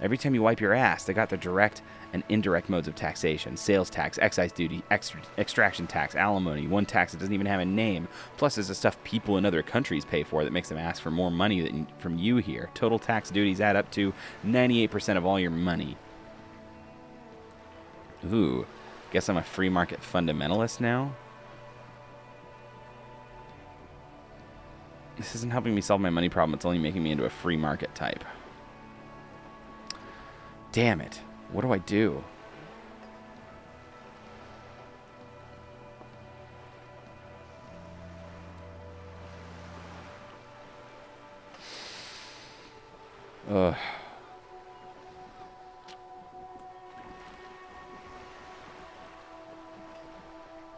Every time you wipe your ass, they got the direct and indirect modes of taxation. Sales tax, excise duty, extraction tax, alimony, one tax that doesn't even have a name. Plus, there's the stuff people in other countries pay for that makes them ask for more money from you here. Total tax duties add up to 98% of all your money. Ooh, guess I'm a free market fundamentalist now? This isn't helping me solve my money problem. It's only making me into a free market type. Damn it. What do I do? Ugh.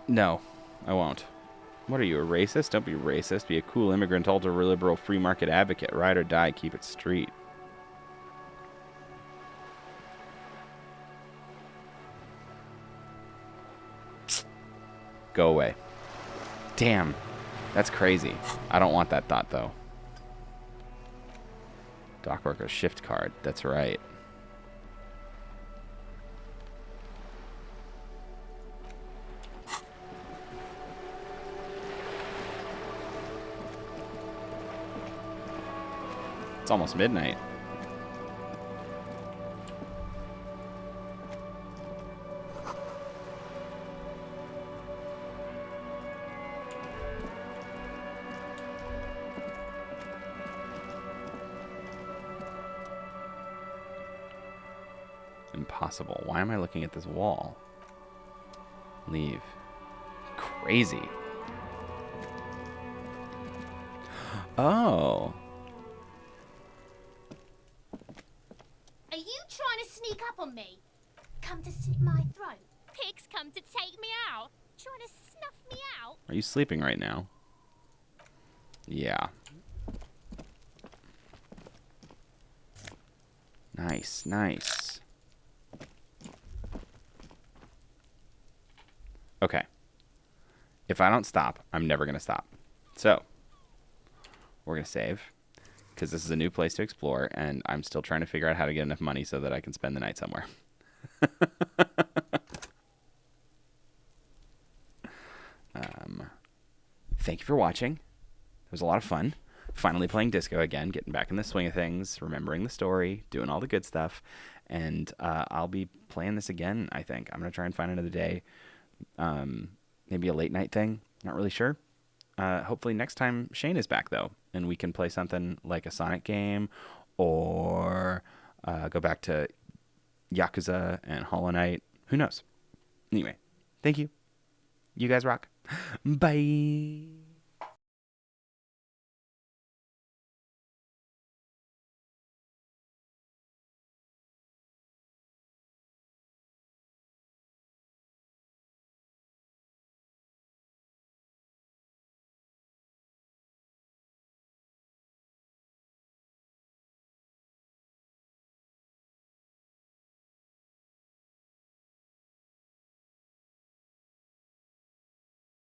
No, I won't. What are you, a racist? Don't be racist. Be a cool immigrant, ultra-liberal, free market advocate. Ride or die, keep it street. Go away. Damn. That's crazy. I don't want that thought, though. Dock worker shift card. That's right. It's almost midnight. Impossible. Why am I looking at this wall? Leave. Crazy. Oh. Are you trying to sneak up on me? Come to slit my throat. Pigs come to take me out. Trying to snuff me out. Are you sleeping right now? Yeah. Nice, nice. Okay. If I don't stop, I'm never going to stop. So, we're going to save, because this is a new place to explore, and I'm still trying to figure out how to get enough money so that I can spend the night somewhere. Thank you for watching. It was a lot of fun. Finally playing disco again, getting back in the swing of things, remembering the story, doing all the good stuff. And I'll be playing this again, I think. I'm going to try and find another day. Maybe a late night thing. Not really sure. Hopefully next time Shane is back, though, and we can play something like a Sonic game or go back to Yakuza and Hollow Knight. Who knows? Anyway, thank you. You guys rock. Bye.